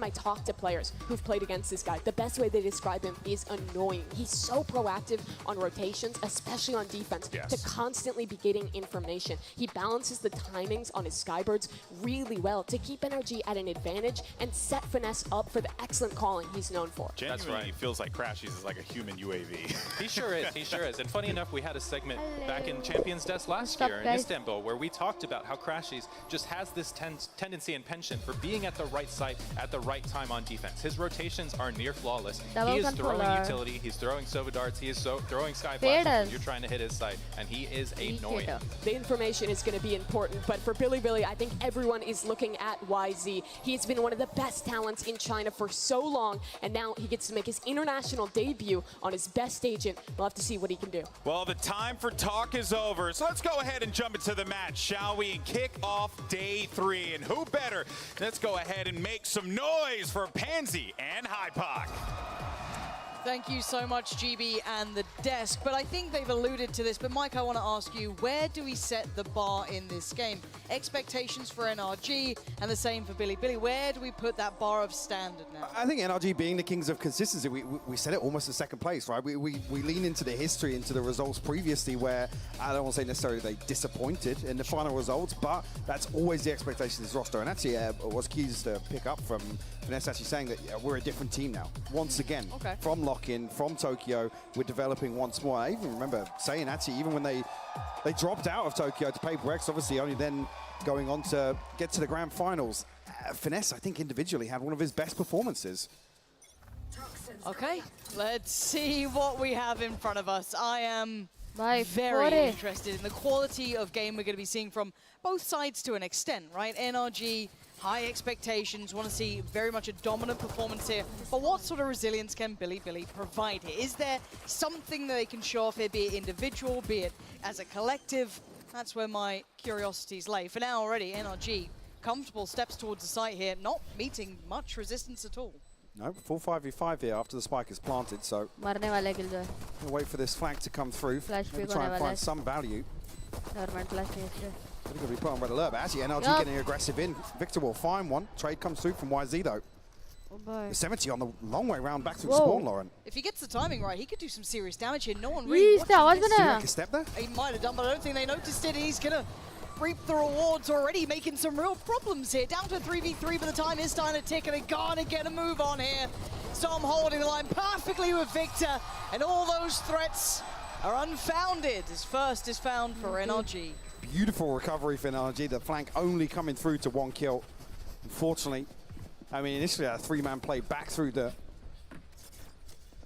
time I talk to players who've played against this guy, the best way they describe him is annoying. He's so proactive on rotations, especially on defense, to constantly be getting information. He balances the timings on his Skybirds really well to keep NRG at an advantage and set Finesse up for the excellent calling he's known for. Genuinely feels like Crashies is like a human UAV. He sure is, he sure is. And funny enough, we had a segment back in Champions Desk last year in Istanbul where we talked about how Crashies just has this tendency and penchant for being at the right site at the right time on defense. His rotations are near flawless. He is throwing utility, he's throwing Sova darts, he is throwing sky flashes when you're trying to hit his site, and he is annoying. The information is going to be important, but for Bilibili, I think everyone is looking at YZ. He's been one of the best talents in China for so long, and now he gets to make his international debut on his best agent. We'll have to see what he can do. Well, the time for talk is over, so let's go ahead and jump into the match, shall we? Kick off day 3, and who better? Let's go ahead and make some noise for Pansy and Hypoc. Thank you so much, GB and the desk. But I think they've alluded to this. But Mike, I want to ask you, where do we set the bar in this game? Expectations for NRG and the same for Bilibili. Where do we put that bar of standard now? I think NRG being the kings of consistency, we set it almost in second place, right? We lean into the history, into the results previously where I don't want to say necessarily they disappointed in the final results, but that's always the expectation of this roster. And actually, what's key is to pick up from Finesse actually saying that we're a different team now. Once again, from lock-in, from Tokyo, we're developing once more. I even remember saying actually, even when they dropped out of Tokyo to Paper X, obviously only then going on to get to the grand finals. Finesse, I think individually, had one of his best performances. Okay, let's see what we have in front of us. I am very interested in the quality of game we're going to be seeing from both sides to an extent, right? NRG, high expectations, want to see very much a dominant performance here. But what sort of resilience can Bilibili provide here? Is there something that they can show off here, be it individual, be it as a collective? That's where my curiosities lay. For now already, NRG, comfortable steps towards the site here, not meeting much resistance at all. No, full 5v5 here after the spike is planted, so we'll wait for this flank to come through. Maybe try and find some value. They're going to be put on red alert, but actually NRG getting aggressive in. Victor will find one. Trade comes through from YZ though. The 70 on the long way round back to spawn, Lauren. If he gets the timing right, he could do some serious damage here. No one really watching this. Did he make a step there? He might have done, but I don't think they noticed it. He's going to reap the rewards already, making some real problems here. Down to 3v3, but the time is starting to tick, and they gotta get a move on here. Storm holding the line perfectly with Victor, and all those threats are unfounded. His first is found for NRG. Beautiful recovery for NRG. The flank only coming through to 1 kill. Unfortunately, I mean, initially a 3-man play back through the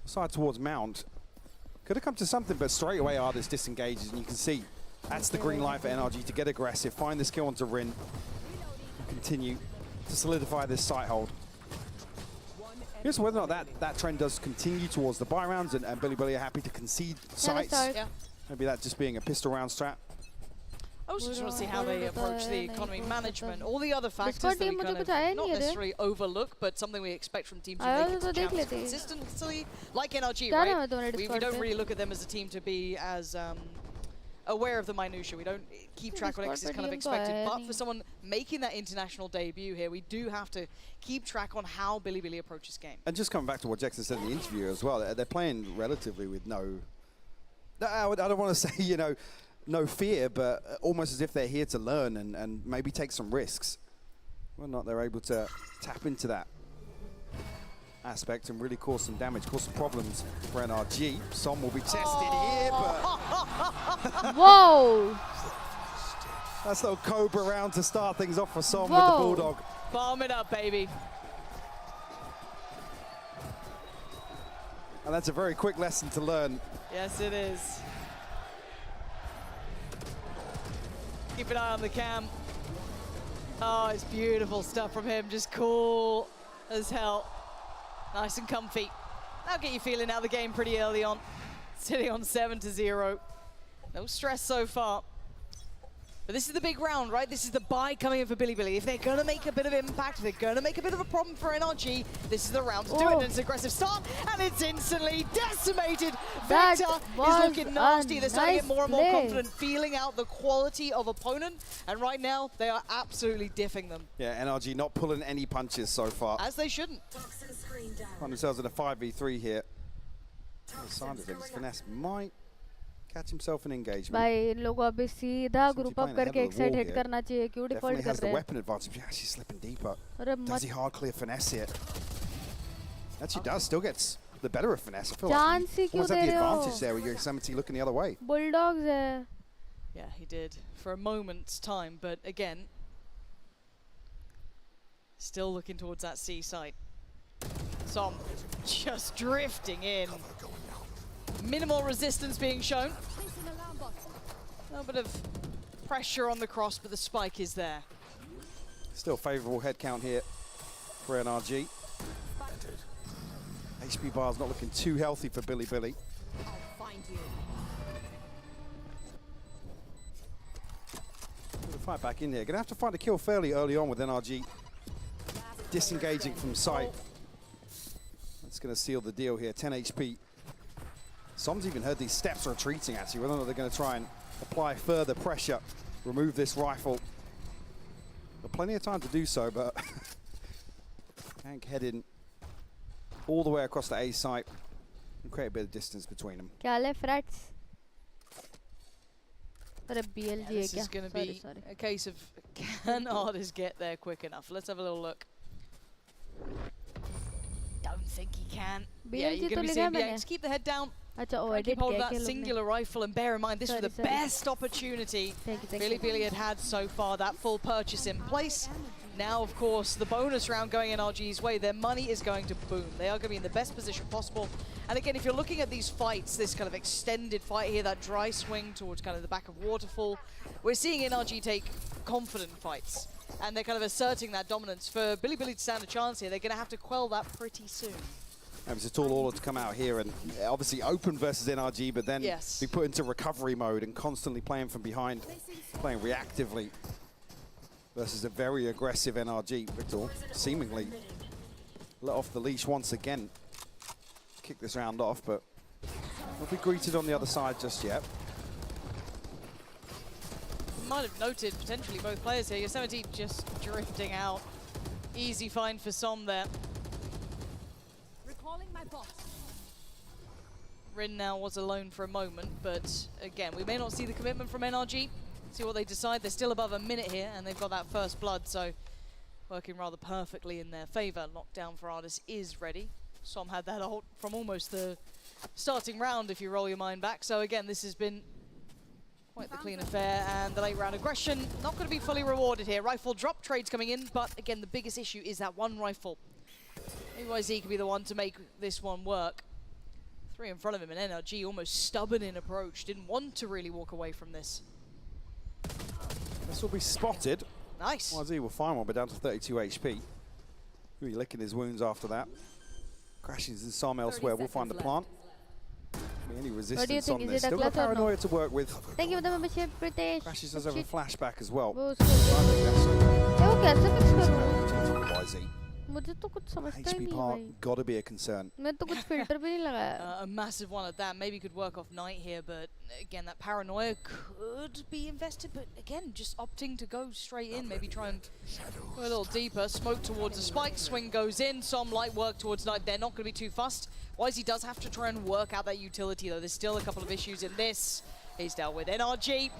side towards Mount. Could have come to something, but straight away Ardis disengages, and you can see that's the green light for NRG to get aggressive, find this kill onto Rin, and continue to solidify this site hold. Here's whether or not that trend does continue towards the buy rounds, and Bilibili are happy to concede sites. Maybe that just being a pistol round strat. I also just want to see how they approach the economy management. All the other factors that we kind of not necessarily overlook, but something we expect from teams who make it to champs consistently, like NRG, right? We don't really look at them as a team to be as aware of the minutiae. We don't keep track what X is kind of expected. But for someone making that international debut here, we do have to keep track on how Bilibili approaches game. And just coming back to what Jackson said in the interview as well, they're playing relatively with no, I don't want to say, you know, no fear, but almost as if they're here to learn and maybe take some risks. Whether or not they're able to tap into that aspect and really cause some damage, cause some problems for NRG. Som will be tested here, but... Whoa! That's little Cobra round to start things off for Som with the Bulldog. Farm it up, baby. And that's a very quick lesson to learn. Yes, it is. Keep an eye on the cam. Oh, it's beautiful stuff from him. Just cool as hell. Nice and comfy. That'll get you feeling out the game pretty early on. Sitting on 7-0. No stress so far. But this is the big round, right? This is the buy coming in for Bilibili. If they're going to make a bit of impact, if they're going to make a bit of a problem for NRG, this is the round to do it. And it's an aggressive start, and it's instantly decimated. Victor is looking nasty. They're starting to get more and more confident, feeling out the quality of opponent. And right now, they are absolutely diffing them. Yeah, NRG not pulling any punches so far. As they shouldn't. Find themselves in a 5v3 here. The side of things, Finesse might catch himself an engagement. भाई इन लोगों को अभी सीधा group up करके एक side hit करना चाहिए. क्यों डिफॉल्ट Definitely कर has the रहे हैं? weapon advantage. Yeah, she's slipping deeper. अरे Does he मत hard clear Finesse here? Actually does, still gets the better of Finesse. I feel Chance like he he क्यों almost they had the रहे हो? advantage there with Yosemite looking the other way. Bulldogs है. Yeah, he did for a moment's time, but again, still looking towards that C site. Som just drifting in. Minimal resistance being shown. A little bit of pressure on the cross, but the spike is there. Still favourable head count here for NRG. HP bar's not looking too healthy for Bilibili. Gonna fight back in here. Gonna have to find a kill fairly early on with NRG. Disengaging from sight. That's gonna seal the deal here. 10 HP. Som's even heard these steps retreating actually, whether or not they're gonna try and apply further pressure, remove this rifle. Got plenty of time to do so, but Hank heading all the way across the A site and create a bit of distance between them. क्या ले फ्रैट्स? अरे BLG है This क्या? is going to Sorry, be sorry. a case of can artists get there quick enough? Let's have a little look. Don't think he can. Yeah, BLG you're तो going to be लिखा seeing है मैंने. just keep the head down. अच्छा ओ Try to keep edit hold किया of क्या that लोग ने? singular rifle, and bear in mind this was the Sorry. best opportunity Thank you. Bilibili had so far, that full purchase in place. Now, of course, the bonus round going NRG's way, their money is going to boom. They are going to be in the best position possible. And again, if you're looking at these fights, this kind of extended fight here, that dry swing towards kind of the back of Waterfall, we're seeing NRG take confident fights. And they're kind of asserting that dominance. For Bilibili to stand a chance here, they're going to have to quell that pretty soon. It's a tall order to come out here and obviously open versus NRG, but then be put into recovery mode and constantly playing from behind, playing reactively versus a very aggressive NRG. Victor seemingly let off the leash once again. Kick this round off, but won't be greeted on the other side just yet. You might have noted potentially both players here. Yosemite just drifting out. Easy find for Som there. Rin now was alone for a moment, but again, we may not see the commitment from NRG. See what they decide. They're still above a minute here, and they've got that first blood, so working rather perfectly in their favor. Lockdown for Artis is ready. Som had that ult from almost the starting round, if you roll your mind back. So again, this has been quite the clean affair, and the late round aggression not going to be fully rewarded here. Rifle drop trades coming in, but again, the biggest issue is that one rifle. Maybe YZ could be the one to make this one work. Three in front of him, and NRG almost stubborn in approach. Didn't want to really walk away from this. This will be spotted. Nice. YZ will find one, but down to 32 HP. Really licking his wounds after that. Crashes in some elsewhere. We'll find the plant. Any resistance on this. Still got paranoia to work with. Thank you for the membership, British. Crashes does have a flashback as well. वो कैसे fix करूँ? YZ. मुझे तो कुछ समझता ही HP नहीं part भाई. got to be a concern. मैं तो कुछ filter भी नहीं लगाया. A massive one at that. Maybe could work off Knight here, but again, that paranoia could be invested. But again, just opting to go straight in. Maybe try and go a little deeper. Smoke towards the spike. Swing goes in. Some light work towards Knight. They're not going to be too fussed. YZ does have to try and work out that utility, though. There's still a couple of issues in this. He's dealt with NRG.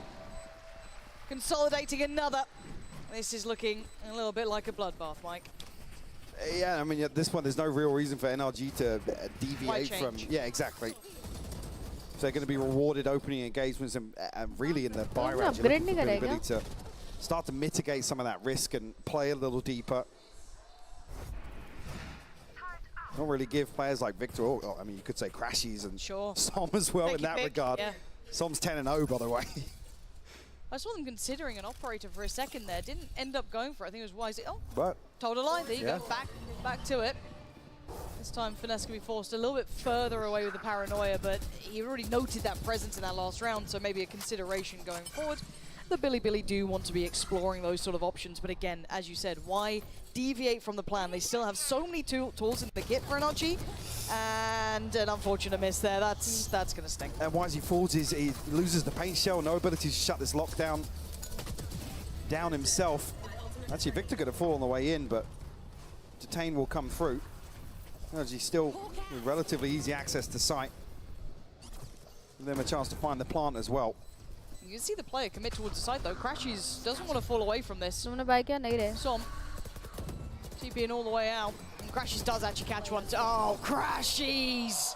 Consolidating another. This is looking a little bit like a bloodbath, Mike. Yeah, I mean, at this point, there's no real reason for NRG to deviate from... Yeah, exactly. So they're going to be rewarded opening engagements and really in the buy range, ability to start to mitigate some of that risk and play a little deeper. Don't really give players like Victor, I mean, you could say Crashies and Som as well in that regard. Yeah. Som's 10-0, by the way. I saw them considering an operator for a second there. Didn't end up going for it. I think it was YZ. Oh, but told a lie. There you go. Back to it. This time, Finesse can be forced a little bit further away with the paranoia, but he already noted that presence in that last round, so maybe a consideration going forward. that Bilibili do want to be exploring those sort of options. But again, as you said, why deviate from the plan? They still have so many tools in the kit for NRG, and an unfortunate miss there. That's going to sting. And once he falls, he loses the paint shell, no ability to shut this lockdown down himself. Actually, Victor could have fallen on the way in, but Detain will come through. NRG still with relatively easy access to site. Give them a chance to find the plant as well. You can see the player commit towards the side though. Crashies doesn't want to fall away from this. तुमने भाई क्या नहीं रहे? Som TPing all the way out. And Crashies does actually catch one. Oh, Crashies!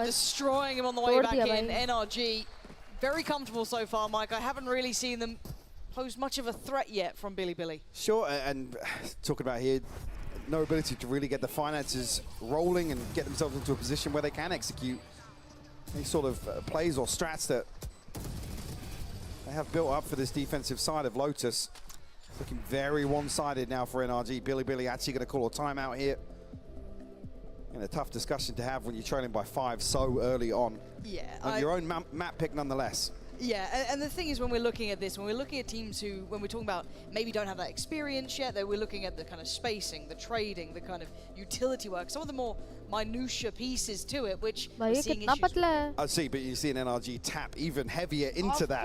Destroying him on the way back in. NRG, very comfortable so far, Mike. I haven't really seen them pose much of a threat yet from Bilibili. Sure, and talking about here, no ability to really get the finances rolling and get themselves into a position where they can execute any sort of plays or strats that they have built up for this defensive side of Lotus. It's looking very one-sided now for NRG. Bilibili actually going to call a timeout here. And a tough discussion to have when you're trailing by 5 so early on. Yeah. And your own map pick nonetheless. Yeah, and the thing is, when we're looking at this, when we're looking at teams who, when we're talking about maybe don't have that experience yet, that we're looking at the kind of spacing, the trading, the kind of utility work, some of the more minutiae pieces to it, which we're seeing issues with. I see, but you see an NRG tap even heavier into that.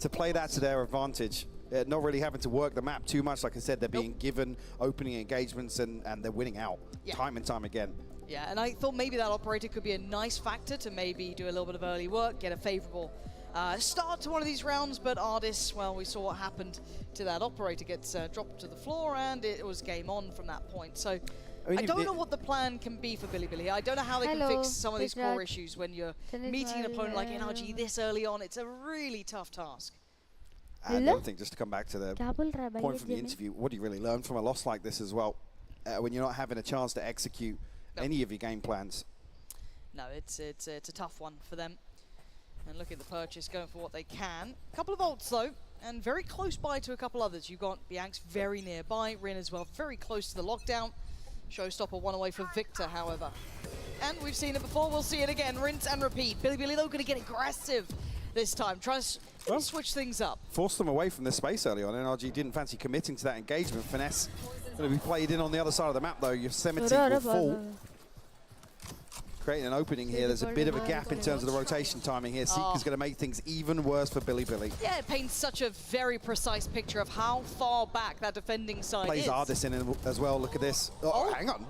To play that to their advantage. Not really having to work the map too much. Like I said, they're being given opening engagements and they're winning out time and time again. Yeah, and I thought maybe that operator could be a nice factor to maybe do a little bit of early work, get a favorable start to one of these rounds, but Ardis, well, we saw what happened to that operator. Gets dropped to the floor, and it was game on from that point. So I don't know what the plan can be for Bilibili. I don't know how they can fix some of these core issues when you're meeting an opponent like NRG this early on. It's a really tough task. And the other thing, just to come back to the point from the interview, what do you really learn from a loss like this as well? When you're not having a chance to execute any of your game plans. No, it's a tough one for them. And look at the purchase, going for what they can. A couple of ults though, and very close by to a couple others. You've got Bianx very nearby, Rin as well, very close to the lockdown. Showstopper one away for Victor, however. And we've seen it before, we'll see it again. Rinse and repeat. Bilibili though going to get aggressive this time. Try to switch things up. Forced them away from the space early on. NRG didn't fancy committing to that engagement. Finesse going to be played in on the other side of the map though. Yosemite will fall. Creating an opening here. There's a bit of a gap in terms of the rotation timing here. Seeker's going to make things even worse for Bilibili. Yeah, it paints such a very precise picture of how far back that defending side Plays is. Ardis in as well. Look at this. Oh, hang on.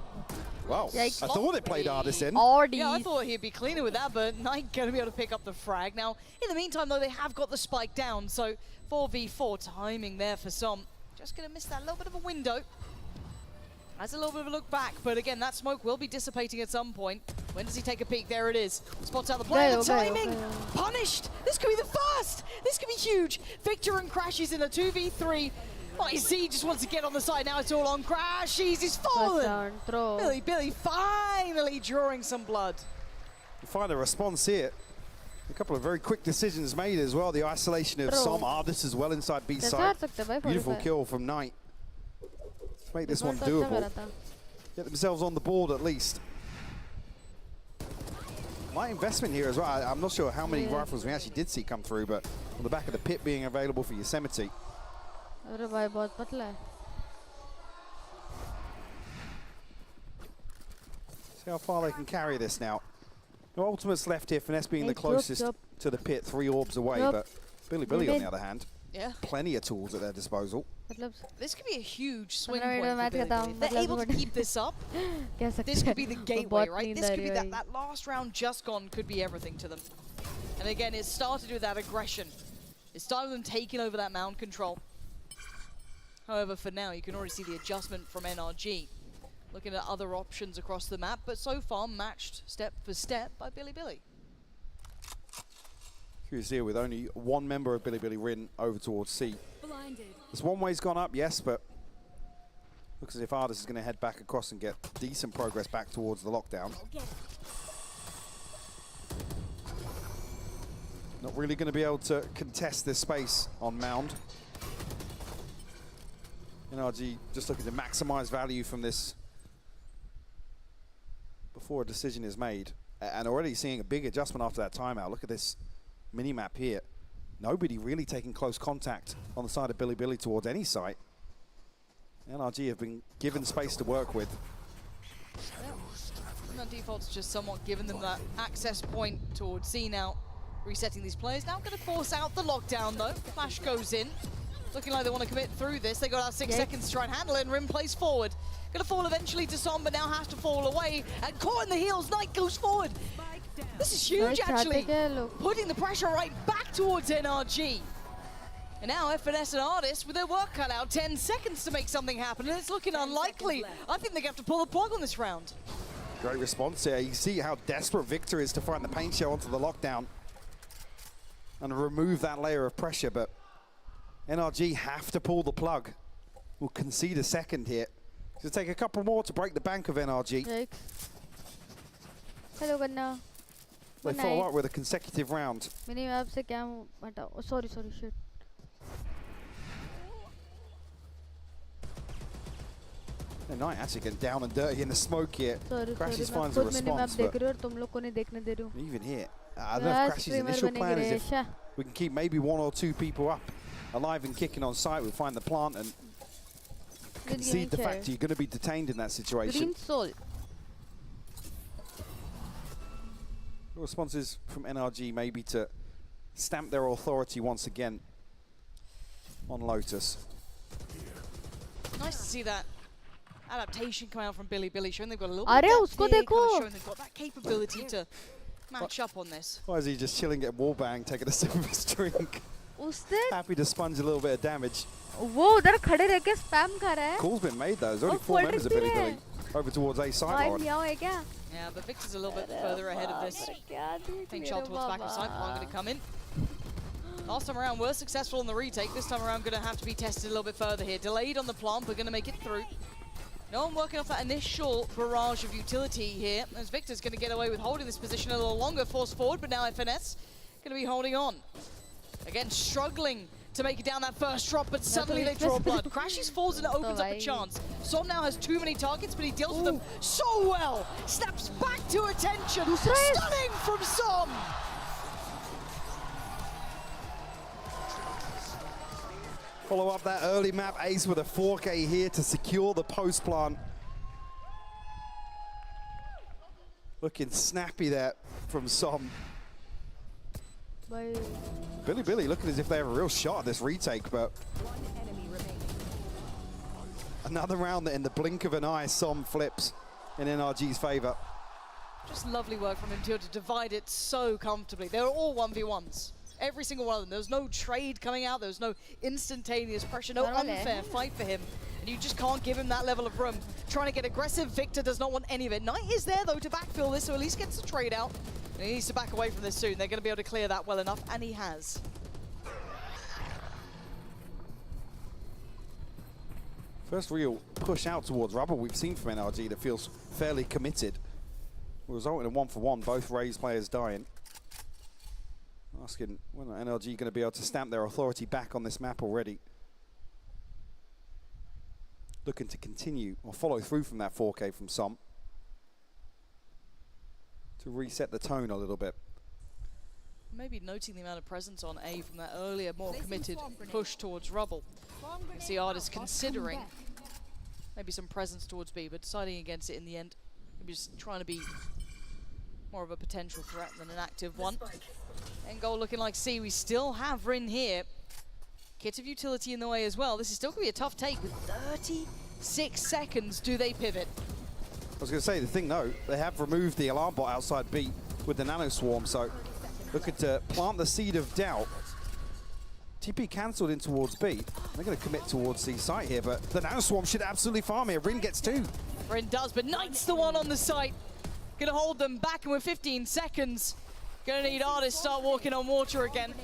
Wow. Yikes. I thought it played Ardis in. Yeah, I thought he'd be cleaner with that, but Knight going to be able to pick up the frag. Now, in the meantime, though, they have got the spike down, so 4v4 timing there for Som. Just going to miss that little bit of a window. Has a little bit of a look back, but again, that smoke will be dissipating at some point. When does he take a peek? There it is. Spots out the player. The timing! Punished! This could be the first! This could be huge! Victor and Crashies in a 2v3. Z just wants to get on the side. Now it's all on Crashies. He's fallen! Billy finally drawing some blood. You find a response here. A couple of very quick decisions made as well. The isolation of Som. Ardis as well inside B side. Beautiful kill from Knight. Let's make this one doable. Get themselves on the board at least. My investment here as well. I'm not sure how many rifles we actually did see come through, but on the back of the pit being available for Yosemite. See how far they can carry this now. No ultimates left here. Finesse being the closest to the pit, 3 orbs away, but Bilibili on the other hand. Yeah. Plenty of tools at their disposal. This could be a huge swing point for Bilibili. They're able to keep this up. This could be the gateway, right? This could be that last round just gone could be everything to them. And again, it started with that aggression. It started with them taking over that mound control. However, for now, you can already see the adjustment from NRG. Looking at other options across the map, but so far matched step for step by Bilibili. Curious here with only one member of Bilibili Rin over towards C. This one way's gone up, yes, but looks as if Ardis is going to head back across and get decent progress back towards the lockdown. Not really going to be able to contest this space on Mound. NRG just looking to maximize value from this before a decision is made. And already seeing a big adjustment after that timeout. Look at this mini-map here. nobody really taking close contact on the side of Billy towards any site. NRG have been given space to work with. And default's just somewhat given them that access point towards C now. Resetting these players. Now going to force out the lockdown though. Flash goes in. Looking like they want to commit through this. They got about 6 seconds to try and handle it, and Rim plays forward. Going to fall eventually to Som, but now has to fall away. And caught in the heels, Knight goes forward. This is huge actually. Putting the pressure right back towards NRG. And now FNS and Artist with their work cut out. 10 seconds to make something happen, and it's looking unlikely. I think they're going to have to pull the plug on this round. Great response here. You see how desperate Victor is to find the paint shell onto the lockdown and remove that layer of pressure, but NRG have to pull the plug. We'll concede a second here. It'll take a couple more to break the bank of NRG. Hello, Ganna. They follow up with a consecutive round. Minimap se kya hata? Oh, sorry, shit. The Knight actually getting down and dirty in the smoke here. Crashes finds a response, but even here, I don't know if Crash's initial plan is if we can keep maybe 1 or 2 people up, alive and kicking on site, we'll find the plant and concede the fact you're going to be detained in that situation. Green Soul. The responses from NRG maybe to stamp their authority once again on Lotus. Nice to see that adaptation coming out from Billy, showing they've got a little bit of showing they've got that capability to match up on this. Why is he just chilling at wallbang, taking a sip of his drink? Happy to sponge a little bit of damage. वो उधर खड़े रह के spam कर रहा है. Call's been made though. There's only 4 members of Billy over towards A side. Yeah, but Victor's a little bit further ahead of this. Paint shot towards back of side. Plant going to come in. Last time around, we're successful in the retake. This time around, going to have to be tested a little bit further here. Delayed on the plant, but going to make it through. No one working off that initial barrage of utility here, as Victor's going to get away with holding this position a little longer, forced forward, but now FNS going to be holding on. Again, struggling to make it down that first drop, but suddenly they draw blood. Crashes falls and it opens up a chance. Som now has too many targets, but he deals with them so well. Snaps back to attention. Stunning from Som. Follow up that early map ace with a 4K here to secure the post plant. Looking snappy there from Som. Billy looking as if they have a real shot at this retake, but another round that in the blink of an eye, Som flips in NRG's favor. Just lovely work from him to divide it so comfortably. They were all 1v1s. Every single one of them. There was no trade coming out. There was no instantaneous pressure, no unfair fight for him. And you just can't give him that level of room. Trying to get aggressive, Victor does not want any of it. Knight is there, though, to backfill this, so at least gets the trade out. And he needs to back away from this soon. They're going to be able to clear that well enough, and he has. First real push out towards rubble we've seen from NRG that feels fairly committed. Resulting in a 1-for-1, both Rays players dying. Asking when NRG going to be able to stamp their authority back on this map already. Looking to continue or follow through from that 4K from Som to reset the tone a little bit. Maybe noting the amount of presence on A from that earlier, more committed push towards rubble. You can see Artist considering maybe some presence towards B, but deciding against it in the end. Maybe just trying to be more of a potential threat than an active one. End goal looking like C. We still have Rin here. Kit of utility in the way as well. This is still going to be a tough take with 36 seconds. Do they pivot? I was going to say, the thing though, they have removed the alarm bot outside B with the nano swarm, so looking to plant the seed of doubt. TP cancelled in towards B. They're going to commit towards C site here, but the nano swarm should absolutely farm here. Rin gets 2. Rin does, but Knight's the one on the site. Going to hold them back, and with 15 seconds, going to need Artist start walking on water again.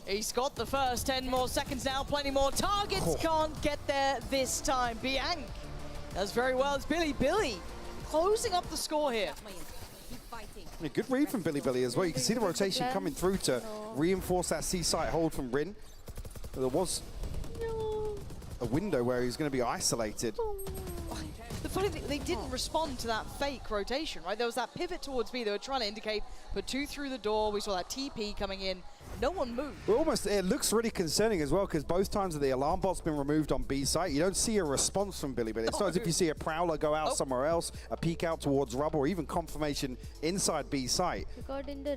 He's got the first 10 more seconds now, plenty more targets, can't get there this time. Bianc does very well. It's Billy closing up the score here. A good read from Billy as well. You can see the rotation coming through to reinforce that C site hold from Rin. There was a window where he's going to be isolated. The funny thing, they didn't respond to that fake rotation, right? There was that pivot towards B. They were trying to indicate, put 2 through the door. We saw that TP coming in. No one moved. We're almost, it looks really concerning as well, because both times that the alarm bot's been removed on B site, you don't see a response from Bilibili. It's not as if you see a prowler go out somewhere else, a peek out towards rubble, or even confirmation inside B site. So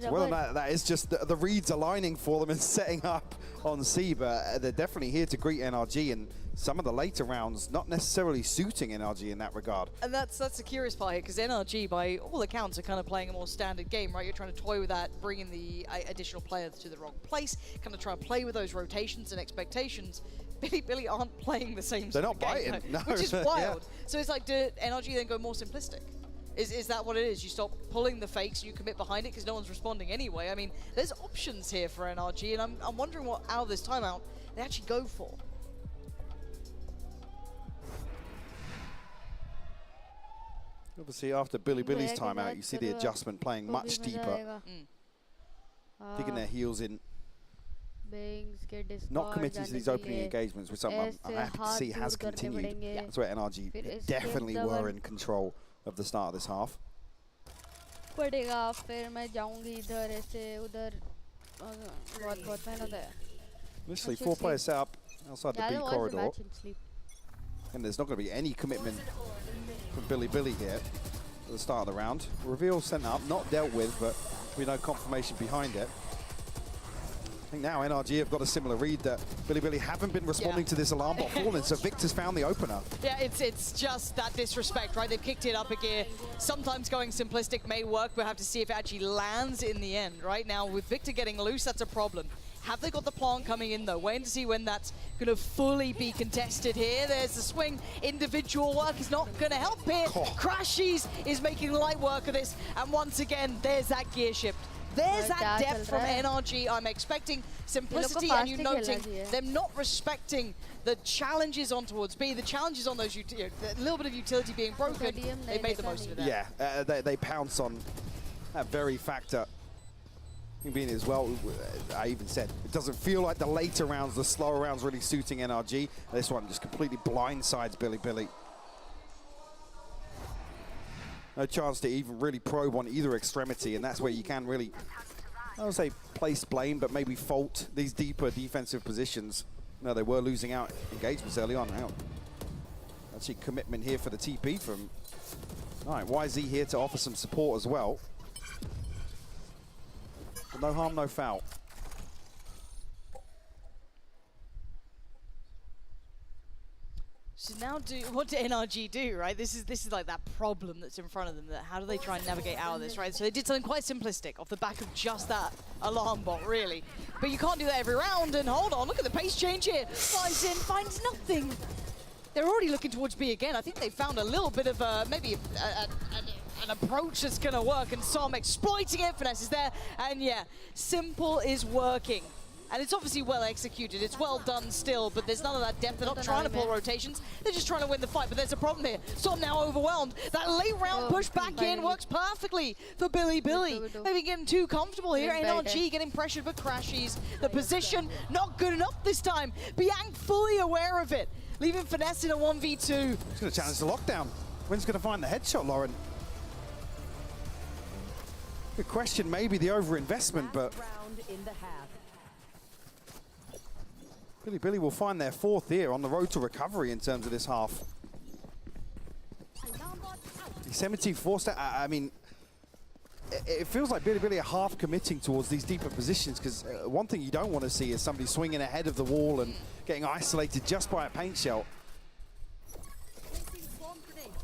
whether or not that is just the reads aligning for them and setting up on C, but they're definitely here to greet NRG, and some of the later rounds not necessarily suiting NRG in that regard. And that's the curious part here, because NRG, by all accounts, are kind of playing a more standard game, right? You're trying to toy with that, bringing the additional player to the wrong place, kind of try to play with those rotations and expectations. Bilibili aren't playing the same They're sort not of game, biting, no. which is wild. So it's like, do NRG then go more simplistic? Is that what it is? You stop pulling the fakes, you commit behind it because no one's responding anyway. I mean, there's options here for NRG, and I'm wondering what out of this timeout they actually go for. Obviously, after Bilibili's timeout, you see the adjustment playing much deeper, digging their heels in, not committing to these opening engagements, which I'm happy to see has continued. That's where NRG definitely were in control of the start of this half. Initially, 4 players set up outside the B corridor, and there's not going to be any commitment from Bilibili here at the start of the round. Reveal sent up, not dealt with, but we know confirmation behind it. I think now NRG have got a similar read that Bilibili haven't been responding to this alarm bot falling, so Victor's found the opener. Yeah, it's just that disrespect, right? They've kicked it up a gear. Sometimes going simplistic may work, but have to see if it actually lands in the end. Right now, with Victor getting loose, that's a problem. Have they got the plant coming in, though? Waiting to see when that's going to fully be contested here. There's the swing. Individual work is not going to help here. Crashies is making light work of this. And once again, there's that gear shift. There's that depth from NRG. I'm expecting simplicity, and you're noting them not respecting the challenges on towards B, the challenges on those, a little bit of utility being broken. They made the most of it there. Yeah, they pounce on that very factor. Being as well, I even said, it doesn't feel like the later rounds, the slower rounds really suiting NRG. This one just completely blindsides Bilibili. No chance to even really probe on either extremity, and that's where you can really, I don't say place blame, but maybe fault these deeper defensive positions. No, they were losing out engagements early on. Now, actually commitment here for the TP from, all right, YZ here to offer some support as well. But no harm, no foul. So now, what do NRG do, right? This is like that problem that's in front of them. That how do they try and navigate out of this, right? So they did something quite simplistic off the back of just that alarm bot, really. But you can't do that every round. And hold on, look at the pace change here. Flies in, finds nothing. They're already looking towards B again. I think they found a little bit of maybe an approach that's going to work, and Som exploiting it. Finesse is there, and yeah, simple is working. And it's obviously well executed. It's well done still, but there's none of that depth. They're not trying to pull rotations. They're just trying to win the fight, but there's a problem here. Som now overwhelmed. That late round push back in works perfectly for Bilibili. Maybe getting too comfortable here. NRG getting pressured for Crashies. The position not good enough this time. Biang fully aware of it, leaving Finesse in a 1v2. He's going to challenge the lockdown. When's going to find the headshot, Lauren? Good question, maybe the overinvestment, but Bilibili will find their 4th here on the road to recovery in terms of this half. Yosemite forced out. I mean, it feels like Bilibili are half committing towards these deeper positions, because one thing you don't want to see is somebody swinging ahead of the wall and getting isolated just by a paint shell.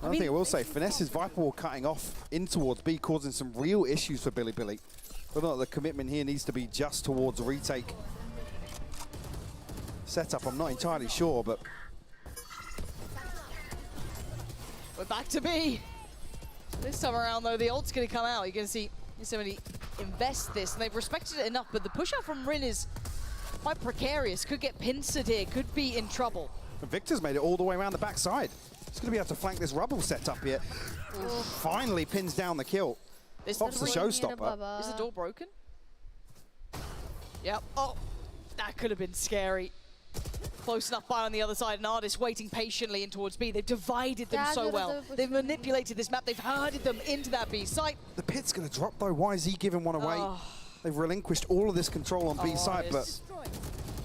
One thing I will say, Finesse's Viper Wall cutting off in towards B, causing some real issues for Bilibili. Whether or not the commitment here needs to be just towards retake setup, I'm not entirely sure, but we're back to B. This time around, though, the ult's going to come out. You're going to see somebody invest this, and they've respected it enough, but the push out from Rin is quite precarious. Could get pincered here, could be in trouble. And Victor's made it all the way around the backside. He's going to be able to flank this rubble setup here. Finally pins down the kill. Pops the showstopper. Is the door broken? Yep. Oh, that could have been scary. Close enough by on the other side, and Artist waiting patiently in towards B. They've divided them so well. They've manipulated this map. They've herded them into that B site. The pit's going to drop, though. YZ giving one away. They've relinquished all of this control on B side, but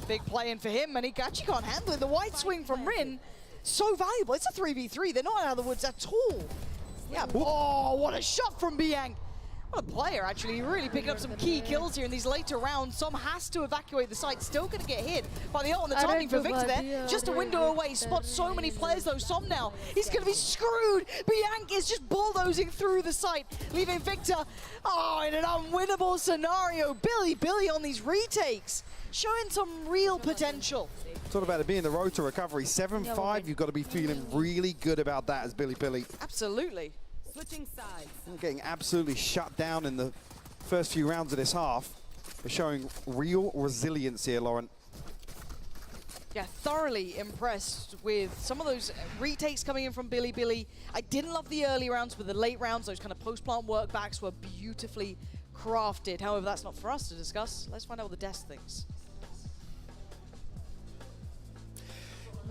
big play in for him, and he actually can't handle it. The wide swing from Rin, so valuable. It's a 3v3. They're not out of the woods at all. Yeah. Oh, what a shot from Biang. What a player, actually. Really picking up some key kills here in these later rounds. Som has to evacuate the site. Still going to get hit by the ult, and the timing for Victor there. Just a window away. Spots so many players, though. Som now, he's going to be screwed. Bianc is just bulldozing through the site, leaving Victor, in an unwinnable scenario. Billy on these retakes, showing some real potential. It's all about it being the road to recovery. 7-5, you've got to be feeling really good about that as Billy. Absolutely. Switching sides. Getting absolutely shut down in the first few rounds of this half. They're showing real resilience here, Lauren. Yeah, thoroughly impressed with some of those retakes coming in from Billy. I didn't love the early rounds, but the late rounds, those kind of post-plant workbacks were beautifully crafted. However, that's not for us to discuss. Let's find out what the desk thinks.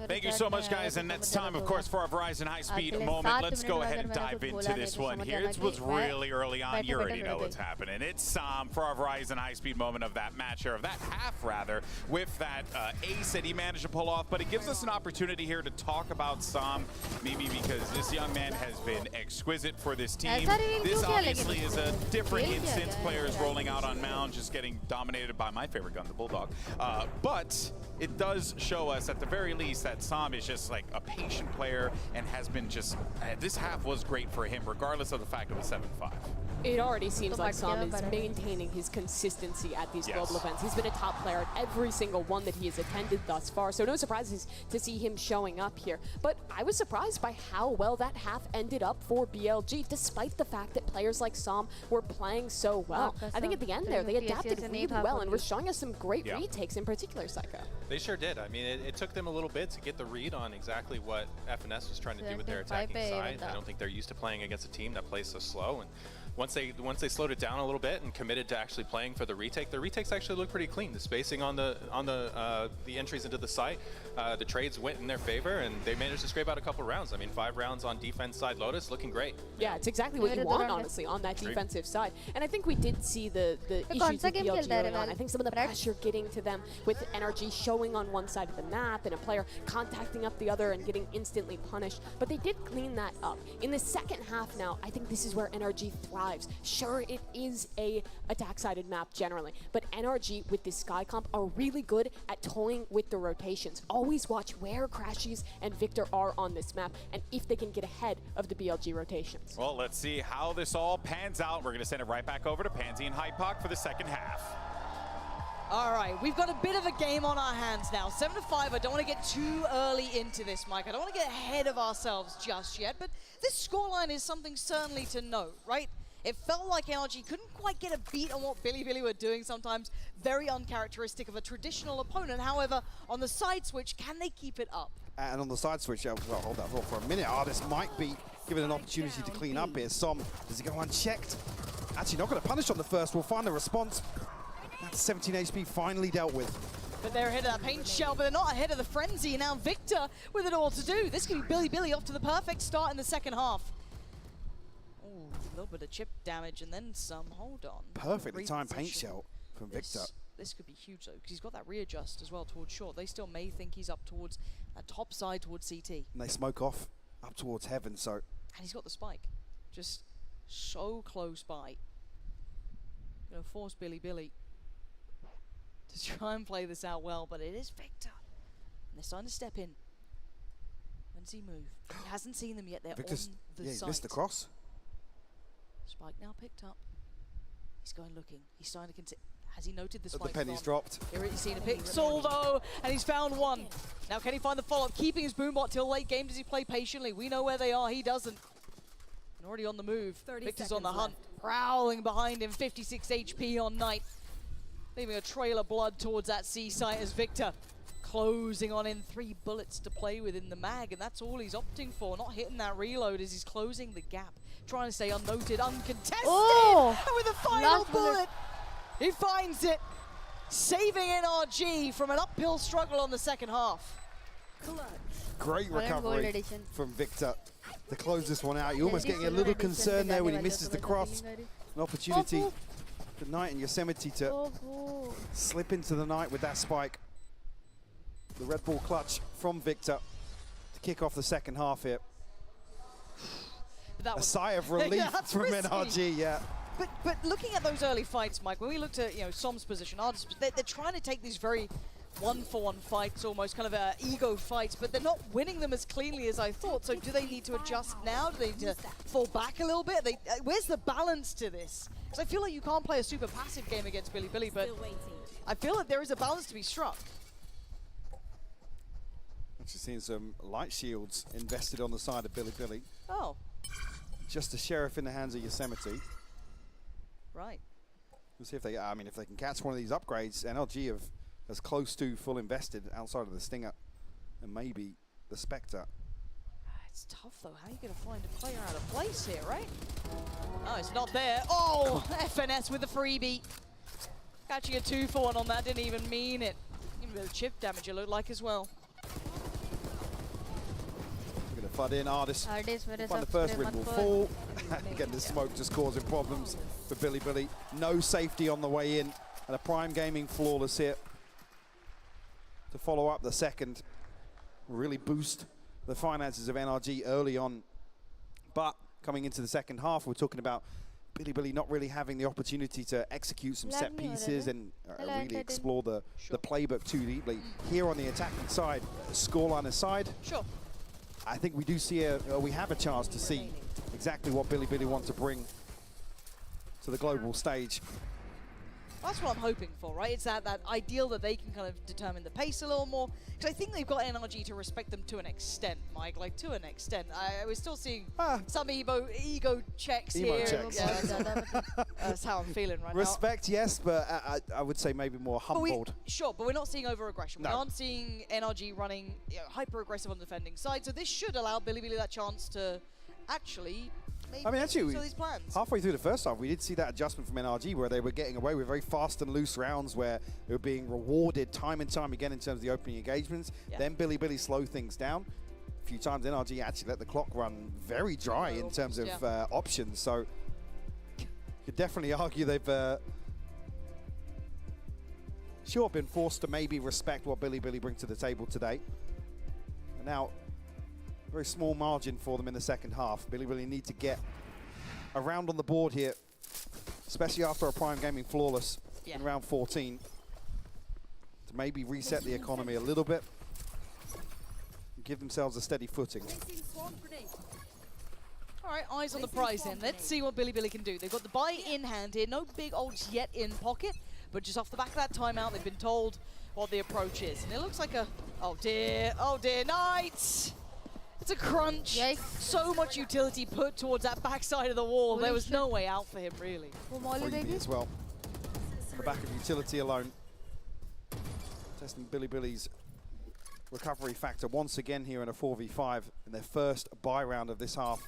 Thank you so much, guys, and it's time, of course, for our Verizon high-speed moment. Let's go ahead and dive into this one here. It was really early on. You already know what's happening. It's for our Verizon high-speed moment of that match, or of that half, rather, with that ace that he managed to pull off. But it gives us an opportunity here to talk about Sam, maybe because this young man has been exquisite for this team. This obviously is a different instance. Players rolling out on mound, just getting dominated by my favorite gun, the Bulldog. But it does show us, at the very least, that Sam is just like a patient player and has been just, this half was great for him, regardless of the fact it was 7-5. It already seems like Sam is maintaining his consistency at these global events. He's been a top player at every single one that he has attended thus far, so no surprises to see him showing up here. But I was surprised by how well that half ended up for BLG, despite the fact that players like Sam were playing so well. I think at the end there, they adapted really well and were showing us some great retakes, in particular, Psycho. They sure did. I mean, it took them a little bit to get the read on exactly what FNS was trying to do with their attacking side. I don't think they're used to playing against a team that plays so slow. And once they slowed it down a little bit and committed to actually playing for the retakes actually look pretty clean. The spacing on the entries into the site, the trades went in their favor, and they managed to scrape out a couple rounds. I mean, 5 rounds on defense side Lotus, looking great. Yeah, it's exactly what you want, honestly, on that defensive side. And I think we did see the issues with BLG early on. I think some of the pressure getting to them with NRG showing on one side of the map and a player contacting up the other and getting instantly punished. But they did clean that up. In the second half now, I think this is where NRG thrives. Sure, it is a attack-sided map generally, but NRG with this Sky comp are really good at toying with the rotations. Always watch where Crashies and Victor are on this map, and if they can get ahead of the BLG rotations. Well, let's see how this all pans out. We're going to send it right back over to Pansy and Hypoc for the second half. All right, we've got a bit of a game on our hands now. 7-5, I don't want to get too early into this, Mike. I don't want to get ahead of ourselves just yet, but this scoreline is something certainly to note, right? It felt like NRG couldn't quite get a beat on what Billy were doing sometimes. Very uncharacteristic of a traditional opponent. However, on the side switch, can they keep it up? And on the side switch, well, hold that thought for a minute. This might be given an opportunity to clean up here. Som, does he go unchecked? Actually, not going to punish on the first. We'll find the response. That's 17 HP finally dealt with. But they're ahead of that paint shell, but they're not ahead of the frenzy. Now Victor with it all to do. This could be Billy off to the perfect start in the second half. A little bit of chip damage and then some. Hold on. Perfectly timed paint shell from Victor. This could be huge though, because he's got that readjust as well towards short. They still may think he's up towards that top side towards CT. And they smoke off up towards heaven, so. And he's got the spike. Just so close by. Gonna force Billy to try and play this out well, but it is Victor. And they're starting to step in. When does he move? He hasn't seen them yet. They're Victor's, on the he site. missed the cross. Spike now picked up. He's going looking. He's starting to consider. Has he noted the spike? The penny's dropped. Here he's seen a pixel though, and he's found one. Now can he find the follow-up? Keeping his boombot till late game. Does he play patiently? We know where they are. He doesn't. And already on the move. Victor's on the hunt. Prowling behind him. 56 HP on Knight. Leaving a trail of blood towards that C site as Victor closing on in 3 bullets to play with in the mag, and that's all he's opting for. Not hitting that reload as he's closing the gap. Trying to stay unnoted, uncontested, and with a final bullet, he finds it, saving NRG from an uphill struggle on the second half. Great recovery from Victor to close this one out. You're almost getting a little concerned there when he misses the cross. An opportunity The Knight and Yosemite to slip into the night with that spike. The Red Bull clutch from Victor to kick off the second half here. That a sigh of relief from risky. NRG, yeah. But looking at those early fights, Mike, when we looked at Som's position, they're trying to take these very one-for-one fights, almost kind of ego fights, but they're not winning them as cleanly as I thought. So do they need to adjust now? Do they need to fall back a little bit? Where's the balance to this? Because I feel like you can't play a super passive game against Billy, but I feel like there is a balance to be struck. Actually seeing some light shields invested on the side of Billy. Oh. Just a sheriff in the hands of Yosemite. Right. We'll see if they, if they can catch one of these upgrades. NRG have as close to full invested outside of the Stinger and maybe the Spectre. It's tough though. How are you going to find a player out of place here, right? Oh, it's not there. Oh, FNS with the freebie. Catching a 2-for-1 on that, didn't even mean it. Even a bit of chip damage it looked like as well. We're going to flood in Ardis. Find the first ring will fall. Again, the smoke just causing problems for Billy. No safety on the way in. And a Prime Gaming flawless here to follow up the second. Really boost the finances of NRG early on. But coming into the second half, we're talking about Billy not really having the opportunity to execute some set pieces and really explore the playbook too deeply. Here on the attacking side, scoreline aside, I think we do see we have a chance to see exactly what Billy wants to bring to the global stage. That's what I'm hoping for, right? It's that ideal that they can kind of determine the pace a little more. Because I think they've got NRG to respect them to an extent, Mike. Like, to an extent. We're still seeing some ego checks here. Checks. Yeah, that's how I'm feeling right Respect, yes, but I would say maybe more humbled. But we're not seeing over-aggression. No. We aren't seeing NRG running hyper-aggressive on the defending side. So this should allow Billy that chance to actually... actually, halfway through the first half, we did see that adjustment from NRG where they were getting away with very fast and loose rounds where they were being rewarded time and time again in terms of the opening engagements. Yeah. Then Billy slowed things down. A few times NRG actually let the clock run very dry in terms of options. So you could definitely argue they've been forced to maybe respect what Billy bring to the table today. And now, very small margin for them in the second half. Billy need to get a round on the board here, especially after a Prime Gaming flawless in round 14, to maybe reset the economy a little bit and give themselves a steady footing. All right, eyes on the prize then. Let's see what Billy can do. They've got the buy in hand here. No big ults yet in pocket, but just off the back of that timeout, they've been told what the approach is. And it looks like a, oh dear, Knights! It's a crunch. Yikes. So much utility put towards that backside of the wall. There was no way out for him, really. Freebie as well. On the back of utility alone. Testing Billy's recovery factor once again here in a 4v5 in their first buy round of this half.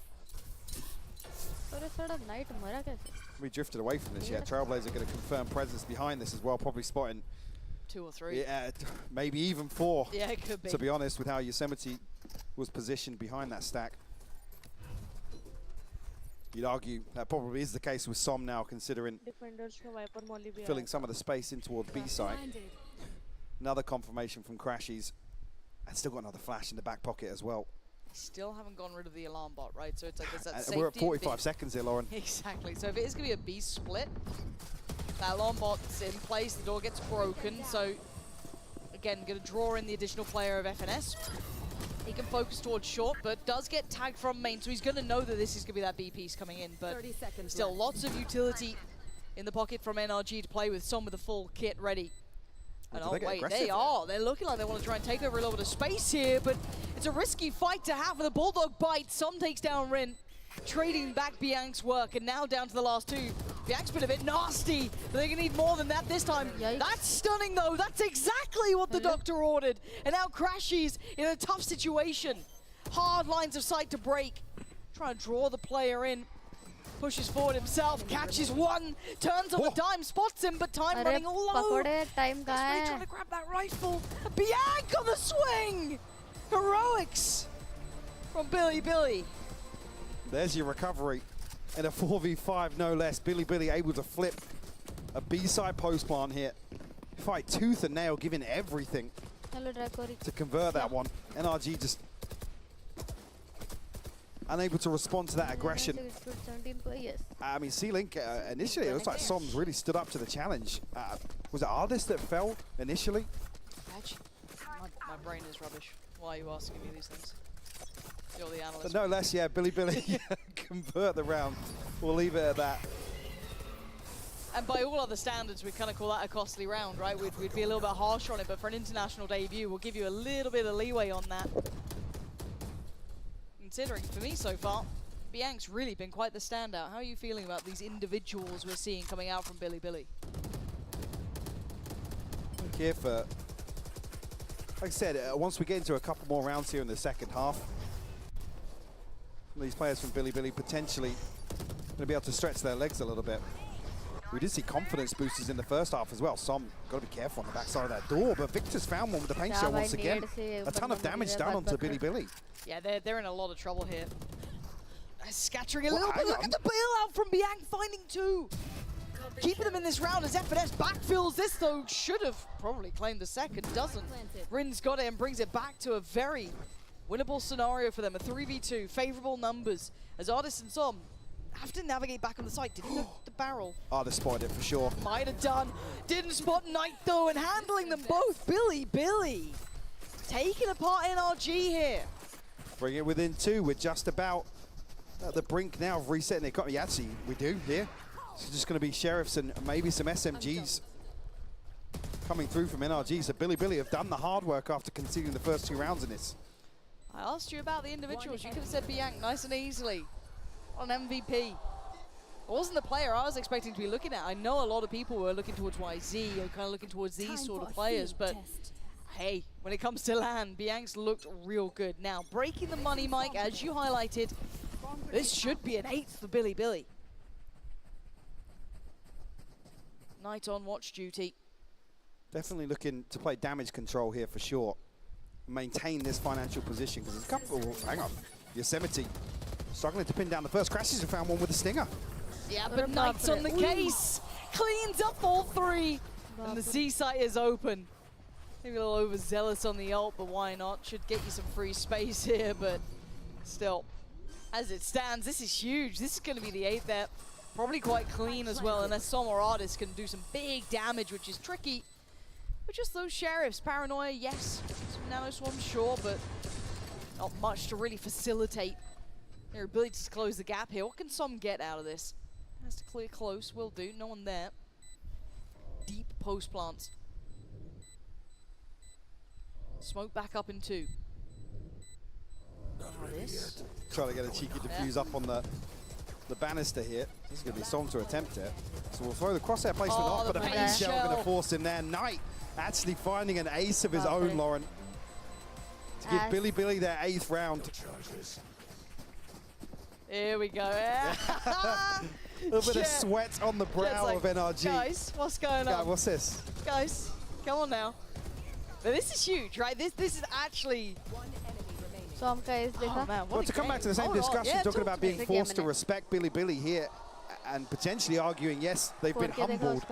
We drifted away from this yet. Trailblazer going to confirm presence behind this as well, probably spotting 2 or 3. Yeah, maybe even 4. Yeah, it could be. To be honest, with how Yosemite was positioned behind that stack. You'd argue that probably is the case with Som now, considering filling some of the space in towards B side. Another confirmation from Crashies, and still got another flash in the back pocket as well. Still haven't gone rid of the alarm bot, right? So it's like there's that safety. We're at 45 seconds here, Lauren. Exactly. So if it is going to be a B split, that alarm bot's in place, the door gets broken. So again, going to draw in the additional player of FNS. He can focus towards short, but does get tagged from main, so he's going to know that this is going to be that B piece coming in. But still, lots of utility in the pocket from NRG to play with, some with the full kit ready. And oh wait, they are. They're looking like they want to try and take over a little bit of space here, but it's a risky fight to have with a Bulldog bite. Som takes down Rin, trading back Biank's work, and now down to the last 2. Biank's been a bit nasty, but they're gonna need more than that this time. Yikes. That's stunning though. That's exactly what the doctor ordered. And now Crashies in a tough situation. Hard lines of sight to break. Trying to draw the player in. Pushes forward himself, catches one, turns on the dime, spots him, but time running all low. Trying to grab that rifle. Biank on the swing! Heroics from Billy. There's your recovery in a 4v5, no less. Billy able to flip A B-side post plant here. Fight tooth and nail, giving everything to convert that one. NRG just unable to respond to that aggression. I mean, C-Link, initially, it looks like Soms really stood up to the challenge. Was it Ardis that fell initially? Actually, my brain is rubbish. Why are you asking me these things? You're the analyst. But no less, yeah, Billy convert the round. We'll leave it at that. And by all other standards, we kind of call that a costly round, right? We'd be a little bit harsh on it, but for an international debut, we'll give you a little bit of leeway on that. Considering, for me so far, Biank's really been quite the standout. How are you feeling about these individuals we're seeing coming out from Billy? Here for, like I said, once we get into a couple more rounds here in the second half, these players from Billy potentially going to be able to stretch their legs a little bit. We did see confidence boosters in the first half as well. Some got to be careful on the backside of that door, but Victor's found one with the paint shell once again. A ton of damage done onto Billy. Yeah, they're in a lot of trouble here. Scattering a little bit. Look at the bailout from Biank, finding two. Keeping them in this round as FNS backfills this, though. Should have probably claimed the second, doesn't. Rin's got it and brings it back to a very winnable scenario for them. A 3v2, favorable numbers. As Ardis and Som have to navigate back on the side. Didn't look the barrel. Ardis spotted it for sure. Might have done. Didn't spot Knight, though, and handling them both. Billy taking apart NRG here. Bring it within two. We're just about at the brink now of resetting the economy. Actually, we do here. It's just going to be Sheriffs and maybe some SMGs coming through from NRG. So Billy have done the hard work after conceding the first 2 rounds in this. I asked you about the individuals. You could have said Biank nice and easily on MVP. It wasn't the player I was expecting to be looking at. I know a lot of people were looking towards YZ or kind of looking towards these sort of players, but hey, when it comes to LAN, Biank's looked real good. Now, breaking the money, Mike, as you highlighted, this should be an 8th for Billy. Knight on watch duty. Definitely looking to play damage control here for sure. Maintain this financial position because there's a couple. Oh, hang on, Yosemite struggling to pin down the first. Crashes and found one with a stinger. Yeah, but Knight's on the case. Cleans up all 3. And the C site is open. Maybe a little overzealous on the ult, but why not? Should get you some free space here, but still. As it stands, this is huge. This is going to be the 8th there. Probably quite clean as well, unless some or Ardis can do some big damage, which is tricky. But just those Sheriffs, Paranoia, yes. Some Nano Swarms, sure, but not much to really facilitate their ability to close the gap here. What can some get out of this? Has to clear close, will do. No one there. Deep post plants. Smoke back up in 2. This. Trying to get a cheeky defuse up on the banister here. This is going to be Som to attempt it. So we'll throw the crosshair placement off, but the paint shell going to force him there. Knight actually finding an ace of his own, Lauren, to give Billy their 8th round. Here we go. A little bit of sweat on the brow of NRG. Guys, what's going on? What's this? Guys, come on now. But this is huge, right? This is actually... Oh man, well, to come back to the same discussion, talking about being forced to respect Billy here and potentially arguing, yes, they've been humbled.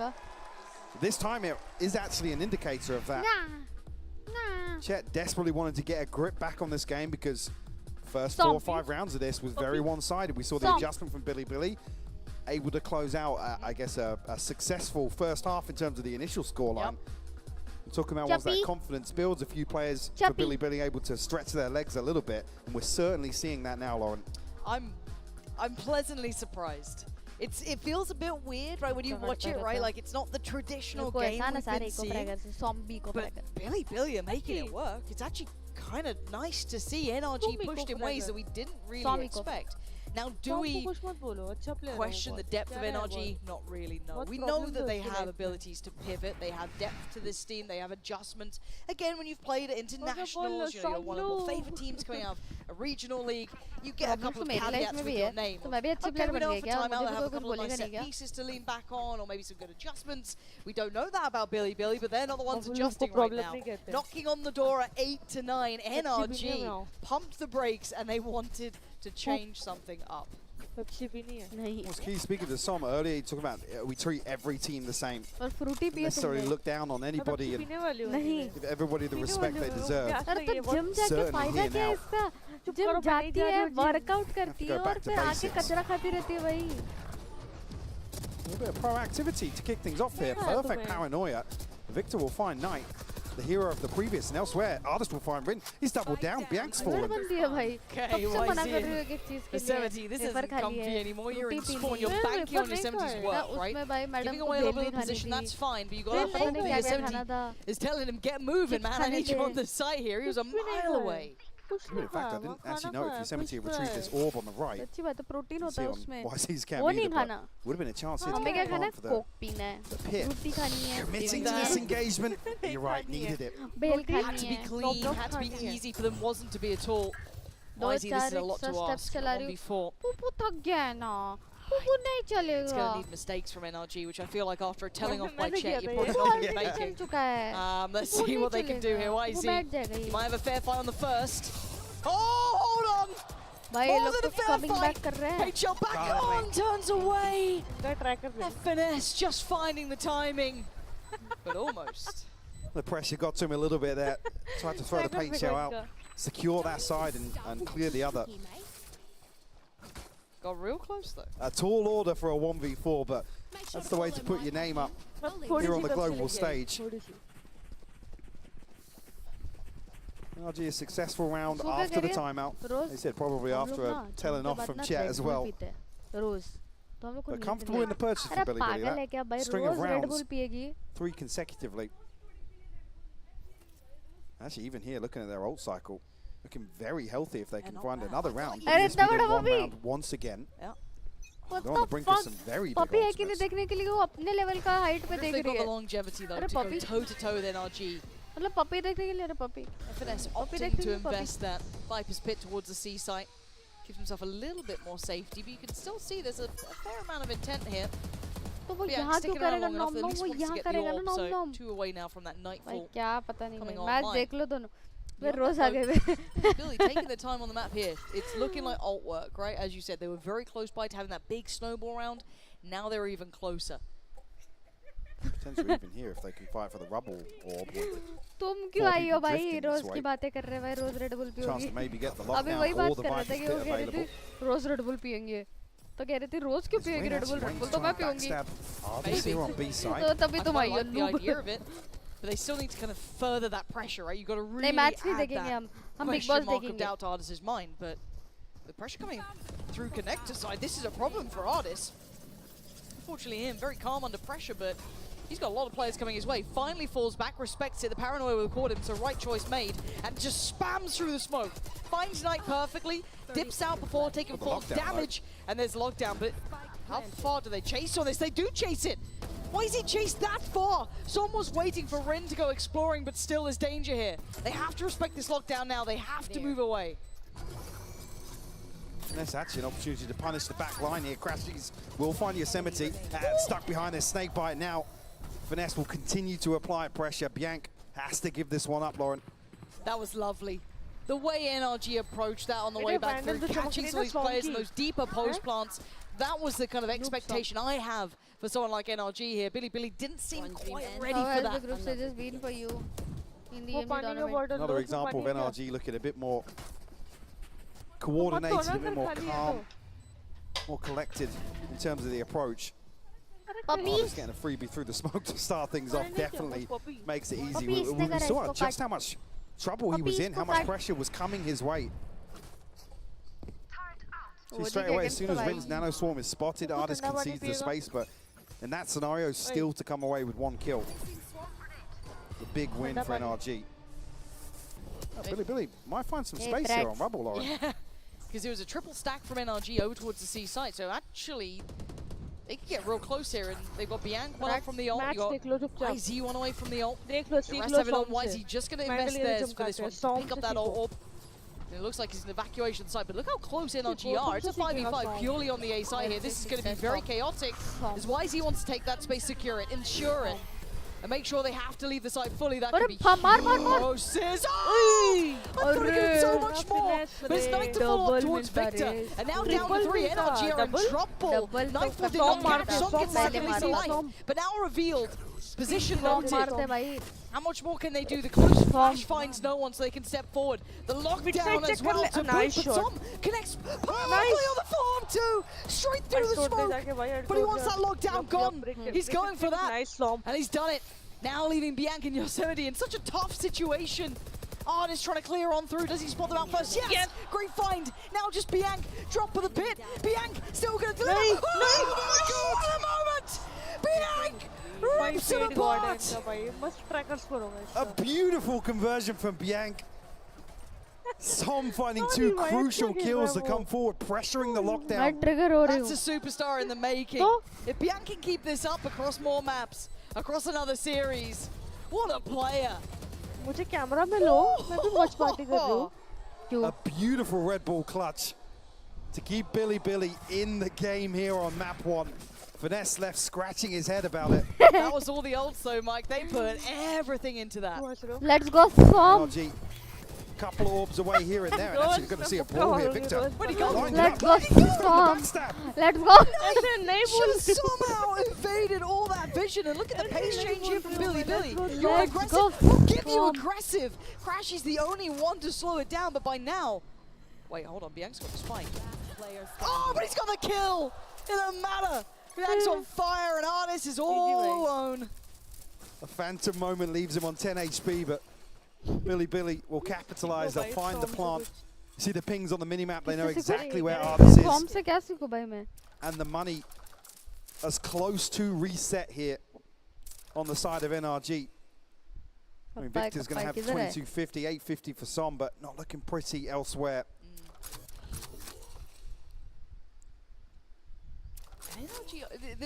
This time it is actually an indicator of that. Chet desperately wanted to get a grip back on this game because first 4 or 5 rounds of this was very one-sided. We saw the adjustment from Billy, able to close out, I guess, a successful first half in terms of the initial scoreline. Talking about once that confidence builds, a few players for Billy able to stretch their legs a little bit, and we're certainly seeing that now, Lauren. I'm pleasantly surprised. It feels a bit weird, right, when you watch it, right? Like it's not the traditional game we've been seeing, but Billy are making it work. It's actually kind of nice to see NRG pushed in ways that we didn't really expect. Now, do we question the depth of NRG? Not really, no. We know that they have abilities to pivot. They have depth to this team. They have adjustments. Again, when you've played at internationals, you're one of the more favorite teams coming out of a regional league. You get a couple of caveats with your name. Okay, we know for timeout they have a couple of nice set pieces to lean back on, or maybe some good adjustments. We don't know that about Billy, but they're not the ones adjusting right now. Knocking on the door at 8 to 9, NRG pumped the brakes, and they wanted to change something up. Was key speaking to Som earlier, he talked about we treat every team the same. और fruity पिए Necessarily look down on anybody and give everybody the respect they deserve. अरे तो gym जाके फायदा क्या है इसका? Gym जाती है, वर्कआउट करती है और फिर आके कचरा खाती रहती है भाई. A little bit of proactivity to kick things off here. Perfect paranoia. Victor will find Knight, the hero of the previous, and elsewhere, Artist will find Rin. He's doubled down. Biank's fallen. Okay, Yosemite, this isn't comfy anymore. You're in spawn. You're banking on Yosemite's work, right? Giving away a little bit of position, that's fine, but you got to hope that Yosemite is telling him, get moving, man. I need you on the site here. He was a mile away. In fact, I didn't actually know if Yosemite retrieved this orb on the right. अच्छी बात है, protein होता है उसमें. YC's camp वो नहीं either, खाना. would have been a chance here to हमें क्या get खाना है? for the कोक पीना है. pit. रोटी खानी है. Committing to this engagement. You're right, needed it. बेल Had खानी to be है. clean, had to be easy for them, wasn't to be at all. YC, this is a lot to ask. 1v4. पुप्पू थक गया है ना. पुप्पू नहीं It's going to चलेगा. need mistakes from NRG, which I feel like after a telling off by Chet, you're probably not going to make चल it. चुका है. Let's see what they can do here. वो बैठ YC, जाएगा you ये. might have a fair fight on the first. Oh, hold on! भाई ये More लोग than तो a fair coming back fight. कर रहे हैं. HL back on, turns away. Finesse just finding the timing, but almost. The pressure got to him a little bit there. Tried to throw the paint shell out, secure that side and clear the other. Got real close though. A tall order for a 1v4, but that's the way to put your name up here on the global stage. NRG a successful round after the timeout. They said probably after a telling off from Chet as well. But comfortable in the purchase for Billy Billy. That string of rounds, 3 consecutively. Actually, even here, looking at their ult cycle, looking very healthy if they can find another round. This will be one round once again. Yeah. What They're on the brink of some very big puppy है कि नहीं ultimates. देखने के लिए वो अपने level का height पे देख They've रही got the है. longevity though अरे to go puppy. toe to toe with NRG. मतलब पपी देखने के लिए अरे पपी. FNS opting देखने to के लिए puppy. invest that Viper's Pit towards the C site. Gives himself a little bit more safety, but you can still see there's a fair amount of intent here. तो वो Yeah, यहाँ क्यों sticking around करेगा long enough, Nom at Nom least वो wants to यहाँ get the करेगा ना orb, Nom so Nom. 2 away now from that भाई nightfall. क्या पता नहीं coming भाई. Match online. देख लो दोनों. फिर Yeah, रोज but आगे हुए. Billy taking the time on the map here. It's looking like alt work, right? As you said, they were very close by to having that big snowball round. Now they're even closer. Potentially even here if they can fight for the rubble orb. तुम क्यों आई हो भाई? रोज की बातें कर रहे हैं भाई. रोज रेड बुल Chance पियोगी. to maybe get the अभी lockdown वही or बात the कर रहे Viper's थे कि Pit वो कह रहे थे available. रोज रेड बुल पियेंगे. तो कह रहे थे रोज क्यों पियोगी रेड बुल? रेड बुल तो मैं पियूंगी. Artist here on B side. तो तभी I तुम quite आई हो. like the idea of it, but they still need to kind of further that pressure, right? You've got to really नहीं match नहीं add देखेंगे that हम big question boss mark of देखेंगे. doubt to Artis' mind, but the pressure coming through connector side, this is a problem for Artis. Unfortunately him, very calm under pressure, but he's got a lot of players coming his way. Finally falls back, respects it, the paranoia will caught him, so right choice made, and just spams through the smoke. Finds Knight perfectly, dips out before taking full damage, and there's lockdown, but how far do they chase on this? They do chase it! Why is he chased that far? Someone's waiting for Rin to go exploring, but still there's danger here. They have to respect this lockdown now, they have to move away. And that's actually an opportunity to punish the back line here. Crashies will find Yosemite stuck behind their snake bite now. Finesse will continue to apply pressure. Bianc has to give this one up, Lauren. That was lovely. The way NRG approached that on the way back through, catching some of these players in those deeper post plants, that was the kind of expectation I have for someone like NRG here. Billy didn't seem quite ready for that. The group stages been for you in the MD tournament. Another example of NRG looking a bit more coordinated, a bit more calm, more collected in terms of the approach. Just getting a freebie through the smoke to start things off definitely makes it easy. We saw just how much trouble he was in, how much pressure was coming his way. See, straight away, as soon as Rin's Nano Swarm is spotted, Artist concedes the space, but in that scenario, still to come away with 1 kill. The big win for NRG. Oh, Billy might find some space here on Rubble, Lauren. Yeah, because it was a triple stack from NRG over towards the C site, so actually, they can get real close here, and they've got Bianc one up from the ult, you got YZ one away from the ult. The rest have it on YZ, just going to invest theirs for this one, to pick up that ult. And it looks like it's an evacuation site, but look how close NRG are. It's a 5v5 purely on the A side here. This is going to be very chaotic, as YZ wants to take that space, secure it, ensure it. and make sure they have to leave the site fully. That could be maar. huge. Oh! I thought it could have so much more. But it's Knight to follow up towards Victor. And now down to 3. NRG are in drop ball. Nightfall did not catch. Som gets second alive. But now revealed. Position locked in. How much more can they do? The close flash finds no one so they can step forward. The lockdown as well to boot, but Som connects perfectly on the farm too. Straight through the smoke. But he wants that lockdown gone. He's going for that. And he's done it. Now leaving Bianca and Yosemite in such a tough situation. Artist trying to clear on through. Does he spot them out first? Yes! Great find. Now just Bianca. Drop of the pit. Bianca still going to deliver. Oh my god! What a moment! Bianca! Rips it apart! A beautiful conversion from Bianca. Som finding 2 crucial kills to come forward, pressuring the lockdown. That's a superstar in the making. If Bianca can keep this up across more maps, across another series, what a player! A beautiful Red Bull clutch to keep Billy in the game here on map 1. Finesse left scratching his head about it. That was all the ults though, Mike. They put everything into that. Let's go, Som. NRG, couple of orbs away here and there, and actually going to see a brawl here. Victor, let's go, Som. Let's go. Just somehow evaded all that vision, and look at the pace change here from Billy. You're aggressive. We'll give you aggressive. Crash is the only one to slow it down, but by now, wait, hold on. Bianca's got the spike. Oh, but he's got the kill. It doesn't matter. Bianca's on fire, and Artist is all alone. A phantom moment leaves him on 10 HP, but Billy will capitalize. They'll find the plant. See the pings on the minimap. They know exactly where Artist is. And the money as close to reset here on the side of NRG. I mean, Victor's going to have 2250, 850 for Som, but not looking pretty elsewhere. NRG,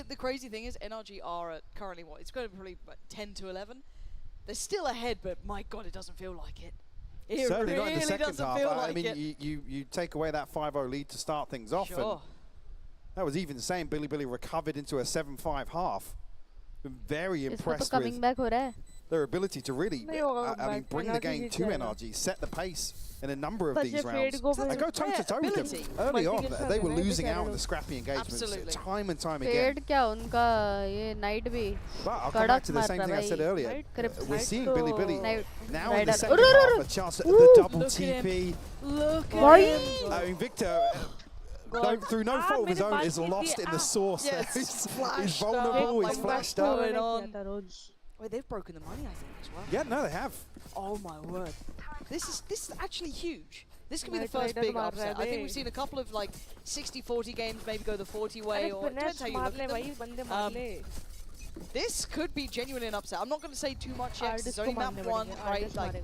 the crazy thing is NRG are at currently what? It's going to be probably 10 to 11. They're still ahead, but my God, it doesn't feel like it. It certainly really not in the second doesn't half. feel I like mean, it. you take away that 5-0 lead to start things off. Sure. And that was even saying Billy recovered into a 7-5 half. Been very impressed with their ability to really, bring the game to NRG, set the pace in a number of these rounds, and go toe-to-toe with them. Early on, they were losing out in the scrappy engagements time and time again. But I'll come back to the same thing I said earlier. We're seeing Billy now in the second half, a chance at the double TP. I mean, Victor, through no fault of his own, is lost in the source. He's vulnerable, he's flashed up. Wait, they've broken the money, I think, as well. Yeah, no, they have. Oh my word. This is actually huge. This could be the first big upset. I think we've seen a couple of like 60-40 games maybe go the 40 way, or depends how you look at them. This could be genuinely an upset. I'm not going to say too much yet. It's only map 1, right? Like,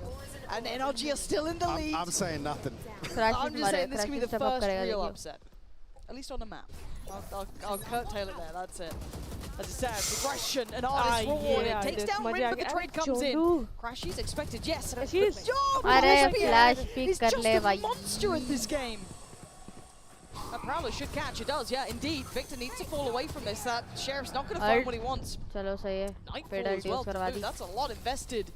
and NRG are still in the lead. I'm saying nothing. I'm just saying this could be the first real upset. At least on the map. I'll curtail it there, that's it. As it stands, aggression and Artist rewarded. Takes down Rin, but the trade comes in. Crashies expected, yes. He's just a monster in this game. That Prowler should catch, it does, yeah, indeed. Victor needs to fall away from this. That Sheriff's not going to find what he wants. Nightfall as well, dude, that's a lot invested.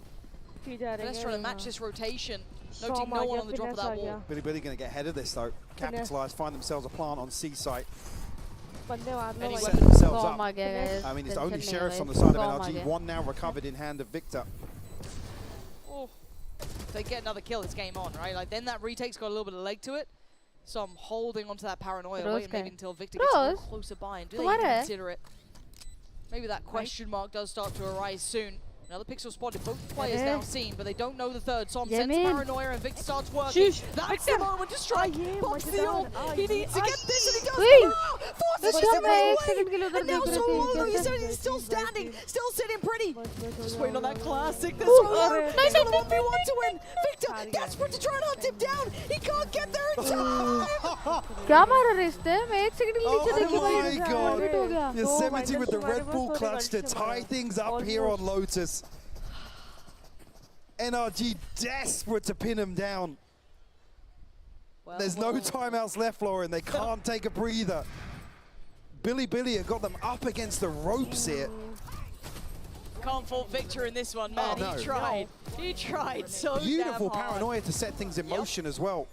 Let's try to match this rotation. Noting no one on the drop of that wall. Billy going to get ahead of this though. Capitalize, find themselves a plant on C site. Set themselves up. I mean, it's only Sheriffs on the side of NRG. One now recovered in hand of Victor. Oh. If they get another kill, it's game on, right? Like, then that retake's got a little bit of leg to it. So I'm holding onto that paranoia, waiting maybe until Victor gets a little closer by. And do they even consider it? Maybe that question mark does start to arise soon. Another pixel spotted, both players now seen, but they don't know the third. Som sends paranoia and Victor starts working. That's the moment to strike. Pops the ult. He needs to get this, and he does. Forces just away. And now Solo, Yosemite's still standing, still sitting pretty. Just waiting on that classic. This one, he's got a 1v1 to win. Victor, desperate to try and hunt him down. He can't get there in time. Oh my God. Yosemite with the Red Bull clutch to tie things up here on Lotus. NRG desperate to pin him down. There's no timeouts left, Lauren. They can't take a breather. Billy have got them up against the ropes here. Can't fault Victor in this one, man. no. He tried. He tried so Beautiful damn hard. paranoia to set things in motion as well.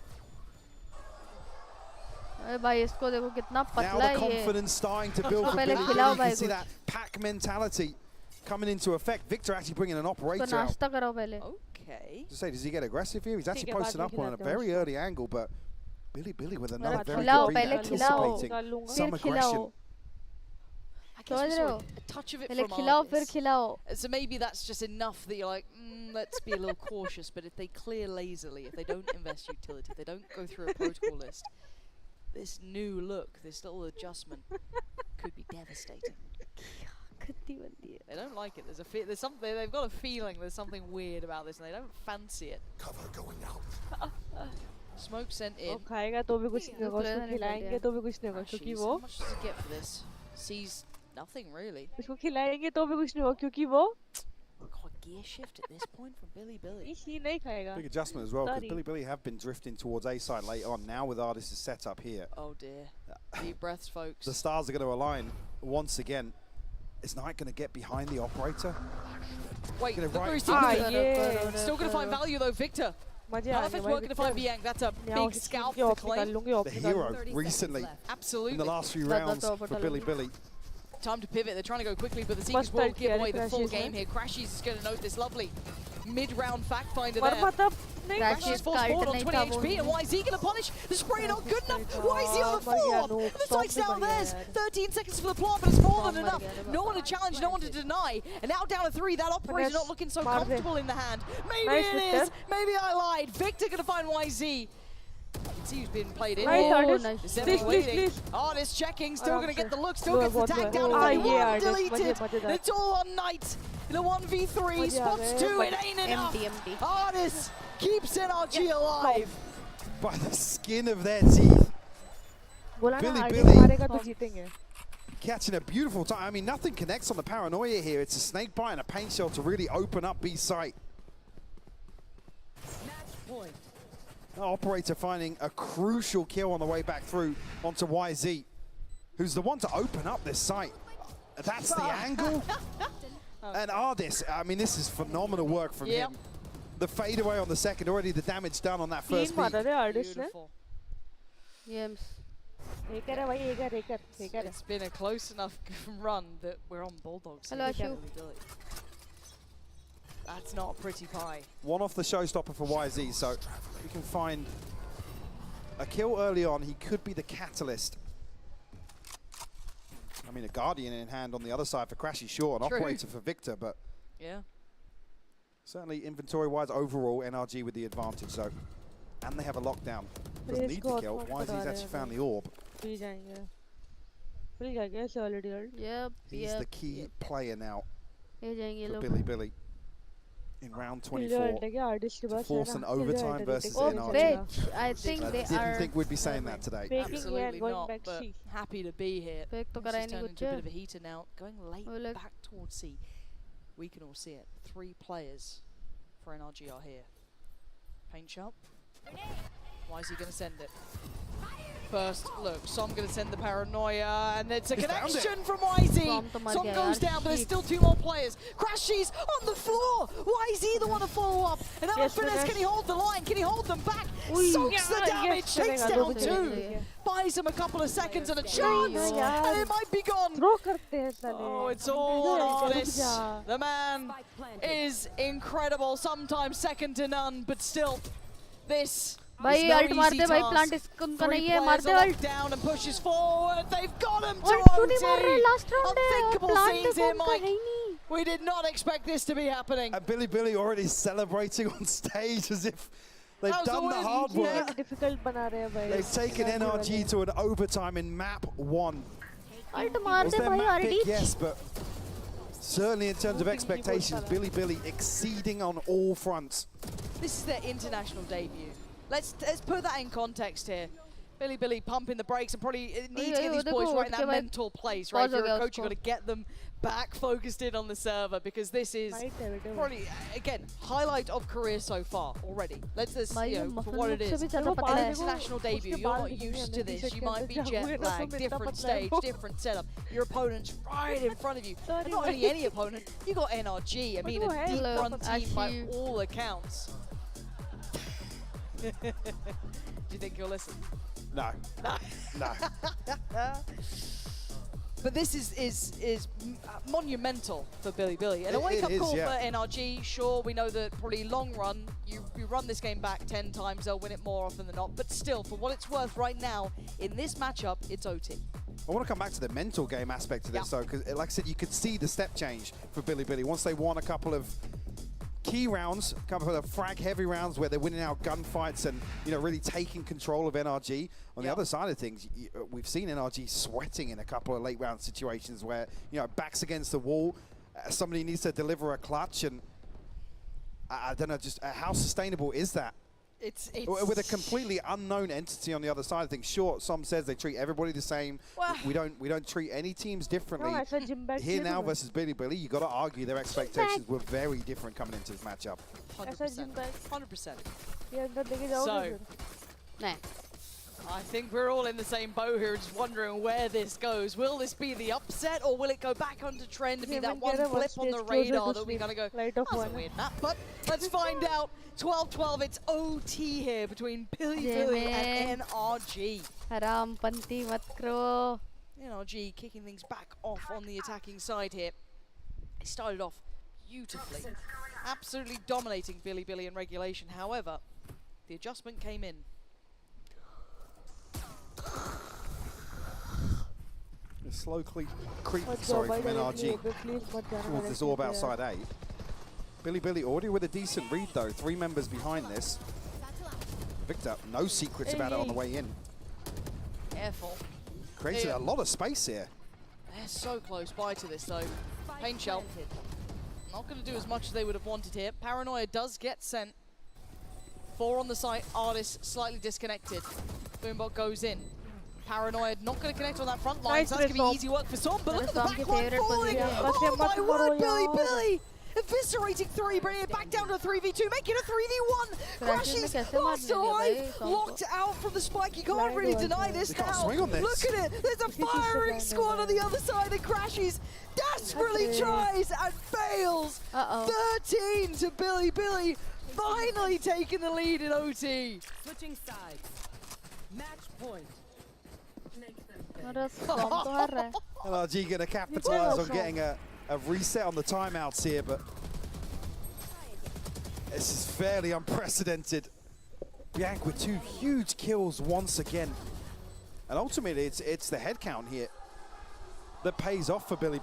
भाई इसको देखो कितना Now पतला the है ये. confidence starting to build for पहले Billy. खिलाओ You भाई can see कुछ. that pack mentality coming into effect. Victor actually bringing an तो operator out. नाश्ता कराओ पहले. Okay. To say, does he get aggressive here? He's actually ठीक है, posting बाद up में on a खिलाते हैं very early angle, but Billy with another अरे very खिलाओ, good पहले read, खिलाओ. anticipating some फिर aggression. खिलाओ. I guess we समझ रहे saw हो? a touch of it पहले from खिलाओ फिर Ardis. खिलाओ. So maybe that's just enough that you're like, let's be a little cautious. But if they clear lazily, if they don't invest utility, if they don't go through a protocol list, this new look, this little adjustment could be devastating. They don't like it. There's something. They've got a feeling there's something weird about this, and they don't fancy it. Cover going out. Smoke sent in. वो खाएगा तो भी कुछ नहीं होगा, उसको खिलाएंगे तो भी कुछ नहीं होगा, क्योंकि Ashes, वो how much does he get for this? Sees nothing really. उसको खिलाएंगे तो भी कुछ नहीं होगा, क्योंकि वो God, gear shift at this point from Billy. ही नहीं खाएगा. Big adjustment as well, because Sorry. Billy have been drifting towards A side late on. Now with Ardis' setup here, Oh dear. Deep breaths, folks. the stars are going to align once again. Is Knight going to get behind the operator? Wait, Gonna look where right- he's Ah, taking yeah. Still going to find value though, Victor. मजे आ Perfect गए work भाई to find Victor. Bianc. That's a मैं big उसकी scalp की for of निकाल claim. लूंगी, of The निकाल hero लूंगी. recently Absolutely. in the last few That's rounds over for to Billy. Lotus. Time to pivot. They're trying to go quickly, but the First Seekers will start give किया away है the full Crashes game ने. here. Crashies is going to note this lovely mid-round fact finder पर there. मतलब नहीं Crashes Crashies falls kite forward on नहीं 20 था HP, and वो. YZ going to punish? The spray not good enough. YZ on the मर गया, floor. no, And the stop sight's भी down मर गया theirs. यार. 13 seconds for the plant, but it's more than मर enough. गया, No one to challenge, no one to deny. And now down to 3. That operator not looking so मार दे. comfortable in the hand. Maybe Nice, it is. Victor. Maybe I lied. Victor going to find YZ. You can see who's been played in. Nice, here. Ardis. nice. It's Please, definitely please, waiting. please. Ardis checking, still आराम going to get से. the look, still Good, gets the बहुत tag good. down. Ah, It's yeah, one Ardis, deleted. मजेदार. It's all on Knight. In a 1v3, मजे आ spots गए, 2, but it ain't enough. empty. Ardis keeps NRG alive. By the skin of their teeth. बोला ना Billy, आगे Billy. मारेगा तो जीतेंगे. Catching a beautiful time. I mean, nothing connects on the paranoia here. It's a snake bite and a paint shell to really open up B site. Operator finding a crucial kill on the way back through onto YZ, who's the one to open up this site. That's the angle. And Ardis, I mean, this is phenomenal work from him. The fadeaway on the second, already the damage done on that first तीन beat. मारा थे artist ने. Beautiful. Yes. एक है भाई, एक है. It's been a close enough run that we're on Bulldogs. Hello, here. Ashu. That's not a pretty pie. One off the showstopper for YZ, so we can find a kill early on. He could be the catalyst. I mean, a Guardian in hand on the other side for Crashy, sure, an True. operator for Victor, but Yeah. certainly inventory-wise, overall, NRG with the advantage, so. And they have a lockdown. Doesn't need the kill. YZ's actually found the orb. Free जाएंगे. Free जाएंगे ऐसे already right? Yep. He's the key player now ये जाएंगे for लोग. Billy in round kilo 24. हट गया artist के To पास है force ना. an किलो overtime हट versus गया. Oh, NRG. bitch. I think I they didn't are. think we'd be saying that today. Faking and Absolutely going not, back but C. happy to be here. Fake तो This करा has ही नहीं turned कुछ. into a bit of a heater now. Going late Oh, look. back towards C. We can all see it. 3 players for NRG are here. Paint shop. Why is he going to send it? First, look, Som going to send the paranoia, and it's a He's found it. connection from YZ. Som to mar Som gaya goes yaar, down, but there's shit. still 2 more players. Crashies on the floor. YZ the one to follow up. And Yes, Finesse, Finesse. can he hold the line? Can he hold them back? Ui, Soaks the yeah, damage, yes, takes चलेगा, down दो 2. बजे. Buys him a couple of seconds and a chance, ना and यार. it might be gone. Throw करते हैं साले. Oh, it's all on रुक Ardis. जा. The man is incredible, sometimes second to none, but still, this भाई is no ult मारते easy भाई task. प्लांट इसका उनका 3 नहीं है players मारते are ult locked down and pushes forward. They've got him to ult क्यों नहीं मार रहे OT. लास्ट राउंड है Unthinkable प्लांट scenes देखो here, उनका है Mike. ही नहीं. We did not expect this to be happening. And Billy already celebrating on stage as if they've That was done the the hard win. work. Difficult बना रहे हैं भाई. They've taken NRG to an overtime in map 1. Alt मार Was they their भाई map pick? RD. Yes, but certainly in terms of expectations, Billy exceeding on all fronts. This is their international debut. Let's put that in context here. Billy pumping the brakes and probably needs to get these boys right in that mental place, right? If you're a coach, you've got to get them back focused in on the server because this is probably, again, highlight of career so far already. Let's just, you know, for what it is. International debut, you're not used to this. You might be jet lagged, different stage, different setup. Your opponent's right in front of you. And not only any opponent, you got NRG. I mean, a deep run team by all accounts. Do you think you'll listen? No. No. But this is monumental for Billy. And a wake-up call for NRG. Sure, we know that probably long run, you run this game back 10 times, they'll win it more often than not. But still, for what it's worth right now, in this matchup, it's OT. I want to come back to the mental game aspect of this, though, because like I said, you could see the step change for Billy. Once they won a couple of key rounds, a couple of frag-heavy rounds where they're winning out gunfights and, you know, really taking control of NRG. On the other side of things, we've seen NRG sweating in a couple of late-round situations where, you know, backs against the wall, somebody needs to deliver a clutch, and I don't know, just how sustainable is that? It's with a completely unknown entity on the other side of things. Sure, some says they treat everybody the same. Well, we don't treat any teams differently. Here now versus Billy, you got to argue their expectations were very different coming into this matchup. 100%. So, I think we're all in the same boat here, just wondering where this goes. Will this be the upset, or will it go back onto trend and be that one blip on the radar that we gotta go, that's a weird map, but let's find out. 12-12, it's OT here between Billy and NRG. Haram panti mat karo. NRG kicking things back off on the attacking side here. It started off beautifully, absolutely dominating Billy in regulation. However, the adjustment came in. A slow creep from NRG towards this orb outside A. Billy already with a decent read though. 3 members behind this. Victor, no secrets about it on the way in. Careful. Created a lot of space here. They're so close by to this though. Pain Shell. Not going to do as much as they would have wanted here. Paranoia does get sent. 4 on the site. Artist slightly disconnected. Boombot goes in. Paranoid not going to connect on that front line, so that's going to be easy work for Som, but look at the back line falling! Oh my word, Billy! Eviscerating 3, bringing it back down to a 3v2, making a 3v1! Crashes, lost alive, locked out from the spike, you can't really deny this now! Look at it, there's a firing squad on the other side, and Crashes desperately tries and fails! 13 to Billy, finally taking the lead in OT! Switching sides. Match point. NRG going to capitalize on getting a reset on the timeouts here, but this is fairly unprecedented. Bianc with 2 huge kills once again. And ultimately, it's the head count here that pays off for Billy.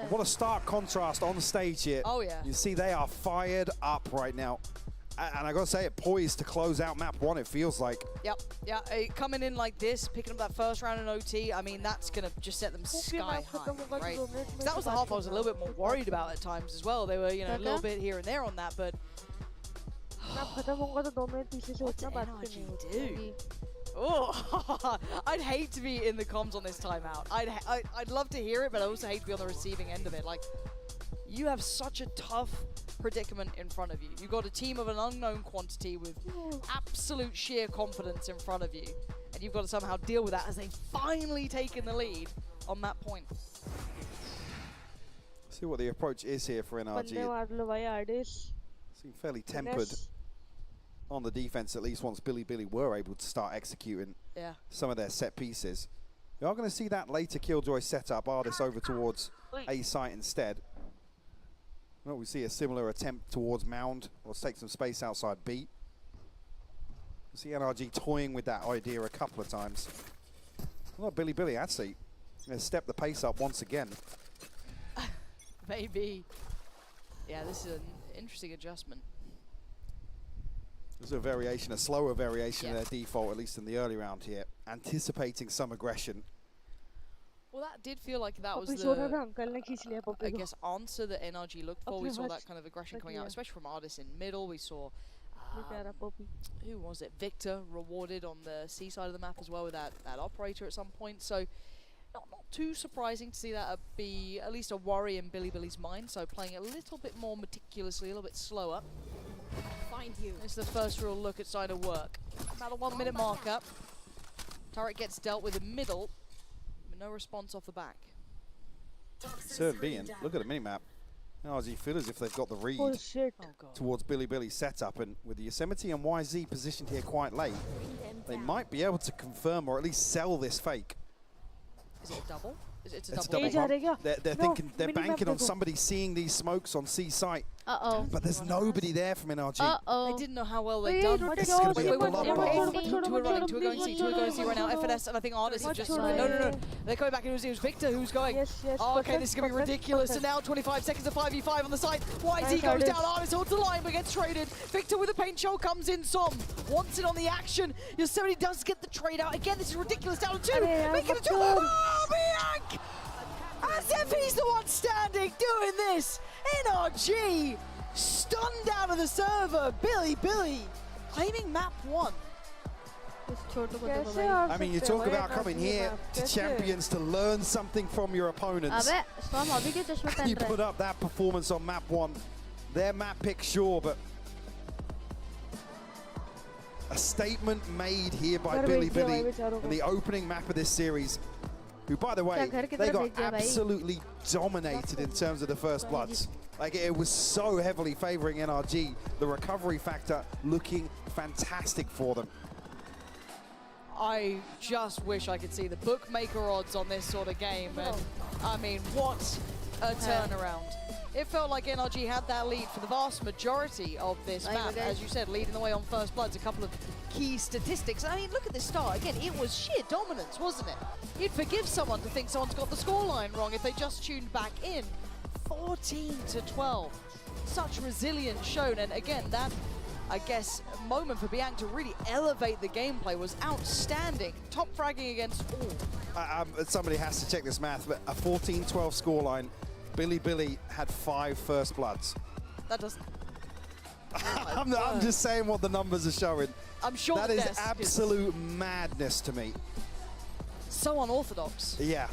What a stark contrast on the stage here. Oh, yeah. You see they are fired up right now. And I gotta say, it poised to close out map 1, it feels like. Yep, yeah, coming in like this, picking up that first round in OT, I mean, that's gonna just set them sky high, right? That was the half I was a little bit more worried about at times as well. They were, you know, a little bit here and there on that, but what did NRG do? Oh, I'd hate to be in the comms on this timeout. I'd love to hear it, but I also hate to be on the receiving end of it. Like, you have such a tough predicament in front of you. You've got a team of an unknown quantity with absolute sheer confidence in front of you, and you've got to somehow deal with that as they've finally taken the lead on that point. See what the approach is here for NRG. Seem fairly tempered on the defense, at least once Billy were able to start executing some of their set pieces. You are going to see that later Killjoy setup, Artis over towards A site instead. Well, we see a similar attempt towards Mound. Let's take some space outside B. We see NRG toying with that idea a couple of times. Well, Billy actually going to step the pace up once again. Maybe. Yeah, this is an interesting adjustment. There's a variation, a slower variation of their default, at least in the early round here. Anticipating some aggression. Well, that did feel like that was the, I guess, answer that NRG looked for. We saw that kind of aggression coming out, especially from Artis in middle. We saw Who was it? Victor rewarded on the C side of the map as well with that operator at some point. So not too surprising to see that be at least a worry in Billy's mind. So playing a little bit more meticulously, a little bit slower. Find you. It's the first real look at starting to work. About a 1 minute marker. Turret gets dealt with in middle, but no response off the back. Third being, look at the minimap. NRG feel as if they've got the read towards Billy's setup, and with the Yosemite and YZ positioned here quite late, they might be able to confirm or at least sell this fake. Is it a double? It's a double. They're thinking, they're banking on somebody seeing these smokes on C site. But there's nobody there from NRG. They didn't know how well they'd done. This is going to be a bloodbath. Two are running, two are going C right now. FNS and I think Artis have just... No. They're coming back, and it was Victor who's going. Okay, this is going to be ridiculous. And now 25 seconds of 5v5 on the side. YZ goes down, Artis holds the line but gets traded. Victor with a paint show comes in. Som wants it on the action. Yosemite does get the trade out. Again, this is ridiculous. Down to 2. Making a 2. Oh, Bianc! As if he's the one standing doing this. NRG stunned out of the server. Billy claiming map 1. I mean, you talk about coming here to Champions to learn something from your opponents. You put up that performance on map 1. Their map pick, sure, but a statement made here by Billy in the opening map of this series. Who, by the way, they got absolutely dominated in terms of the first bloods. Like, it was so heavily favoring NRG. The recovery factor looking fantastic for them. I just wish I could see the bookmaker odds on this sort of game. And I mean, what a turnaround. It felt like NRG had that lead for the vast majority of this map. As you said, leading the way on first bloods, a couple of key statistics. I mean, look at this start. Again, it was sheer dominance, wasn't it? You'd forgive someone to think someone's got the scoreline wrong if they just tuned back in. 14-12. Such resilience shown. And again, that, I guess, moment for Bianc to really elevate the gameplay was outstanding. Top fragging against all. Somebody has to check this math, but a 14-12 scoreline. Billy had 5 first bloods. That doesn't... I'm just saying what the numbers are showing. I'm sure that is absolute madness to me. So unorthodox. Yeah.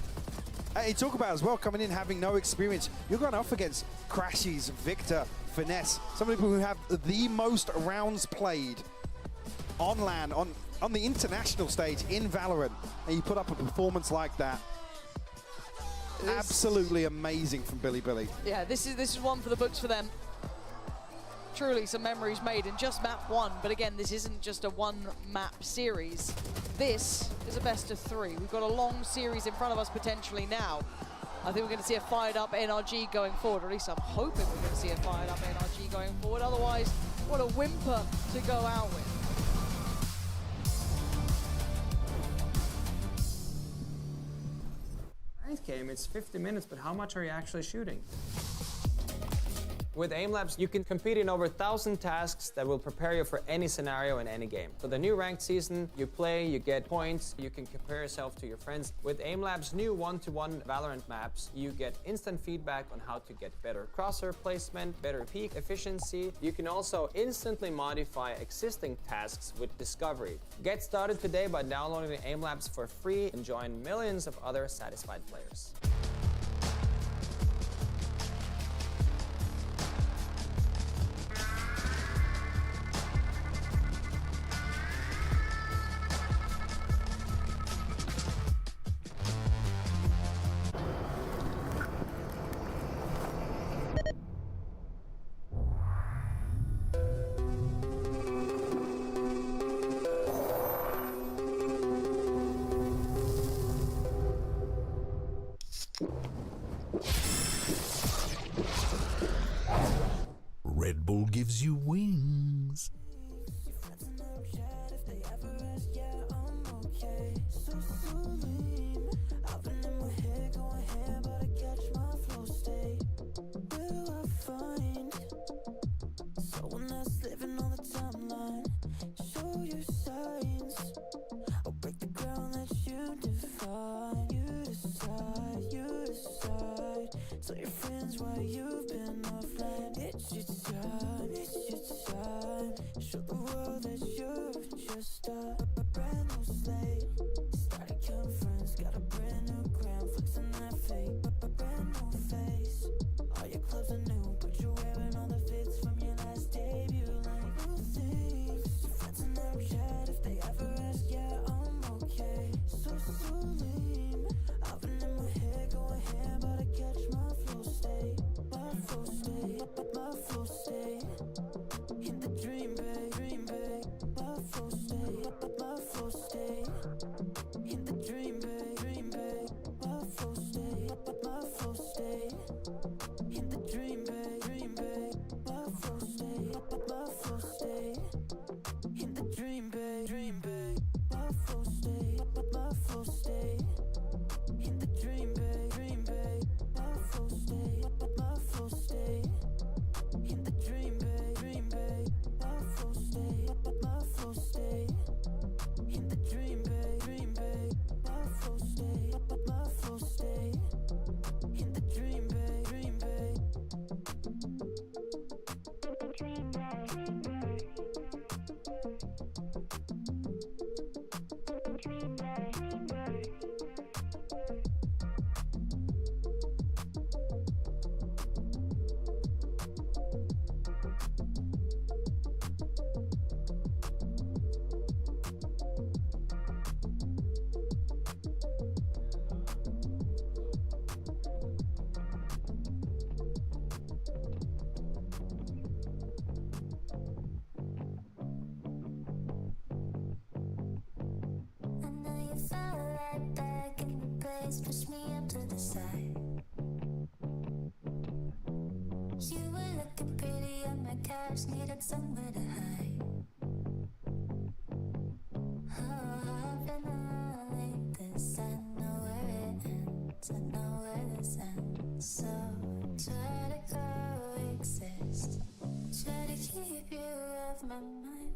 Hey, talk about as well, coming in having no experience. You're going up against Crashies, Victor, Finesse, some people who have the most rounds played on LAN, on the international stage in Valorant, and you put up a performance like that. Absolutely amazing from Billy. Yeah, this is one for the books for them. Truly some memories made in just map 1, but again, this isn't just a one-map series. This is a best of 3. We've got a long series in front of us potentially now. I think we're going to see a fired-up NRG going forward, or at least I'm hoping we're going to see a fired-up NRG going forward. Otherwise, what a whimper to go out with. Game, it's 50 minutes, but how much are you actually shooting? With Aim Labs, you can compete in over 1,000 tasks that will prepare you for any scenario in any game. So the new ranked season, you play, you get points, you can compare yourself to your friends. With Aim Labs' new one-to-one Valorant maps, you get instant feedback on how to get better crosshair placement, better peak efficiency. You can also instantly modify existing tasks with Discovery. Get started today by downloading Aim Labs for free and join millions of other satisfied players. Red Bull gives you wings. Tell your friends why you've been offline. It's your time, it's your somewhere to hide. Like this, I know where it ends, I know where this ends. So try to coexist, try to keep you off my mind.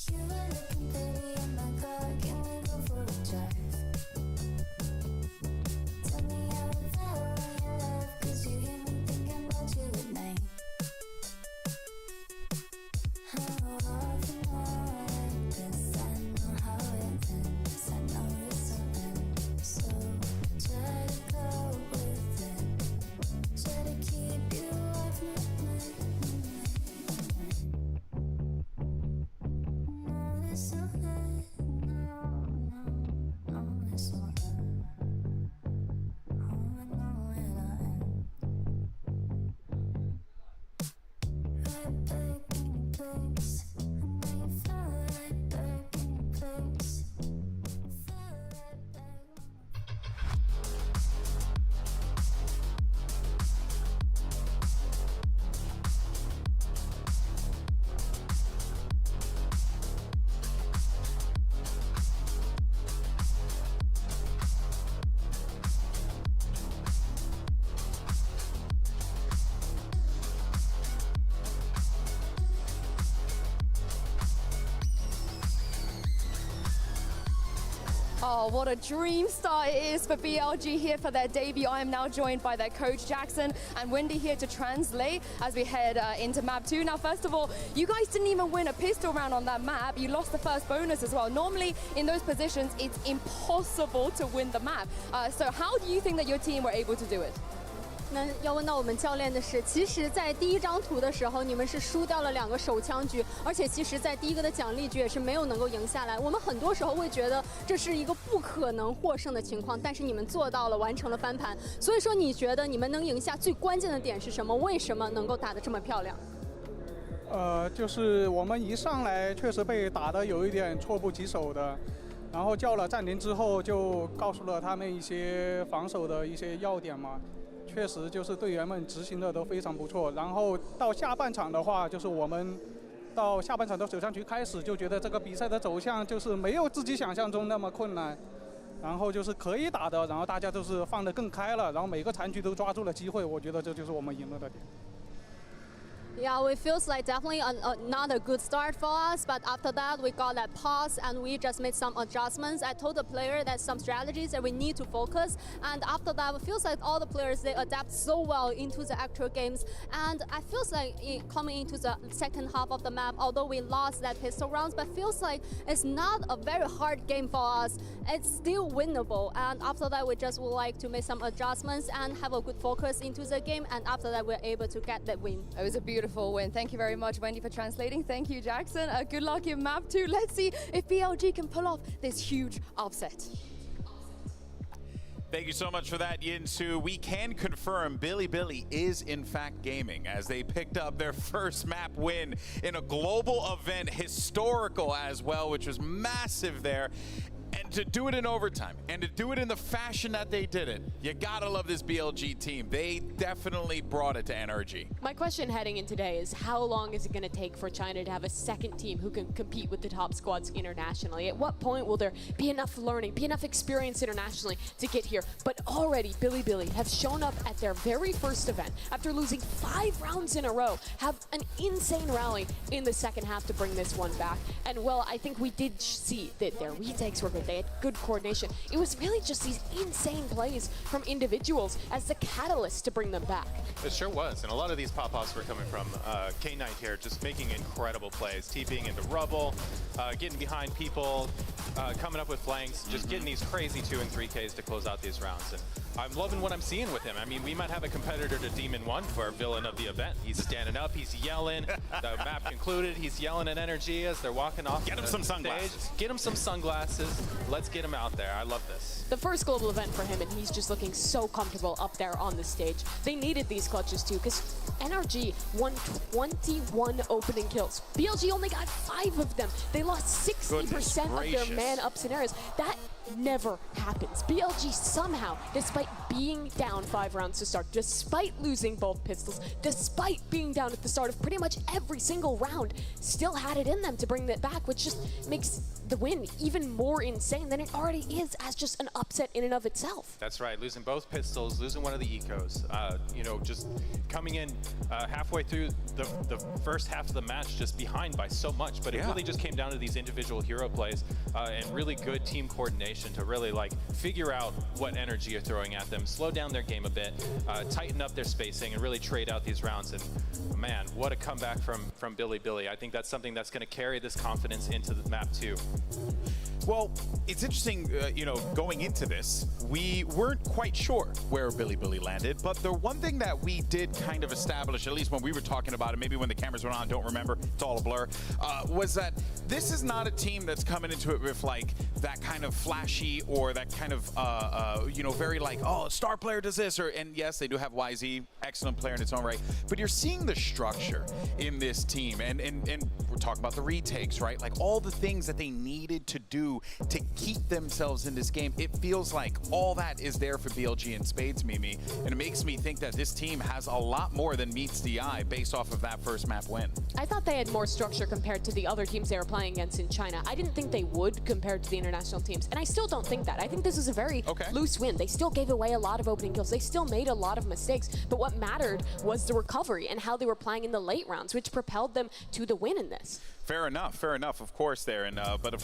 You were looking pretty in my car, can we go for a drive? Tell me how to follow your love, 'cause you hear me thinking about you at night. How often like this, I know how it ends, I know it's will end. So try to go with it, try to keep you off my mind. No, this will end, no, this will end. Oh, I know it'll end. Right back in your place, I know you fell right back in your place. Fell right back. Oh, what a dream start it is for BLG here for their debut. I am now joined by their coach Jackson and Wendy here to translate as we head into map 2. Now, first of all, you guys didn't even win a pistol round on that map. You lost the first bonus as well. Normally, in those positions, it's impossible to win the map. So how do you think that your team were able to do it? 那要问到我们教练的是，其实，在第一张图的时候，你们是输掉了2个手枪局，而且其实，在第一个的奖励局也是没有能够赢下来。我们很多时候会觉得这是一个不可能获胜的情况，但是你们做到了，完成了翻盘。所以说，你觉得你们能赢下最关键的点是什么？为什么能够打得这么漂亮？就是我们一上来确实被打得有一点措不及手的，然后叫了暂停之后，就告诉了他们一些防守的一些要点嘛。确实就是队员们执行的都非常不错，然后到下半场的话，就是我们到下半场的首枪局开始就觉得这个比赛的走向就是没有自己想象中那么困难，然后就是可以打的，然后大家就是放得更开了，然后每个残局都抓住了机会，我觉得这就是我们赢了的点。 Yeah, it feels like definitely not a good start for us, but after that we got that pause and we just made some adjustments. I told the player that some strategies that we need to focus, and after that it feels like all the players, they adapt so well into the actual games, and I feels like coming into the second half of the map, although we lost that pistol rounds, but feels like it's not a very hard game for us. It's still winnable, and after that we just would like to make some adjustments and have a good focus into the game, and after that we're able to get that win. It was a beautiful win. Thank you very much, Wendy, for translating. Thank you, Jackson. Good luck in map 2. Let's see if BLG can pull off this huge upset. Thank you so much for that, Yinsu. We can confirm Billy is in fact gaming as they picked up their first map win in a global event, historical as well, which was massive there. And to do it in overtime, and to do it in the fashion that they did it, you gotta love this BLG team. They definitely brought it to NRG. My question heading in today is how long is it going to take for China to have a second team who can compete with the top squads internationally? At what point will there be enough learning, be enough experience internationally to get here? But already Billy have shown up at their very first event after losing 5 rounds in a row, have an insane rally in the second half to bring this one back. And well, I think we did see that their retakes were good. They had good coordination. It was really just these insane plays from individuals as the catalyst to bring them back. It sure was, and a lot of these pop-offs were coming from K-Knight here, just making incredible plays, TPing into rubble, getting behind people, coming up with flanks, just getting these crazy 2 and 3Ks to close out these rounds. And I'm loving what I'm seeing with him. I mean, we might have a competitor to Demon 1 for our villain of the event. He's standing up, he's yelling. The map concluded, he's yelling at NRG as they're walking off. Get him some sunglasses. Get him some sunglasses. Let's get him out there. I love this. The first global event for him, and he's just looking so comfortable up there on the stage. They needed these clutches too, because NRG won 21 opening kills. BLG only got 5 of them. They lost 60% of their man-up scenarios. That never happens. BLG somehow, despite being down 5 rounds to start, despite losing both pistols, despite being down at the start of pretty much every single round, still had it in them to bring that back, which just makes the win even more insane than it already is as just an upset in and of itself. That's right, losing both pistols, losing one of the ecos, you know, just coming in halfway through the first half of the match just behind by so much, but it really just came down to these individual hero plays and really good team coordination to really like figure out what NRG are throwing at them, slow down their game a bit, tighten up their spacing, and really trade out these rounds. And man, what a comeback from Billy. I think that's something that's going to carry this confidence into the map too. Well, it's interesting, you know, going into this, we weren't quite sure where Billy landed, but the one thing that we did kind of establish, at least when we were talking about it, maybe when the cameras went on, don't remember, it's all a blur, was that this is not a team that's coming into it with like that kind of flashy or that kind of, you know, very like, oh, star player does this, or, and yes, they do have YZ, excellent player in its own right, but you're seeing the structure in this team, and we're talking about the retakes, right? Like all the things that they needed to do to keep themselves in this game. It feels like all that is there for BLG and spades, Mimi, and it makes me think that this team has a lot more than meets the eye based off of that first map win. I thought they had more structure compared to the other teams they were playing against in China. I didn't think they would compared to the international teams, and I still don't think that. I think this is a very loose win. They still gave away a lot of opening kills. They still made a lot of mistakes, but what mattered was the recovery and how they were playing in the late rounds, which propelled them to the win in this. Fair enough, of course there. And but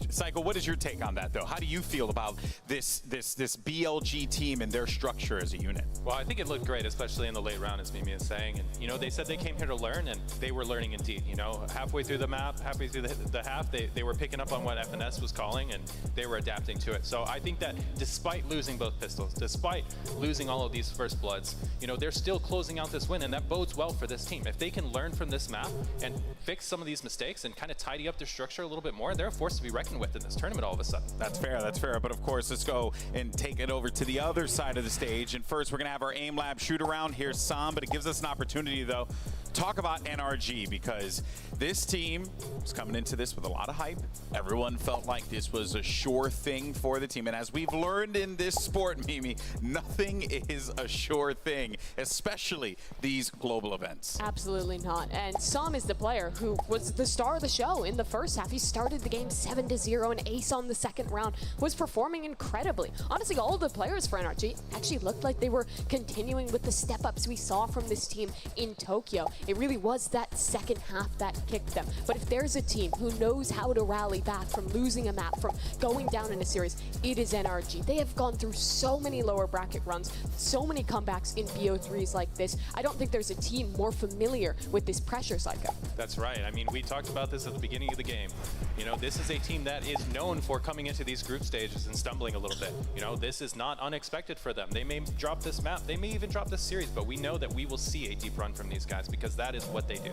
Psycho, what is your take on that though? How do you feel about this BLG team and their structure as a unit? Well, I think it looked great, especially in the late round, as Mimi is saying. And you know, they said they came here to learn, and they were learning indeed. You know, halfway through the map, halfway through the half, they were picking up on what FNS was calling, and they were adapting to it. So I think that despite losing both pistols, despite losing all of these first bloods, you know, they're still closing out this win, and that bodes well for this team. If they can learn from this map and fix some of these mistakes and kind of tidy up their structure a little bit more, they're a force to be reckoned with in this tournament all of a sudden. That's fair. But of course, let's go and take it over to the other side of the stage. And first, we're going to have our aim lab shoot around. Here's Sam, but it gives us an opportunity, though, talk about NRG, because this team was coming into this with a lot of hype. Everyone felt like this was a sure thing for the team. And as we've learned in this sport, Mimi, nothing is a sure thing, especially these global events. Absolutely not. And Sam is the player who was the star of the show in the first half. He started the game 7-0 and ace on the second round, was performing incredibly. Honestly, all the players for NRG actually looked like they were continuing with the step-ups we saw from this team in Tokyo. It really was that second half that kicked them. But if there's a team who knows how to rally back from losing a map, from going down in a series, it is NRG. They have gone through so many lower bracket runs, so many comebacks in BO3s like this. I don't think there's a team more familiar with this pressure, Psycho. That's right. I mean, we talked about this at the beginning of the game. You know, this is a team that is known for coming into these group stages and stumbling a little bit. You know, this is not unexpected for them. They may drop this map, they may even drop this series, but we know that we will see a deep run from these guys because that is what they do.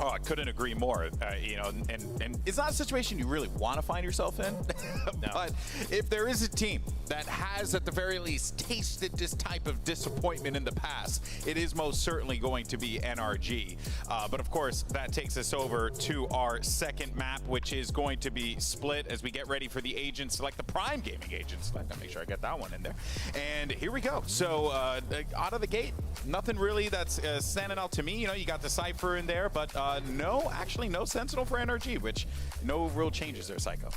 Oh, I couldn't agree more. You know, and it's not a situation you really want to find yourself in. No. But if there is a team that has, at the very least, tasted this type of disappointment in the past, it is most certainly going to be NRG. But of course, that takes us over to our second map, which is going to be split as we get ready for the agent select, the Prime Gaming agent select. I'll make sure I get that one in there. And here we go. So out of the gate, nothing really that's standing out to me. You know, you got the Cypher in there, but no Sentinel for NRG, which no real changes there, Psycho.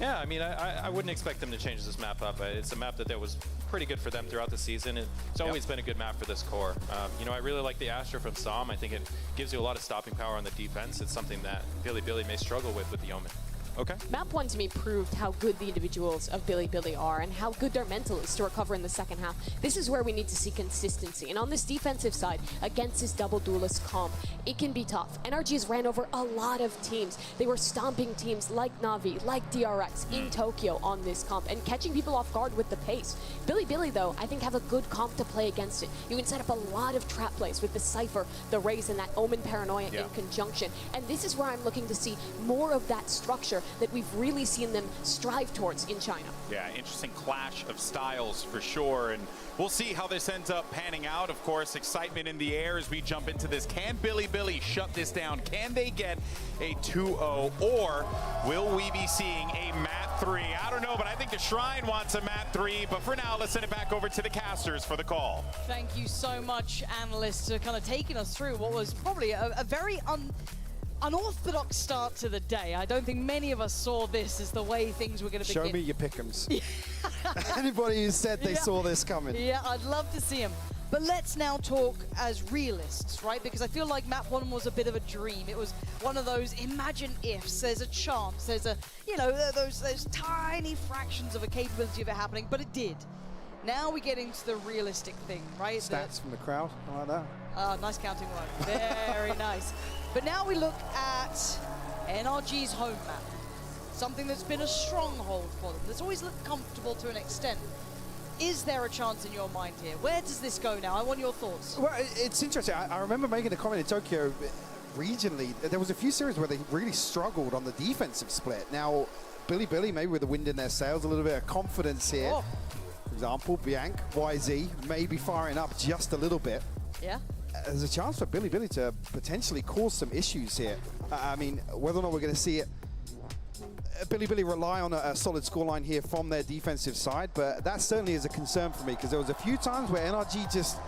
Yeah, I mean, I wouldn't expect them to change this map up. It's a map that was pretty good for them throughout the season. It's always been a good map for this core. You know, I really like the Astra from Sam. I think it gives you a lot of stopping power on the defense. It's something that Billy may struggle with the Omen. Okay. Map 1 to me proved how good the individuals of Billy are and how good their mental is to recover in the second half. This is where we need to see consistency. And on this defensive side, against this double duelist comp, it can be tough. NRG has ran over a lot of teams. They were stomping teams like Na'Vi, like DRX in Tokyo on this comp and catching people off guard with the pace. Billy, though, I think have a good comp to play against it. You can set up a lot of trap plays with the Cypher, the Raze, and that Omen Paranoia in conjunction. And this is where I'm looking to see more of that structure that we've really seen them strive towards in China. Yeah, interesting clash of styles for sure, and we'll see how this ends up panning out. Of course, excitement in the air as we jump into this. Can Billy shut this down? Can they get a 2-0, or will we be seeing a map map 3. I don't know, but I think the Shrine wants a map 3. But for now, let's send it back over to the casters for the call. Thank you so much, analysts, for kind of taking us through what was probably a very unorthodox start to the day. I don't think many of us saw this as the way things were going to begin. Show me your pick'ems. Anybody who said they saw this coming. Yeah, I'd love to see them. But let's now talk as realists, right? Because I feel like map 1 was a bit of a dream. It was one of those imagine ifs. There's a chance. There's a, you know, those tiny fractions of a capability of it happening, but it did. Now we get into the realistic thing, right? Stats from the crowd, I like that. Nice counting work. Very nice. But now we look at NRG's home map. Something that's been a stronghold for them. That's always looked comfortable to an extent. Is there a chance in your mind here? Where does this go now? I want your thoughts. Well, it's interesting. I remember making a comment in Tokyo regionally. There was a few series where they really struggled on the defensive split. Now, Billy, maybe with the wind in their sails, a little bit of confidence here. Oh. For example, Bianc, YZ, maybe firing up just a little bit. Yeah. There's a chance for Billy to potentially cause some issues here. I mean, whether or not we're going to see it, Billy rely on a solid scoreline here from their defensive side, but that certainly is a concern for me because there was a few times where NRG just,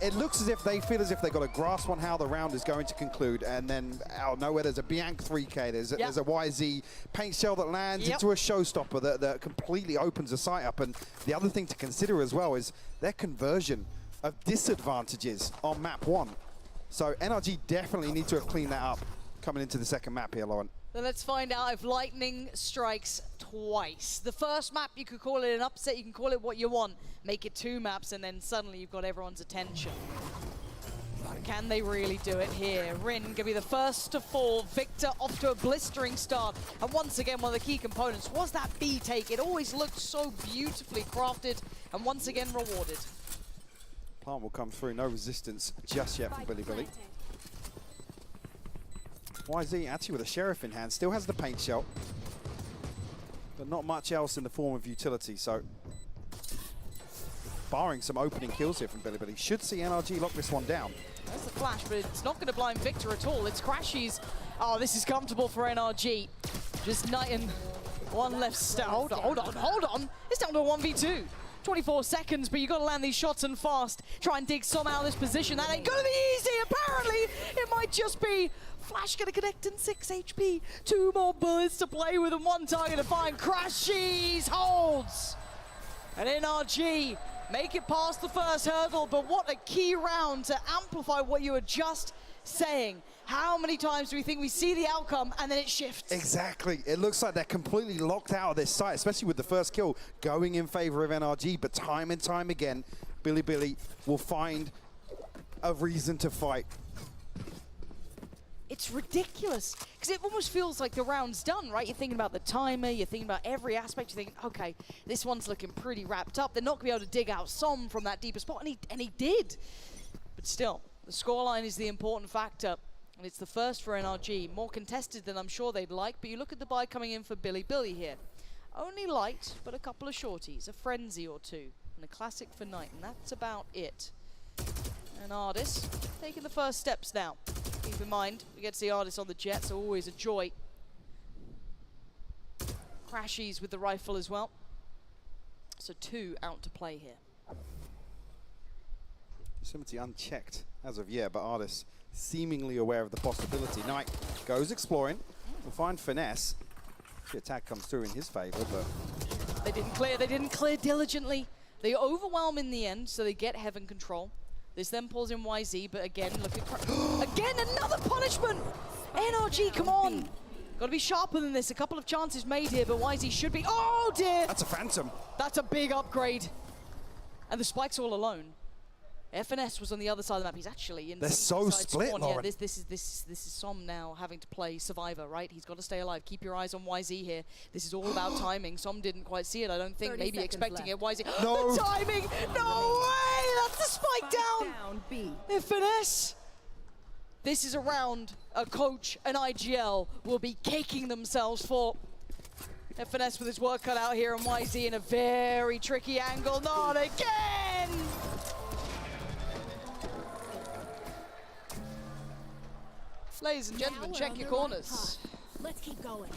it looks as if they feel as if they got a grasp on how the round is going to conclude, and then out of nowhere there's a Bianc 3K, there's a YZ paint shell that lands into a showstopper that completely opens the sight up. And the other thing to consider as well is their conversion of disadvantages on map 1. So NRG definitely need to have cleaned that up coming into the second map here, Lauren. Then let's find out if lightning strikes twice. The first map, you could call it an upset, you can call it what you want. Make it 2 maps, and then suddenly you've got everyone's attention. But can they really do it here? Rin gonna be the first to fall. Victor off to a blistering start. And once again, one of the key components was that B take. It always looked so beautifully crafted, and once again rewarded. Plant will come through, no resistance just yet from Billy. YZ actually with a Sheriff in hand, still has the paint shell, but not much else in the form of utility, so barring some opening kills here from Billy, should see NRG lock this one down. That's the flash, but it's not going to blind Victor at all. It's Crashies. Oh, this is comfortable for NRG. Just knighting one left stat. Hold on. It's down to a 1v2. 24 seconds, but you got to land these shots and fast. Try and dig some out of this position. That ain't going to be easy. Apparently, it might just be Flash going to connect in 6 HP. 2 more bullets to play with and 1 target to find. Crashies holds. And NRG make it past the first hurdle, but what a key round to amplify what you were just saying. How many times do we think we see the outcome and then it shifts? Exactly. It looks like they're completely locked out of this site, especially with the first kill going in favor of NRG. But time and time again, Billy will find a reason to fight. It's ridiculous, because it almost feels like the round's done, right? You're thinking about the timer, you're thinking about every aspect, you're thinking, okay, this one's looking pretty wrapped up. They're not going to be able to dig out some from that deeper spot, and he did. But still, the scoreline is the important factor. And it's the first for NRG, more contested than I'm sure they'd like, but you look at the buy coming in for Billy here. Only light, but a couple of shorties, a frenzy or 2, and a classic for Knight, and that's about it. And Ardis taking the first steps now. Keep in mind, we get to see Ardis on the jet, so always a joy. Crashies with the rifle as well. So 2 out to play here. Proximity unchecked as of yet, but Ardis seemingly aware of the possibility. Knight goes exploring. We'll find Finesse. The attack comes through in his favor, but they didn't clear diligently. They overwhelm in the end, so they get Heaven control. This then pulls in YZ, but again, look at again, another punishment! NRG, come on! Gotta be sharper than this. A couple of chances made here, but YZ should be, oh dear! That's a Phantom. That's a big upgrade. And the Spike's all alone. FNS was on the other side of the map. He's actually in. They're so split, Lauren. Yeah, this is Som now having to play Survivor, right? He's got to stay alive. Keep your eyes on YZ here. This is all about timing. Som didn't quite see it. I don't think. Maybe expecting it. YZ. No. The timing. No way. That's the spike down. FNS. This is a round a coach and IGL will be caking themselves for. FNS with his work cut out here, and YZ in a very tricky angle. Not again. Ladies and gentlemen, check your corners. Let's keep going.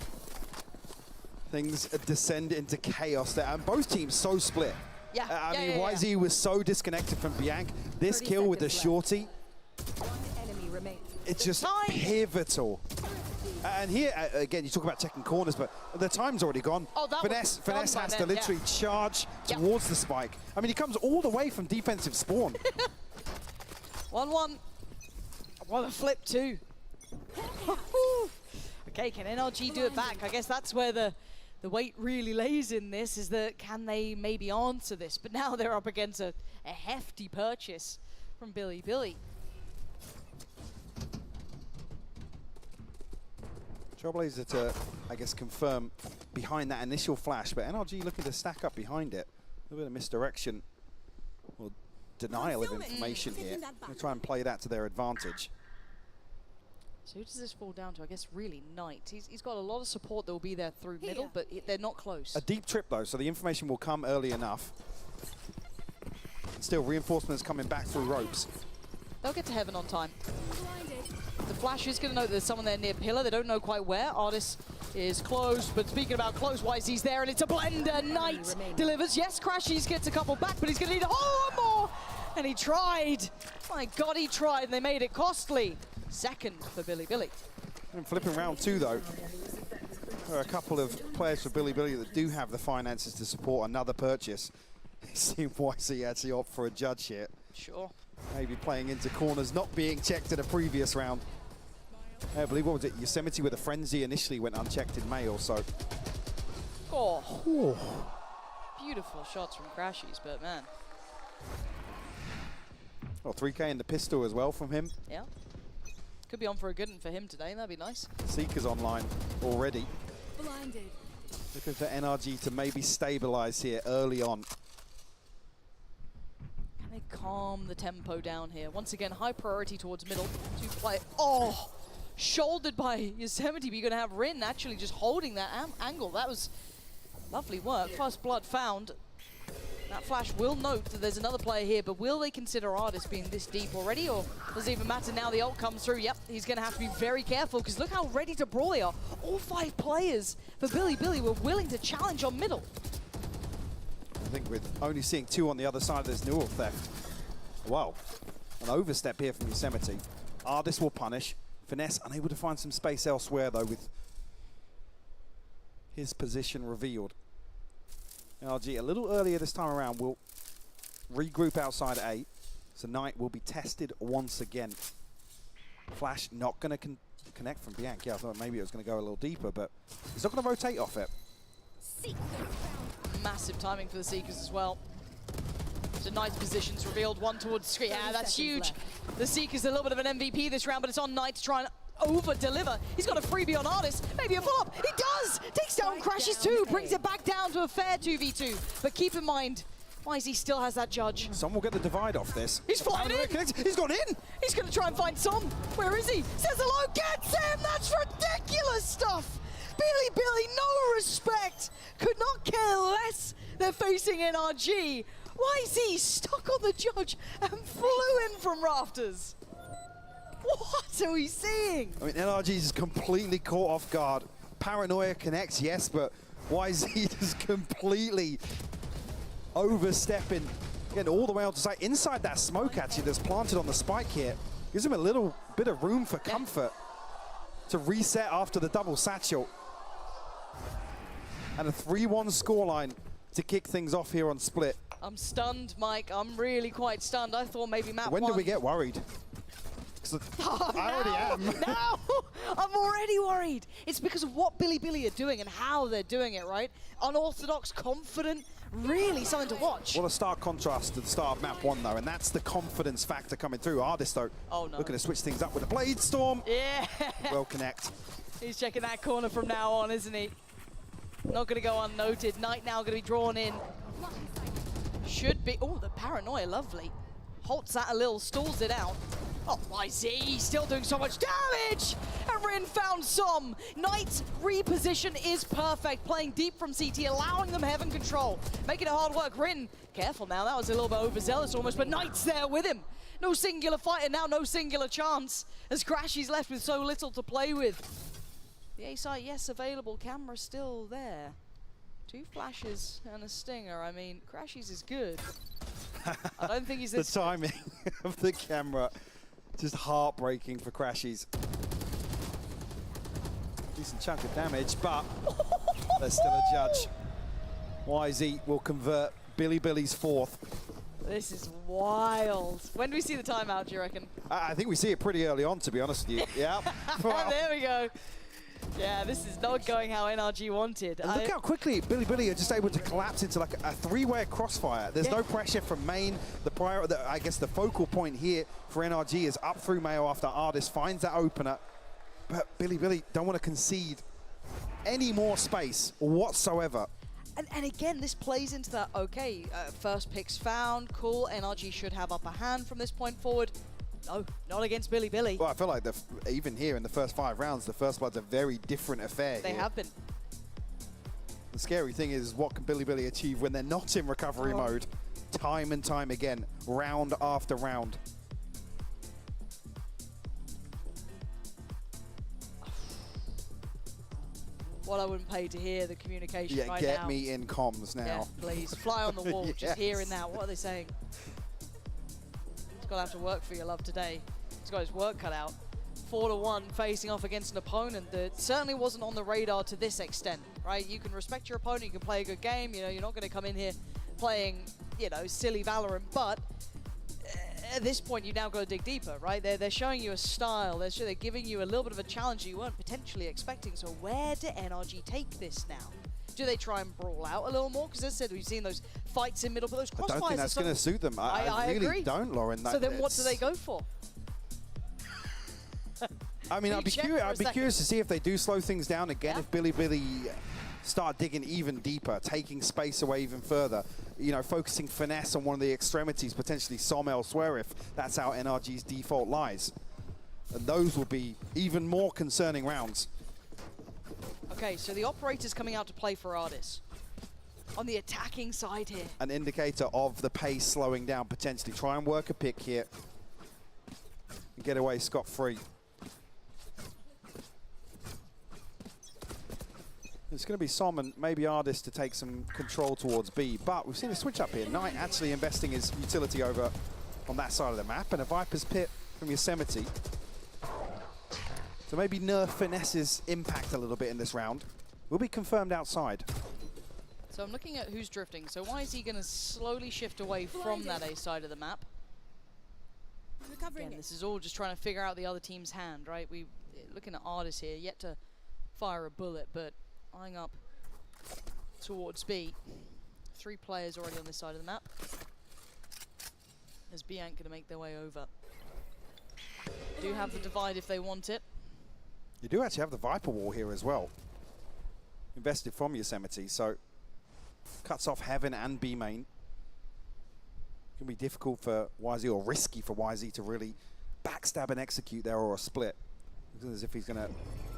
Things descend into chaos there, and both teams so split. Yeah. I mean, YZ was so disconnected from Bianc. This kill with the shorty, it's just pivotal. And here, again, you talk about checking corners, but the time's already gone. Oh, Finesse has to literally charge towards the spike. I mean, he comes all the way from defensive spawn. 1-1. What a flip, too. Okay, can NRG do it back? I guess that's where the weight really lays in this, is that can they maybe answer this? But now they're up against a hefty purchase from Billy. Trailblazer to, I guess, confirm behind that initial flash, but NRG looking to stack up behind it. A little bit of misdirection or denial of information here. They'll try and play that to their advantage. So who does this fall down to? I guess really Knight. He's got a lot of support that will be there through middle, but they're not close. A deep trip though, so the information will come early enough. Still, reinforcements coming back through ropes. They'll get to heaven on time. The Flash is going to know that there's someone there near pillar. They don't know quite where. Artis is close, but speaking about close, YZ's there, and it's a blender. Knight delivers. Yes, Crashies gets a couple back, but he's going to need a whole lot more. And he tried. My God, he tried, and they made it costly. Second for Billy. And flipping round 2 though. There are a couple of players for Billy that do have the finances to support another purchase. See YZ actually opt for a judge here. Sure. Maybe playing into corners, not being checked in a previous round. I believe, what was it? Yosemite with a frenzy initially went unchecked in May or so. Oh. Beautiful shots from Crashies, but man. Well, 3K in the pistol as well from him. Yeah. Could be on for a good one for him today. That'd be nice. Seeker's online already. Blinded. Looking for NRG to maybe stabilize here early on. Can they calm the tempo down here? Once again, high priority towards middle. To play. Oh! Shouldered by Yosemite, but you're going to have Rin actually just holding that angle. That was lovely work. First blood found. That Flash will note that there's another player here, but will they consider Artis being this deep already, or does it even matter now the ult comes through? Yep, he's going to have to be very careful, because look how ready to brawl they are. All 5 players for Billy were willing to challenge on middle. I think with only seeing 2 on the other side of this neural theft. Wow, an overstep here from Yosemite. Artis will punish. Finesse unable to find some space elsewhere though, with his position revealed. NRG a little earlier this time around will regroup outside 8. So Knight will be tested once again. Flash not going to connect from Bianc. Yeah, I thought maybe it was going to go a little deeper, but he's not going to rotate off it. Massive timing for the Seekers as well. So Knight's positions revealed, one towards screen. Yeah, that's huge. The Seekers a little bit of an MVP this round, but it's on Knight to try and over-deliver. He's got a freebie on Artis. Maybe a pull-up. He does! Takes down Crashies too, brings it back down to a fair 2v2. But keep in mind, YZ still has that judge. Some will get the divide off this. He's flying in! He's gone in! He's going to try and find some. Where is he? Says hello, gets him! That's ridiculous stuff! Billy, no respect! Could not care less. They're facing NRG. YZ stuck on the judge and flew in from rafters. What are we seeing? I mean, NRG is completely caught off guard. Paranoia connects, yes, but YZ is completely overstepping, getting all the way onto site. Inside that smoke, actually, that's planted on the spike here. Gives him a little bit of room for comfort to reset after the double satchel. And a 3-1 scoreline to kick things off here on Split. I'm stunned, Mike. I'm really quite stunned. I thought maybe map When one. do we get worried? Oh, I already am. Now I'm already worried. It's because of what Billy are doing and how they're doing it, right? Unorthodox, confident, really something to watch. What a stark contrast to the start of map 1, though, and that's the confidence factor coming through. Artis, though, looking to switch things up with a Blade Storm. Yeah. Well connect. He's checking that corner from now on, isn't he? Not going to go unnoted. Knight now going to be drawn in. Should be. Oh, the paranoia, lovely. Halts that a little, stalls it out. Oh, YZ still doing so much damage! And Rin found some. Knight's reposition is perfect, playing deep from CT, allowing them heaven control. Making it hard work. Rin, careful now, that was a little bit overzealous almost, but Knight's there with him. No singular fighter now, no singular chance, as Crashies left with so little to play with. The A site, yes, available. Camera still there. 2 flashes and a stinger. I mean, Crashies is good. I don't think he's this The timing of the camera, just heartbreaking for Crashies. Decent chunk of damage, but there's still a judge. YZ will convert Billy's 4th. This is wild. When do we see the timeout, do you reckon? I think we see it pretty early on, to be honest with you. Yeah. Wow. There we go. Yeah, this is not going how NRG wanted. And look how quickly Billy are just able to collapse into like a 3-way crossfire. There's no pressure from main. I guess the focal point here for NRG is up through Mayo after Ardis finds that opener. But Billy don't want to concede any more space whatsoever. And again, this plays into that, okay, first picks found, cool, NRG should have upper hand from this point forward. No, not against Billy. Well, I feel like even here in the first 5 rounds, the First Blood's a very different affair. They have been. The scary thing is, what can Billy achieve when they're not in recovery mode? Time and time again, round after round. What I wouldn't pay to hear the communication right now. Yeah, get me in comms now. Yeah, please. Fly on the wall, Yes. just hearing that. What are they saying? He's got to have to work for your love today. He's got his work cut out. 4-1 facing off against an opponent that certainly wasn't on the radar to this extent, right? You can respect your opponent, you can play a good game, you know, you're not going to come in here playing, you know, silly Valorant, but at this point you now got to dig deeper, right? They're showing you a style, they're giving you a little bit of a challenge you weren't potentially expecting, so where do NRG take this now? Do they try and brawl out a little more? Because as I said, we've seen those fights in middle, but those crossfires. I don't think that's going to suit them. I really agree. don't, Lauren. So then what do they go for? I mean, I'd be curious to see if they do slow things down again, if Billy start digging even deeper, taking space away even further, you know, focusing finesse on one of the extremities, potentially Som elsewhere, if that's how NRG's default lies. And those will be even more concerning rounds. Okay, so the operator's coming out to play for Ardis. On the attacking side here. An indicator of the pace slowing down, potentially. Try and work a pick here. And get away scot-free. It's going to be Som and maybe Ardis to take some control towards B, but we've seen a switch up here. Knight actually investing his utility over on that side of the map, and a Viper's Pit from Yosemite. So maybe nerf Finesse's impact a little bit in this round. Will be confirmed outside. So I'm looking at who's drifting. So why is he going to slowly shift away from that A side of the map? Again, this is all just trying to figure out the other team's hand, right? We looking at Ardis here, yet to fire a bullet, but eyeing up towards B. 3 players already on this side of the map. As B ain't going to make their way over. Do have the divide if they want it. You do actually have the Viper Wall here as well. Invested from Yosemite, so cuts off Heaven and B main. It's going to be difficult for YZ, or risky for YZ, to really backstab and execute there, or a split. It's as if he's going to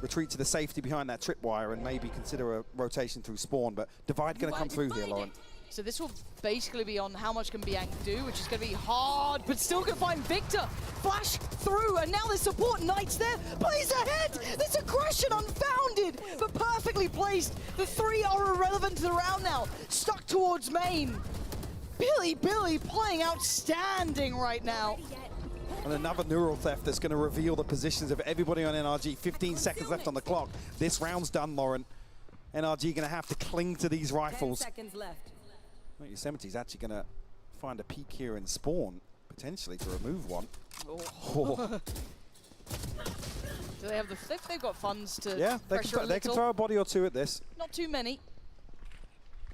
retreat to the safety behind that tripwire and maybe consider a rotation through spawn, but divide going to come through here, Lauren. So this will basically be on how much can Bianc do, which is going to be hard, but still going to find Victor. Flash through, and now there's support. Knight's there, plays ahead. This aggression unfounded, but perfectly placed. The 3 are irrelevant to the round now. Stuck towards main. Billy playing outstanding right now. And another neural theft that's going to reveal the positions of everybody on NRG. 15 seconds left on the clock. This round's done, Lauren. NRG going to have to cling to these rifles. 10 seconds left. Well, Yosemite's actually going to find a peek here and spawn, potentially, to remove one. Oh. Do they have the flip? They've got funds to pressure they can throw a body or two at this. Not too many.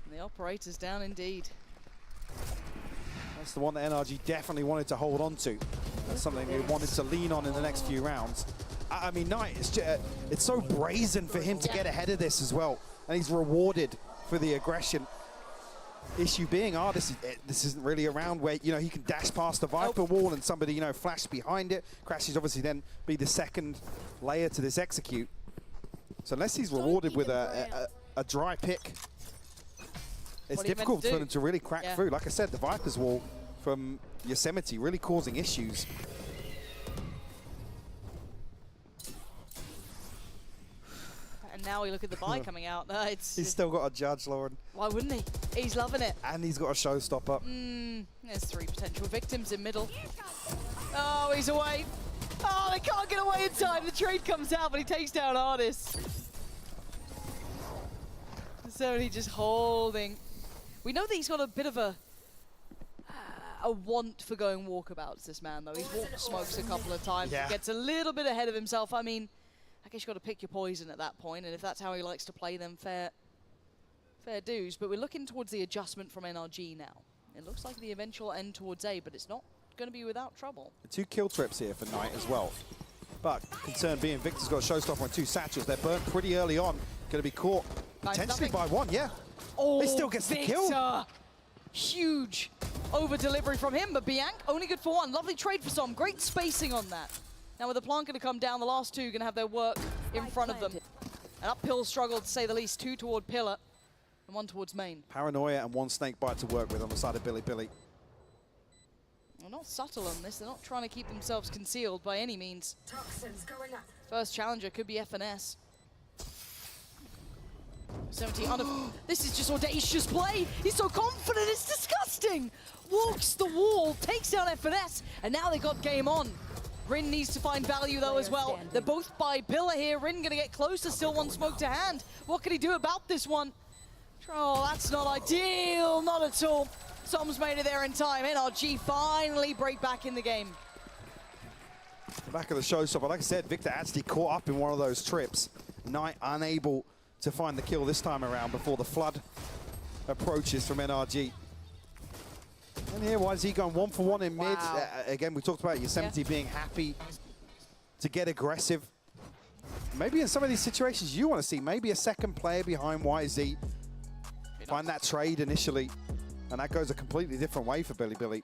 And the operator's down indeed. That's the one that NRG definitely wanted to hold on to. That's something they wanted to lean on in the next few rounds. I mean, Knight, it's so brazen for him to get ahead of this as well. And he's rewarded for the aggression. Issue being, this isn't really a round where, you know, he can dash past the Viper wall and somebody, you know, flash behind it. Crashes obviously then be the second layer to this execute. So unless he's rewarded with a dry pick, it's difficult for them to really crack through. Like I said, the Viper's wall from Yosemite really causing issues. now we look at the buy coming out. He's still got a judge, Lauren. Why wouldn't he? He's loving it. And he's got a showstopper. There's 3 potential victims in middle. Oh, he's away. Oh, they can't get away in time. The trade comes out, but he takes down Artis. So he just holding. We know that he's got a bit of a want for going walkabouts, this man, though. He's walked smokes a couple of times. Yeah. He gets a little bit ahead of himself. I mean, I guess you've got to pick your poison at that point, and if that's how he likes to play them, fair dues. But we're looking towards the adjustment from NRG now. It looks like the eventual end towards A, but it's not going to be without trouble. 2 kill trips here for Knight as well. But concern being Victor's got a showstopper on 2 satchels. They're burnt pretty early on. Going to be caught potentially by 1, yeah. Oh, he still gets the kill. Huge over delivery from him, but Bianc only good for 1. Lovely trade for Som. Great spacing on that. Now with the plant going to come down, the last 2 going to have their work in front of them. An uphill struggle, to say the least. 2 toward Pillar and 1 towards main. Paranoia and 1 snake bite to work with on the side of Billy. They're not subtle on this. They're not trying to keep themselves concealed by any means. Toxins going up. First challenger could be FNS. 17 under. This is just audacious play. He's so confident, it's disgusting. Walks the wall, takes down FNS, and now they got game on. Rin needs to find value though as well. They're both by Pillar here. Rin gonna get closer, still 1 smoke to hand. What can he do about this one? Oh, that's not ideal, not at all. Som's made it there in time. NRG finally break back in the game. The back of the showstopper, like I said, Victor actually caught up in one of those trips. Knight unable to find the kill this time around before the flood approaches from NRG. And here, YZ going 1 for 1 in mid. Again, we talked about Yosemite being happy to get aggressive. Maybe in some of these situations you want to see maybe a second player behind YZ. Find that trade initially, and that goes a completely different way for Billy.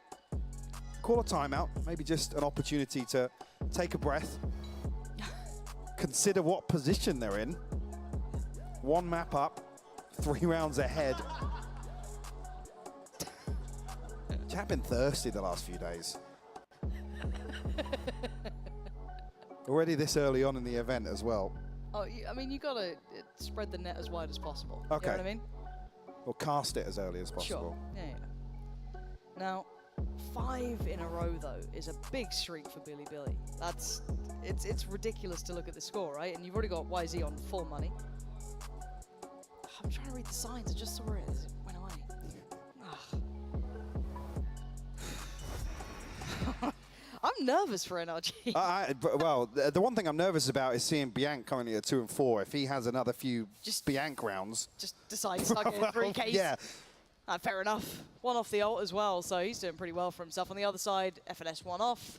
Call a timeout, maybe just an opportunity to take a breath, consider what position they're in. 1 map up, 3 rounds ahead. Chap been thirsty the last few days. Already this early on in the event as well. Oh, I mean, you gotta spread the net as wide as possible. Okay. You know what I mean? Or cast it as early as possible. Sure. Yeah. Now, 5 in a row though is a big streak for Billy. It's ridiculous to look at the score, right? And you've already got YZ on full money. I'm trying to read the signs. I just saw it as it went away. I'm nervous for NRG. Well, the one thing I'm nervous about is seeing Bianc currently at 2 and 4. If he has another few Bianc rounds, just decides to get a 3 case. Yeah. Fair enough. 1 off the ult as well, so he's doing pretty well for himself. On the other side, FNS 1 off.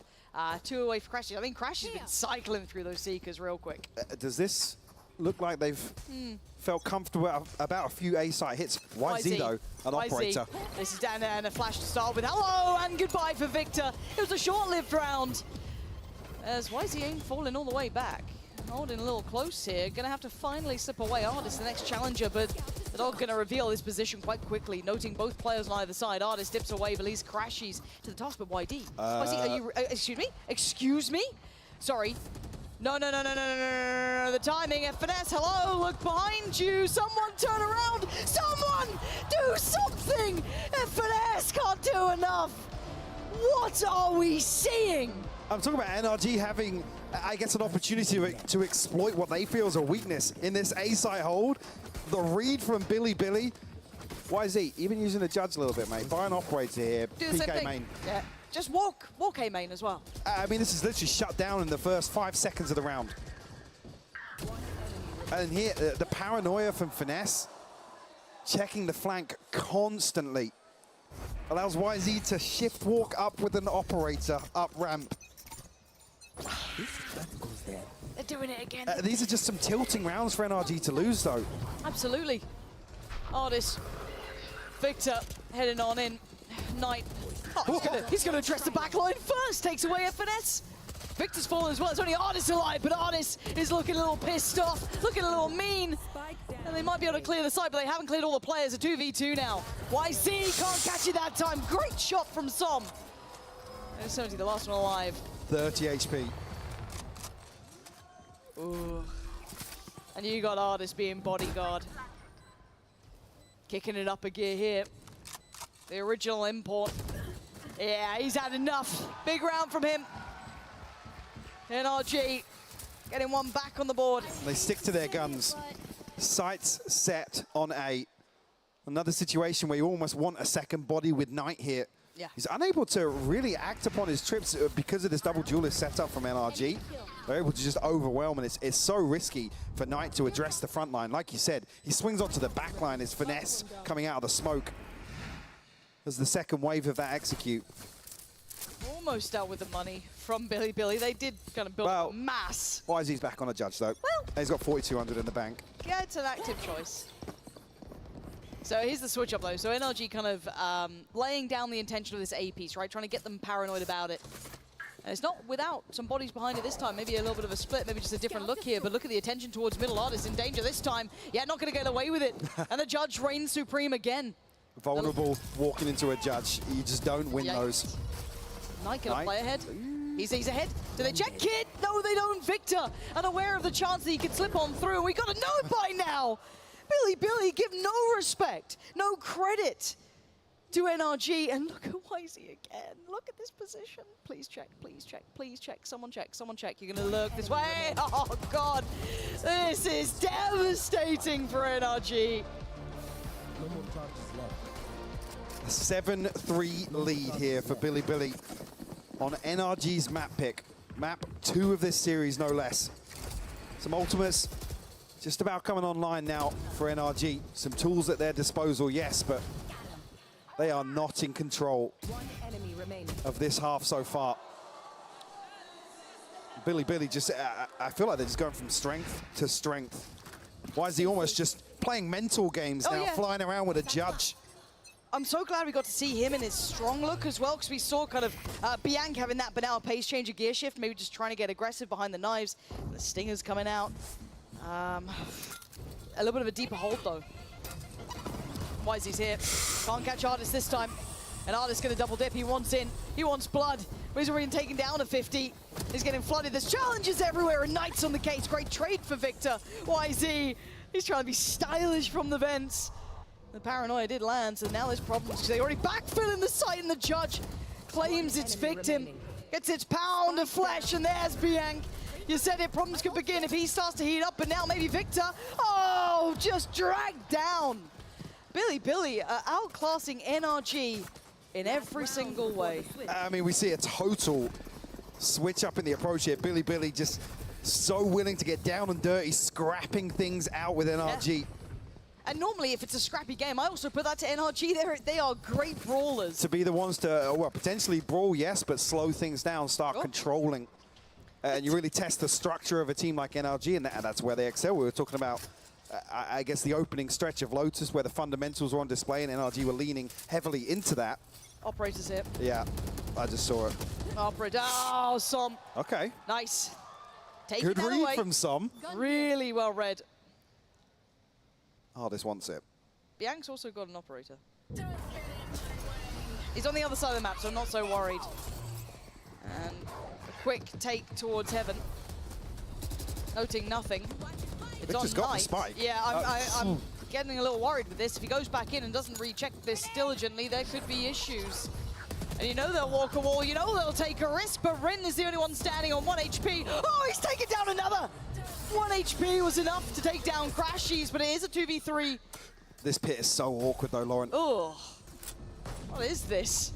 2 away for Crash. I mean, Crash has been cycling through those Seekers real quick. Does this look like they've felt comfortable about a few A-site hits? YZ though, an operator. This is down there and a flash to start with. Hello and goodbye for Victor. It was a short-lived round. As YZ ain't falling all the way back. Holding a little close here. Gonna have to finally slip away. Artis, the next challenger, but the dog gonna reveal his position quite quickly, noting both players on either side. Artis dips away, but Lee's crashes to the task, but YD. YZ, are you, excuse me? Excuse me? Sorry. No. The timing, FNS, hello, look behind you. Someone turn around. Someone do something. FNS can't do enough. What are we seeing? I'm talking about NRG having, I guess, an opportunity to exploit what they feel is a weakness in this A-site hold. The read from Billy. YZ, even using the judge a little bit, mate. Buy an operator here, Do the same PK thing. main. Yeah. Just walk A main as well. I mean, this is literally shut down in the first 5 seconds of the round. And here, the paranoia from Finesse, checking the flank constantly, allows YZ to shift walk up with an operator up ramp. They're doing it again. These are just some tilting rounds for NRG to lose, though. Absolutely. Artis, Victor heading on in. Knight. Oh, he's gonna address the back line first. Takes away FNS. Victor's fallen as well. It's only Artis alive, but Artis is looking a little pissed off, looking a little mean. And they might be able to clear the site, but they haven't cleared all the players. A 2v2 now. YZ can't catch it that time. Great shot from Som. And 70, the last one alive. 30 HP. Ooh. And you got Artis being bodyguard. Kicking it up a gear here. The original import. Yeah, he's had enough. Big round from him. NRG getting one back on the board. They stick to their guns. Sights set on A. Another situation where you almost want a second body with Knight here. Yeah. He's unable to really act upon his trips because of this double duelist setup from NRG. They're able to just overwhelm, and it's so risky for Knight to address the front line. Like you said, he swings onto the back line, his finesse coming out of the smoke. As the second wave of that execute. Almost out with the money from Billy. They did kind of build a mass. YZ's back on a judge, though. Well, he's got 4,200 in the bank. Yeah, it's an active choice. So here's the switch up, though. So NRG kind of laying down the intention of this A piece, right? Trying to get them paranoid about it. And it's not without some bodies behind it this time. Maybe a little bit of a split, maybe just a different look here. But look at the attention towards middle. Artis in danger this time. Yeah, not going to get away with it. And the judge reigns supreme again. Vulnerable, walking into a judge. You just don't win those. Knight can play ahead. He's ahead. Do they check Kid? No, they don't. Victor, unaware of the chance that he could slip on through. We got to know it by now. Billy, give no respect, no credit to NRG. And look at YZ again. Look at this position. Please check, please check, please check. Someone check, someone check. You're going to lurk this way. Oh, God. This is devastating for NRG. A 7-3 lead here for Billy on NRG's map pick. Map 2 of this series, no less. Some ultimates just about coming online now for NRG. Some tools at their disposal, yes, but they are not in control of this half so far. Billy just, I feel like they're just going from strength to strength. Why is he almost just playing mental games now, flying around with a judge? I'm so glad we got to see him in his strong look as well, because we saw kind of Bianc having that banal pace change, a gear shift, maybe just trying to get aggressive behind the knives. The stingers coming out. A little bit of a deeper hold, though. YZ's here. Can't catch Artis this time. And Artis going to double dip. He wants in. He wants blood. He's already taken down a 50. He's getting flooded. There's challenges everywhere, and Knight's on the case. Great trade for Victor. YZ, he's trying to be stylish from the vents. The paranoia did land, so now there's problems because they already backfill in the site, and the judge claims its victim. Gets its pound of flesh, and there's Bianc. You said it, problems could begin if he starts to heat up, but now maybe Victor. Oh, just dragged down. Billy outclassing NRG in every single way. I mean, we see a total switch up in the approach here. Billy just so willing to get down and dirty, scrapping things out with NRG. Yeah. And normally, if it's a scrappy game, I also put that to NRG. They are great brawlers. To be the ones to, well, potentially brawl, yes, but slow things down, start controlling. And you really test the structure of a team like NRG, and that's where they excel. We were talking about, I guess, the opening stretch of Lotus, where the fundamentals were on display, and NRG were leaning heavily into that. Operator's here. Yeah, I just saw it. Operator, oh, Som. Okay. Nice. Taking Good read away. from Som. Really well read. Oh, this wants it. Bianc's also got an operator. He's on the other side of the map, so I'm not so worried. And a quick take towards heaven. Noting nothing. It's on got the Knight. spike. Yeah, I'm getting a little worried with this. If he goes back in and doesn't recheck this diligently, there could be issues. And you know they'll walk a wall, you know they'll take a risk, but Rin is the only one standing on 1 HP. Oh, he's taken down another! 1 HP was enough to take down Crashies, but it is a 2v3. This pit is so awkward though, Lauren. Oh, what is this?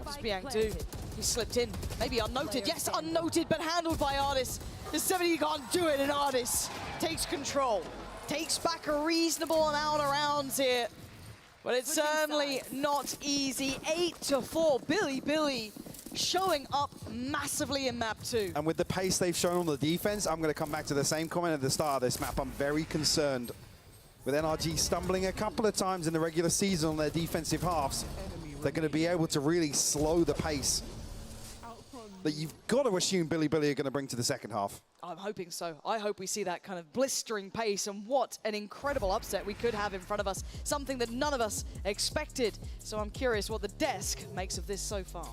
What does Bianc do? He slipped in, maybe unnoted. Yes, unnoted, but handled by Artis. The 70 can't do it, and Artis takes control. Takes back a reasonable amount of rounds here. But it's certainly not easy. 8-4, Billy showing up massively in map 2. And with the pace they've shown on the defense, I'm going to come back to the same comment at the start of this map. I'm very concerned with NRG stumbling a couple of times in the regular season on their defensive halves. They're going to be able to really slow the pace that you've got to assume Billy are going to bring to the second half. I'm hoping so. I hope we see that kind of blistering pace, and what an incredible upset we could have in front of us. Something that none of us expected. So I'm curious what the desk makes of this so far.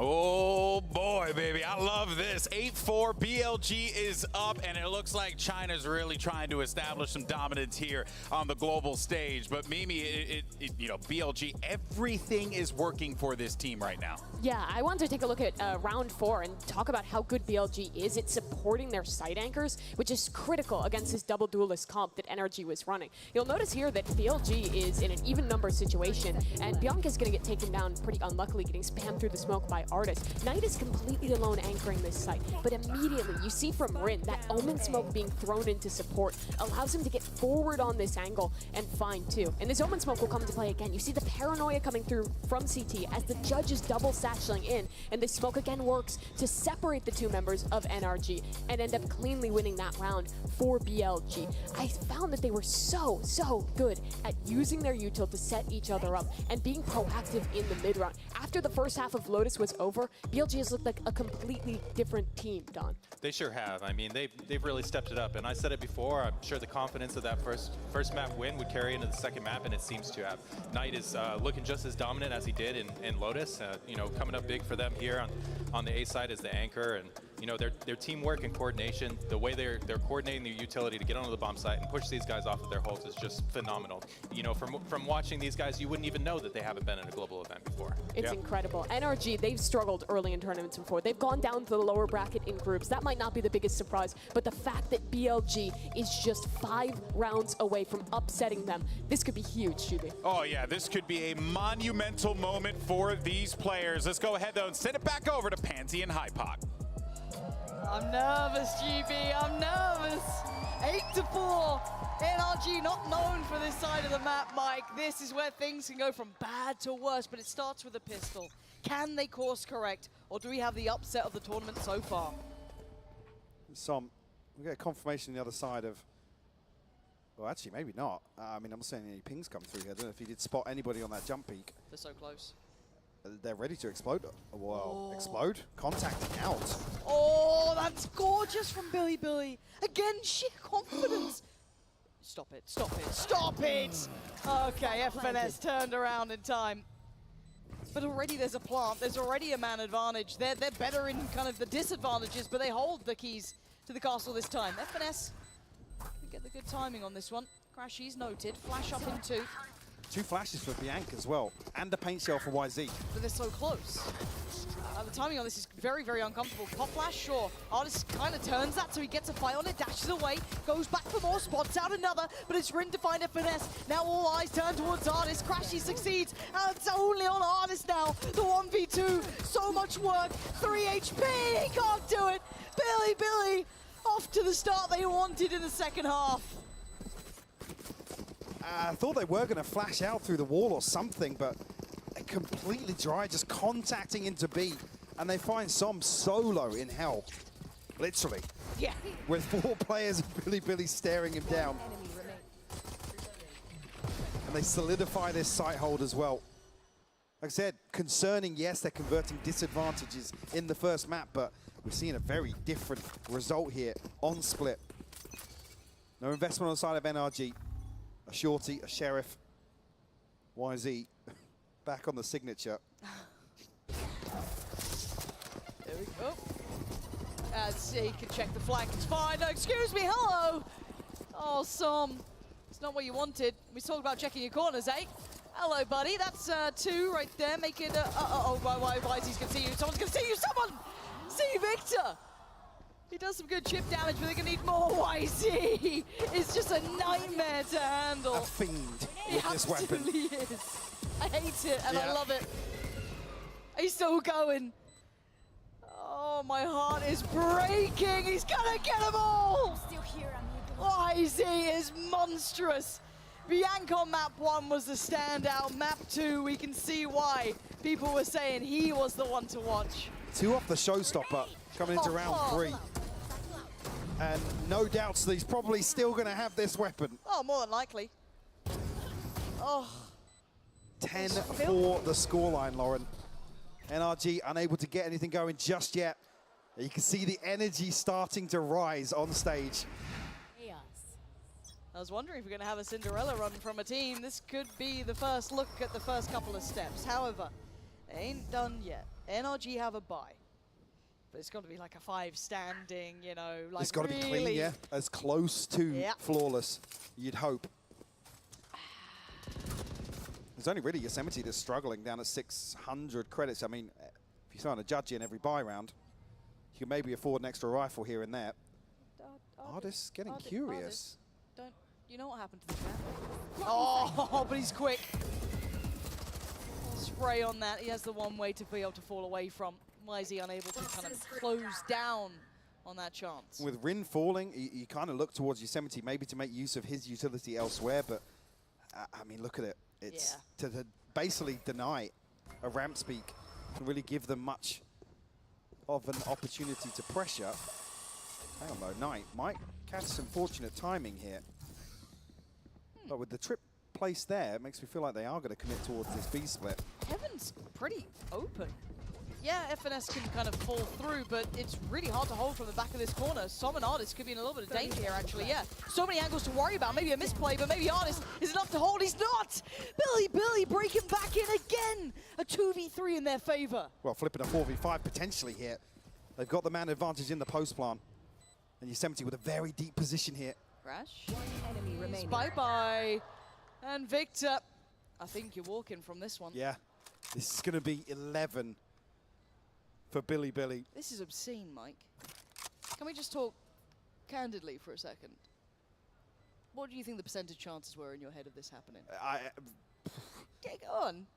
Oh boy, baby, I love this. 8-4, BLG is up, and it looks like China's really trying to establish some dominance here on the global stage. But Mimi, you know, BLG, everything is working for this team right now. Yeah, I wanted to take a look at round 4 and talk about how good BLG is at supporting their side anchors, which is critical against this double duelist comp that NRG was running. You'll notice here that BLG is in an even number situation, and Bianca's going to get taken down pretty unluckily, getting spammed through the smoke by Artis. Knight is completely alone anchoring this site, but immediately you see from Rin that Omen smoke being thrown into support allows him to get forward on this angle and find 2. And this Omen smoke will come to play again. You see the paranoia coming through from CT as the judge is double satcheling in, and this smoke again works to separate the 2 members of NRG and end up cleanly winning that round for BLG. I found that they were so good at using their util to set each other up and being proactive in the mid round. After the first half of Lotus was over, BLG has looked like a completely different team, Don. They sure have. I mean, they've really stepped it up. And I said it before, I'm sure the confidence of that first map win would carry into the second map, and it seems to have. Knight is looking just as dominant as he did in Lotus. You know, coming up big for them here on the A side as the anchor. And, you know, their teamwork and coordination, the way they're coordinating their utility to get onto the bomb site and push these guys off of their holds is just phenomenal. You know, from watching these guys, you wouldn't even know that they haven't been in a global event before. It's incredible. NRG, they've struggled early in tournaments before. They've gone down to the lower bracket in groups. That might not be the biggest surprise, but the fact that BLG is just 5 rounds away from upsetting them, this could be huge, Shubi. Oh yeah, this could be a monumental moment for these players. Let's go ahead though and send it back over to Pansy and Hypoc. I'm nervous, GB, I'm nervous. 8-4. NRG not known for this side of the map, Mike. This is where things can go from bad to worse, but it starts with a pistol. Can they course correct, or do we have the upset of the tournament so far? We get a confirmation on the other side of, well, actually, maybe not. I mean, I'm not seeing any pings come through here. I don't know if he did spot anybody on that jump peak. They're so close. They're ready to explode. Well, explode? Contacting out. Oh, that's gorgeous from Billy. Again, sheer confidence. Stop it, stop it, stop it! Okay, FNS turned around in time. But already there's a plant, there's already a man advantage. They're better in kind of the disadvantages, but they hold the keys to the castle this time. FNS, we get the good timing on this one. Crashy's noted, flash up in 2. 2 flashes for Bianca as well, and the paint shell for YZ. But they're so close. The timing on this is very uncomfortable. Pop flash, sure. Artist kind of turns that, so he gets a fight on it, dashes away, goes back for more, spots out another, but it's Rin to find a finesse. Now all eyes turn towards Artist. Crashy succeeds, and it's only on Artist now. The 1v2, so much work, 3 HP, he can't do it. Billy, off to the start they wanted in the second half. I thought they were going to flash out through the wall or something, but they're completely dry, just contacting into B. And they find Som solo in hell, literally. Yeah. With 4 players and Billy staring him down. And they solidify this site hold as well. Like I said, concerning, yes, they're converting disadvantages in the first map, but we're seeing a very different result here on split. No investment on the side of NRG. A shorty, a sheriff, YZ back on the signature. There we go. As he can check the flank, it's fine. No, excuse me, hello! Oh, Som, it's not what you wanted. We talked about checking your corners, eh? Hello, buddy, that's 2 right there. Make it, YZ's gonna see you. Someone's gonna see you, someone! See Victor! He does some good chip damage, but they're gonna need more. YZ is just a nightmare to handle. A fiend with this weapon. He absolutely is. I hate it, and I love it. He's still going. Oh, my heart is breaking. He's gonna get them all. Still here, YZ is monstrous. Bianca on map 1 was the standout. Map 2, we can see why people were saying he was the one to watch. 2 off the showstopper coming into round 3. And no doubts that he's probably still going to have this weapon. Oh, more than likely. Oh. 10 for the scoreline, Lauren. NRG unable to get anything going just yet. You can see the energy starting to rise on stage. I was wondering if we're going to have a Cinderella run from a team. This could be the first look at the first couple of steps. However, Ain't done yet. NRG have a bye. But it's got to be like a 5 standing, you know, like it's got to really... be clean, yeah. As close to flawless, you'd hope. There's only really Yosemite that's struggling down at 600 credits. I mean, if you're throwing a judge in every buy round, you can maybe afford an extra rifle here and there. Artist getting curious. Don't you know what happened to the cat? Oh, but he's quick. Spray on that. He has the one way to be able to fall away from. Why is he unable to kind of close down on that chance? With Rin falling, you kind of look towards Yosemite maybe to make use of his utility elsewhere, but I mean, look at it. It's to basically deny a ramp speak and really give them much of an opportunity to pressure. Hang on though, Knight might catch some fortunate timing here. But with the trip placed there, it makes me feel like they are going to commit towards this B split. Heaven's pretty open. Yeah, FNS can kind of fall through, but it's really hard to hold from the back of this corner. Som and Artist could be in a little bit of danger here, actually, yeah. So many angles to worry about. Maybe a misplay, but maybe Artist is enough to hold. He's not! Billy breaking back in again! A 2v3 in their favor. Well, flipping a 4v5 potentially here. They've got the man advantage in the post plan. And Yosemite with a very deep position here. Crash. Bye-bye. And Victor, I think you're walking from this one. Yeah, this is going to be 11 for Billy. This is obscene, Mike. Can we just talk candidly for a second? What do you think the percentage chances were in your head of this happening? Yeah, go on.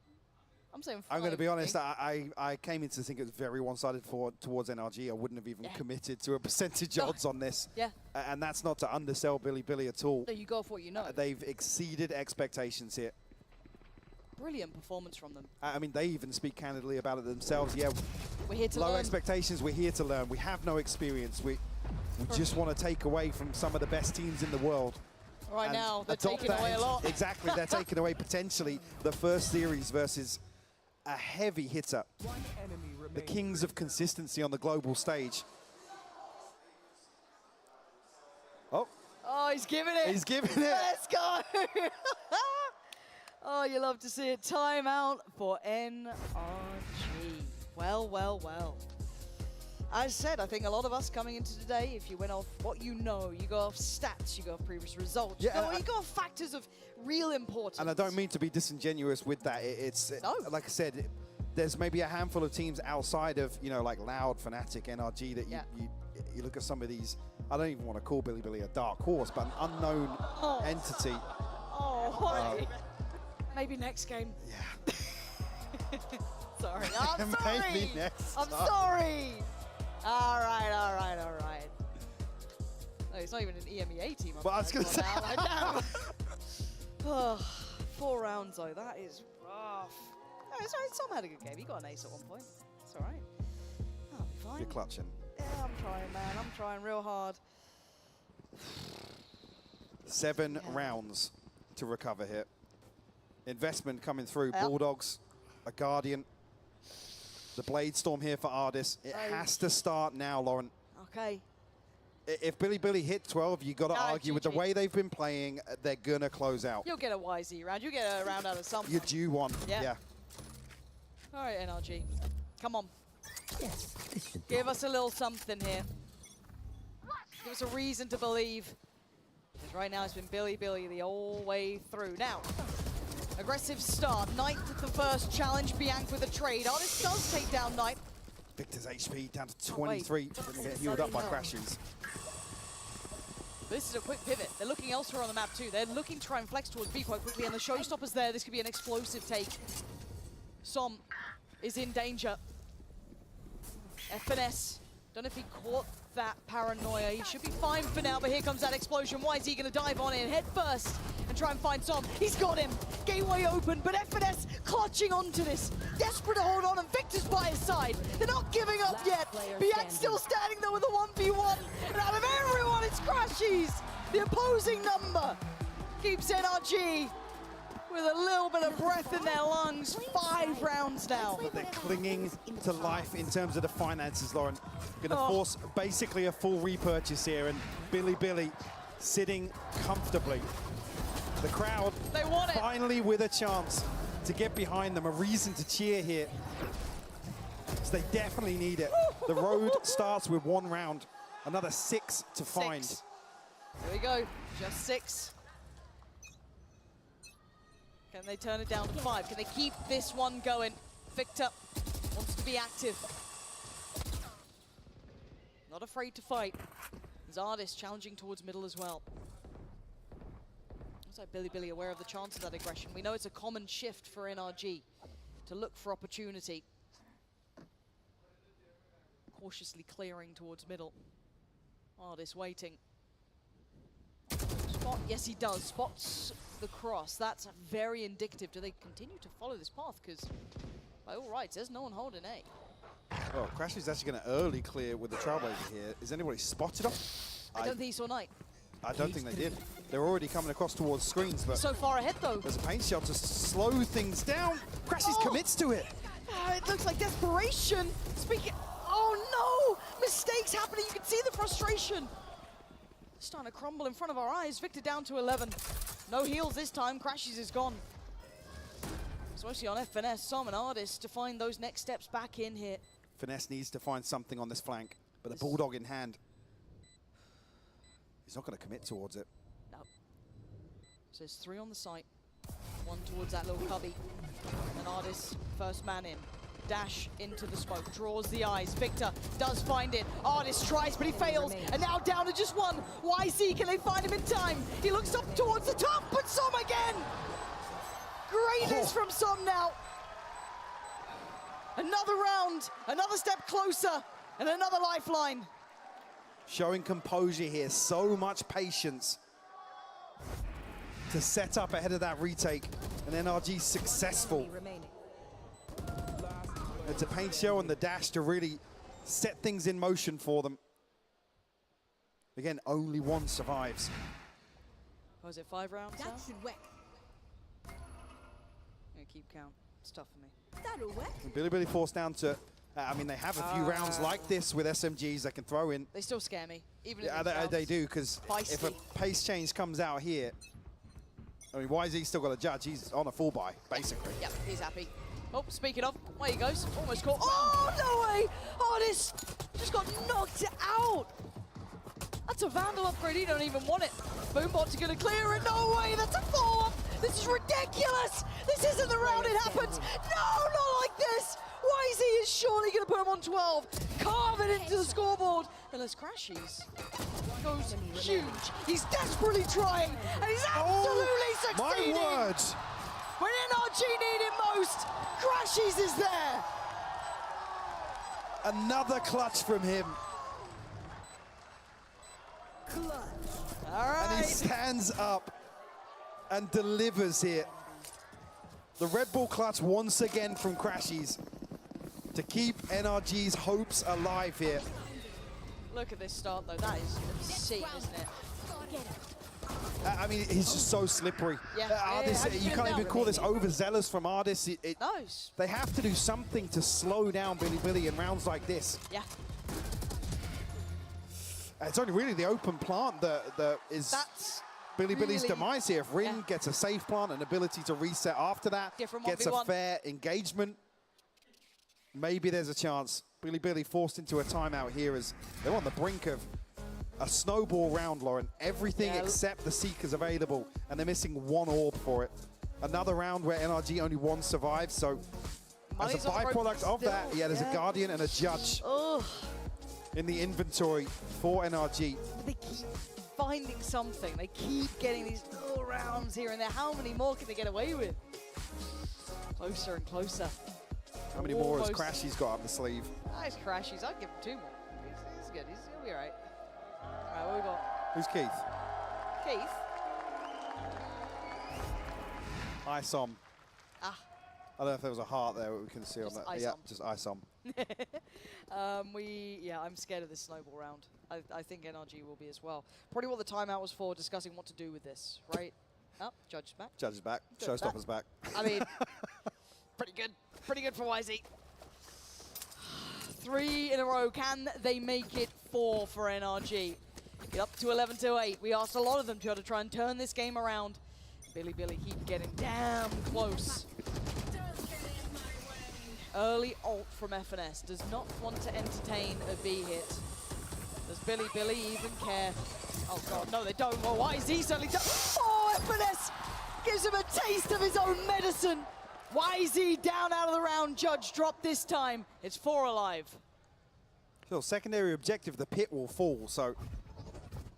I'm saying 5. I'm going to be honest, I came in to think it was very one-sided towards NRG. I wouldn't have even committed to a percentage odds on this. Yeah. And that's not to undersell Billy at all. No, you go for what you know. They've exceeded expectations here. Brilliant performance from them. I mean, they even speak candidly about it themselves. Yeah, we're here to learn. Low expectations, we're here to learn. We have no experience. We just want to take away from some of the best teams in the world. Right now, they're taking away a lot. Exactly, they're taking away potentially the first series versus a heavy hitter. The kings of consistency on the global stage. Oh, he's giving it. He's giving it. Let's go. Oh, you love to see it. Timeout for NRG. Well. As I said, I think a lot of us coming into today, if you went off what you know, you go off stats, you go off previous results, you go off factors of real importance. And I don't mean to be disingenuous with that. Like I said, there's maybe a handful of teams outside of, you know, like Loud, Fnatic, NRG that you look at some of these. I don't even want to call Billy a dark horse, but an unknown entity. Maybe next game. Yeah. Sorry. I'm sorry. Maybe next I'm time. sorry. All right. No, it's not even an EMEA team. Well, I was going to say. Oh, 4 rounds, though. That is rough. No, sorry, Tom had a good game. He got an ace at one point. It's all right. I'll be fine. You're clutching. Yeah, I'm trying, man. I'm trying real hard. 7 rounds to recover here. Investment coming through. Bulldogs, a Guardian. The Blade Storm here for Ardis. It has to start now, Lauren. Okay. If Billy hit 12, you got to argue with the way they've been playing, they're going to close out. You'll get a YZ round. You'll get a round out of something. You're due one. Yeah. All right, NRG. Come on. Yes. Give us a little something here. Give us a reason to believe. Because right now it's been Billy the whole way through. Now, aggressive start. Knight at the first challenge. Bianc with a trade. Artist does take down Knight. Victor's HP down to 23. Didn't get healed up by crashes. This is a quick pivot. They're looking elsewhere on the map too. They're looking to try and flex towards B quite quickly, and the showstopper's there. This could be an explosive take. Som is in danger. FNS. Don't know if he caught that paranoia. He should be fine for now, but here comes that explosion. Why is he going to dive on in head first and try and find Som? He's got him. Gateway open, but FNS clutching onto this. Desperate to hold on, and Victor's by his side. They're not giving up yet. Bian's still standing there with a 1v1. And out of everyone, it's Crashies. The opposing number keeps NRG with a little bit of breath in their lungs. 5 rounds now. But they're clinging to life in terms of the finances, Lauren. Going to force basically a full repurchase here, and Billy sitting comfortably. The crowd they want it. Finally with a chance to get behind them, a reason to cheer here. So they definitely need it. The road starts with 1 round, another 6 to find. There we go, just 6. Can they turn it down to 5? Can they keep this one going? Victor wants to be active. Not afraid to fight. Zardis challenging towards middle as well. Looks like Billy aware of the chance of that aggression. We know it's a common shift for NRG to look for opportunity. Cautiously clearing towards middle. Zardis waiting. Spot, yes he does. Spots the cross. That's very indicative. Do they continue to follow this path? Because by all rights, there's no one holding A. Well, Crashy's actually going to early clear with the Trailblazer here. Is anybody spotted him? I don't think he saw Knight. I don't think they did. They're already coming across towards screens, but so far ahead though. There's a paint shell to slow things down. Crashy's commits to it. It looks like desperation. Speaking. Oh no! Mistakes happening. You can see the frustration. Starting to crumble in front of our eyes. Victor down to 11. No heals this time. Crashes is gone. It's mostly on Finesse, Som and Artist to find those next steps back in here. Finesse needs to find something on this flank, but the Bulldog in hand. He's not going to commit towards it. No. So there's 3 on the site. 1 towards that little cubby. And Artist, first man in. Dash into the smoke, draws the eyes. Victor does find it. Artist tries, but he fails. And now down to just 1. YZ, can they find him in time? He looks up towards the top, but Som again! Greatness from Som now. Another round, another step closer, and another lifeline. Showing composure here, so much patience to set up ahead of that retake. And NRG successful. It's a paint shell and the dash to really set things in motion for them. Again, only 1 survives. Was it 5 rounds? That should work. I'm gonna keep count. It's tough for me. That'll work. And Billy forced down to, I mean, they have a few rounds like this with SMGs they can throw in. They still scare me, even Yeah, they do, because if a pace change comes out here, I mean, YZ's still got a judge. He's on a full buy, basically. Yep, he's happy. Oh, speaking of, away he goes. Almost caught. Oh, no way! Artist just got knocked out. That's a Vandal upgrade. He don't even want it. Boombot's going to clear it. No way, that's a 4. This is ridiculous. This isn't the round it happens. No, not like this. YZ is surely going to put him on 12. Carve it into the scoreboard. Unless Crashies goes huge. He's desperately trying, and he's absolutely succeeding. My word. When NRG need it most, Crashies is there. Another clutch from him. Clutch. All right. And he stands up and delivers here. The Red Bull clutch once again from Crashies to keep NRG's hopes alive here. Look at this start though, that is obscene, isn't it? I mean, he's just so slippery. Yeah. You can't even call this overzealous from Ardis. No. They have to do something to slow down Billy in rounds like this. Yeah. It's only really the open plant that is Billy's demise here. If Rin gets a safe plant, an ability to reset after that, gets a fair engagement, maybe there's a chance. Billy forced into a timeout here as they're on the brink of a snowball round, Lauren. Everything except the Seekers available, and they're missing 1 orb for it. Another round where NRG only 1 survives, so as a byproduct of that, there's a Guardian and a Judge in the inventory for NRG. They keep finding something. They keep getting these little rounds here and there. How many more can they get away with? Closer and closer. How many more has Crashy's got up the sleeve? Nice Crashies. I'd give him 2 more. He's good. He'll be all right. All right, what we got? Who's Keith? Keith. Isom. Ah. I don't know if there was a heart there we can see on that. Yeah, just Isom. I'm scared of this snowball round. I think NRG will be as well. Probably what the timeout was for, discussing what to do with this, right? Oh, Judge is back. Judge is back. Showstopper's back. I mean, pretty good. Pretty good for YZ. 3 in a row. Can they make it 4 for NRG? Get up to 11-8. We asked a lot of them to try and turn this game around. Billy keep getting damn close. Early ult from FNS does not want to entertain a B hit. Does Billy even care? Oh god, no they don't. Well, YZ certainly does. Oh, FNS gives him a taste of his own medicine. YZ down out of the round. Judge dropped this time. It's 4 alive. So secondary objective, the pit will fall, so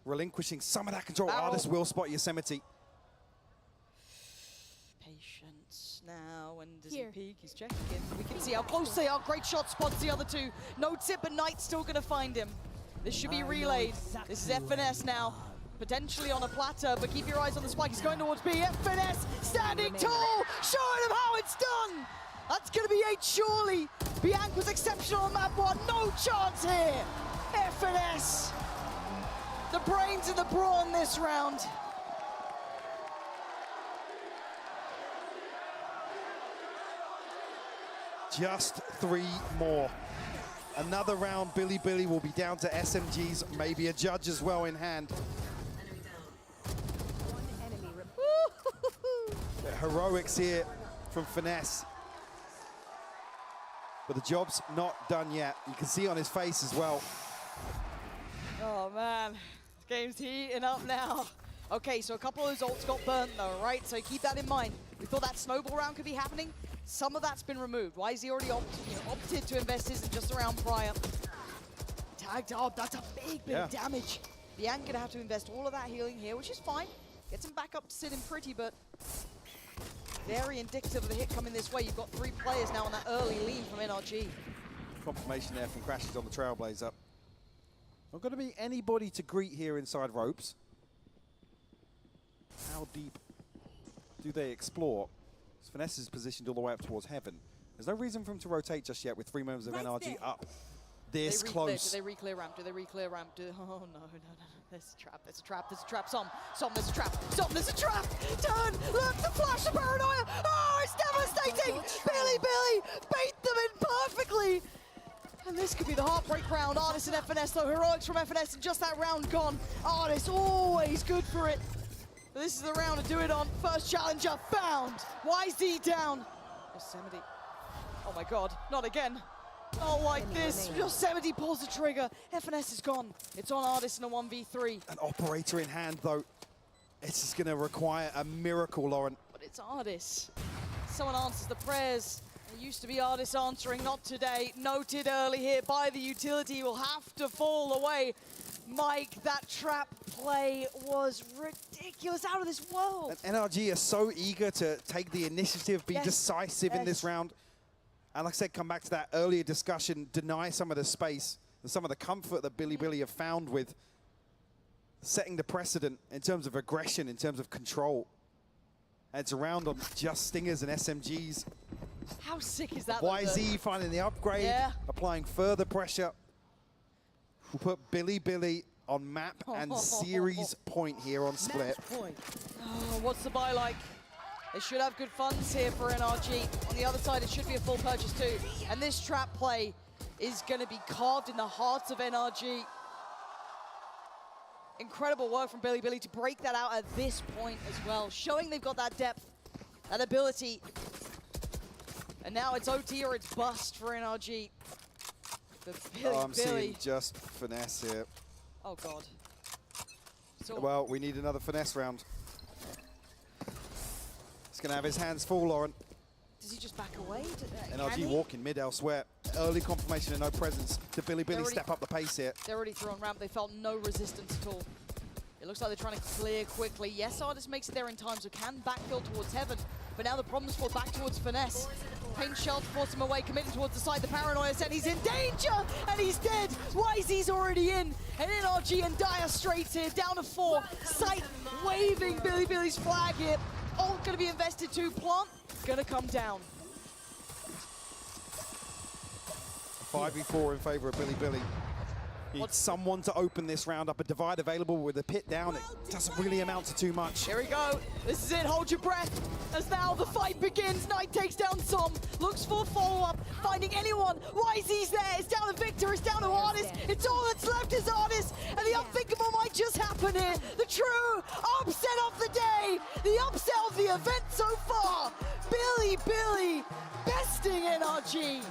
relinquishing some of that control. Barrel. Artist will spot Yosemite. Patience now, and does he peek? He's checking in. We can see how close they are. Great shot spots the other two. No tip, but Knight's still going to find him. This should be relayed. This is FNS now, potentially on a platter, but keep your eyes on the spike. He's going towards B. FNS standing tall, showing him how it's done. That's going to be 8 surely. Bianc was exceptional on map 1. No chance here. FNS. The brains and the brawn this round. Just 3 more. Another round, Billy will be down to SMGs, maybe a judge as well in hand. The heroics here from Finesse. But the job's not done yet. You can see on his face as well. Oh man, this game's heating up now. Okay, so a couple of those ults got burnt though, right? So keep that in mind. We thought that snowball round could be happening. Some of that's been removed. Why is he already opted to invest his in just a round prior? Tagged up, that's a big bit of damage. Bianc gonna have to invest all of that healing here, which is fine. Gets him back up to sitting pretty, but very indicative of the hit coming this way. You've got 3 players now on that early lead from NRG. Confirmation there from Crashes on the Trailblazer. Not going to be anybody to greet here inside ropes. How deep do they explore? Finesse is positioned all the way up towards heaven. There's no reason for him to rotate just yet with 3 members of NRG up this close. Do they re-clear ramp? Do they re-clear ramp? Oh, no. There's a trap, there's a trap, there's a trap. Some, there's a trap. Some, there's a trap. Turn, look, the flash of paranoia. Oh, it's devastating. Billy bait them in perfectly. And this could be the heartbreak round. Artist and FNS, though. Heroics from FNS and just that round gone. Artist always good for it. This is the round to do it on. First challenger found. YZ down. Yosemite. Oh my god, not again. Not like this. Yosemite pulls the trigger. FNS is gone. It's on Artist in a 1v3. An operator in hand, though. This is going to require a miracle, Lauren. But it's Artist. Someone answers the prayers. It used to be Artist answering, not today. Noted early here by the utility. Will have to fall away. Mike, that trap play was ridiculous, out of this world. And NRG are so eager to take the initiative, be decisive in this round. And like I said, come back to that earlier discussion, deny some of the space and some of the comfort that Billy have found with setting the precedent in terms of aggression, in terms of control. And it's a round on just Stingers and SMGs. How sick is that? YZ finding the upgrade, applying further pressure. We'll put Billy on map and series point here on split. Oh, what's the buy like? They should have good funds here for NRG. On the other side, it should be a full purchase too. And this trap play is going to be carved in the hearts of NRG. Incredible work from Billy to break that out at this point as well, showing they've got that depth, that ability. And now it's OT or it's bust for NRG. I'm seeing just Finesse here. Oh god. So well, we need another Finesse round. He's going to have his hands full, Lauren. Does he just back away? NRG walking mid elsewhere. Early confirmation and no presence to Billy step up the pace here. They're already through on ramp. They felt no resistance at all. It looks like they're trying to clear quickly. Yes, Artist makes it there in time, so can backfill towards heaven. But now the problem's fall back towards Finesse. Pain Shell to force him away, committing towards the side. The paranoia said he's in danger, and he's dead. YZ's already in, and NRG and Dire Straits here, down to 4. Sight waving Billy's flag here. Ult gonna be invested too. Plant gonna come down. 5v4 in favor of Billy. Need someone to open this round up. A divide available with a pit down. It doesn't really amount to too much. Here we go. This is it. Hold your breath. As now the fight begins. Knight takes down Som. Looks for follow-up. Finding anyone. YZ's there. It's down to Victor. It's down to Artist. It's all that's left is Artist. And the unthinkable might just happen here. The true upset of the day. The upset of the event so far. Billy besting NRG.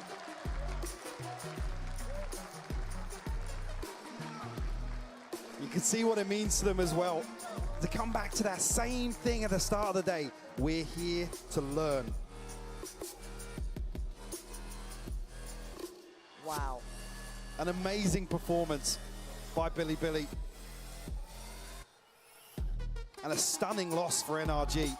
You can see what it means to them as well. To come back to that same thing at the start of the day. We're here to learn. Wow. An amazing performance by Billy. And a stunning loss for NRG.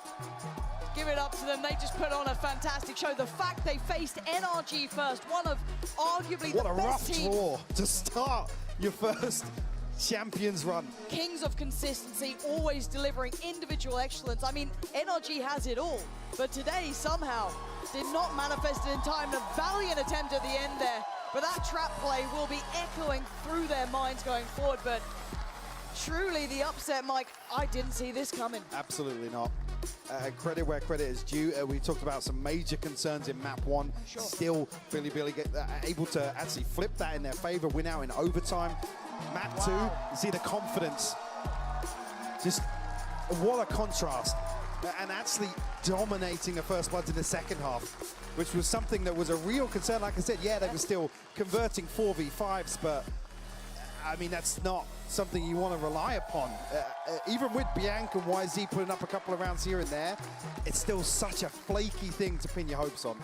Give it up to them. They just put on a fantastic show. The fact they faced NRG first, one of arguably the best teams. What a rough draw to start your first Champions run. Kings of consistency, always delivering individual excellence. I mean, NRG has it all, but today somehow did not manifest it in time. A valiant attempt at the end there, but that trap play will be echoing through their minds going forward. But truly the upset, Mike, I didn't see this coming. Absolutely not. Credit where credit is due. We talked about some major concerns in map 1. Sure. Still, Billy able to actually flip that in their favor, win out in overtime. Map 2, you see the confidence. Just what a contrast. And actually dominating a first blood in the second half, which was something that was a real concern. Like I said, yeah, they were still converting 4v5s, but I mean, that's not something you want to rely upon. Even with Bianca and YZ putting up a couple of rounds here and there, it's still such a flaky thing to pin your hopes on.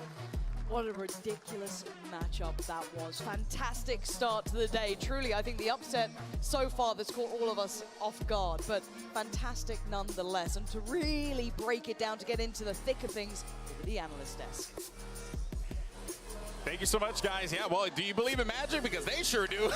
What a ridiculous matchup that was. Fantastic start to the day. Truly, I think the upset so far that's caught all of us off guard, but fantastic nonetheless. And to really break it down, to get into the thick of things, over the analyst desk. Thank you so much, guys. Yeah, well, do you believe in magic? Because they sure do.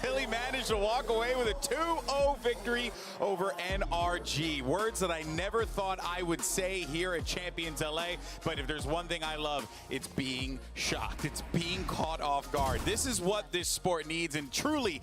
Billy managed to walk away with a 2-0 victory over NRG. Words that I never thought I would say here at Champions LA. But if there's one thing I love, it's being shocked. It's being caught off guard. This is what this sport needs, and truly,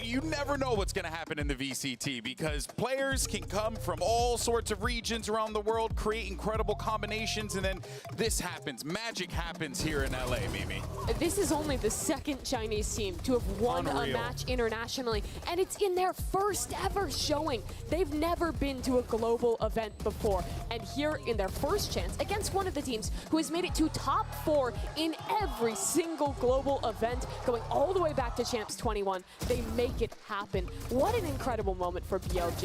you never know what's going to happen in the VCT because players can come from all sorts of regions around the world, create incredible combinations, and then this happens. Magic happens here in LA, Mimi. This is only the second Chinese team to have won a match internationally, and it's in their first ever showing. They've never been to a global event before, and here in their first chance against one of the teams who has made it to top 4 in every single global event, going all the way back to Champs 21, they make it happen. What an incredible moment for BLG.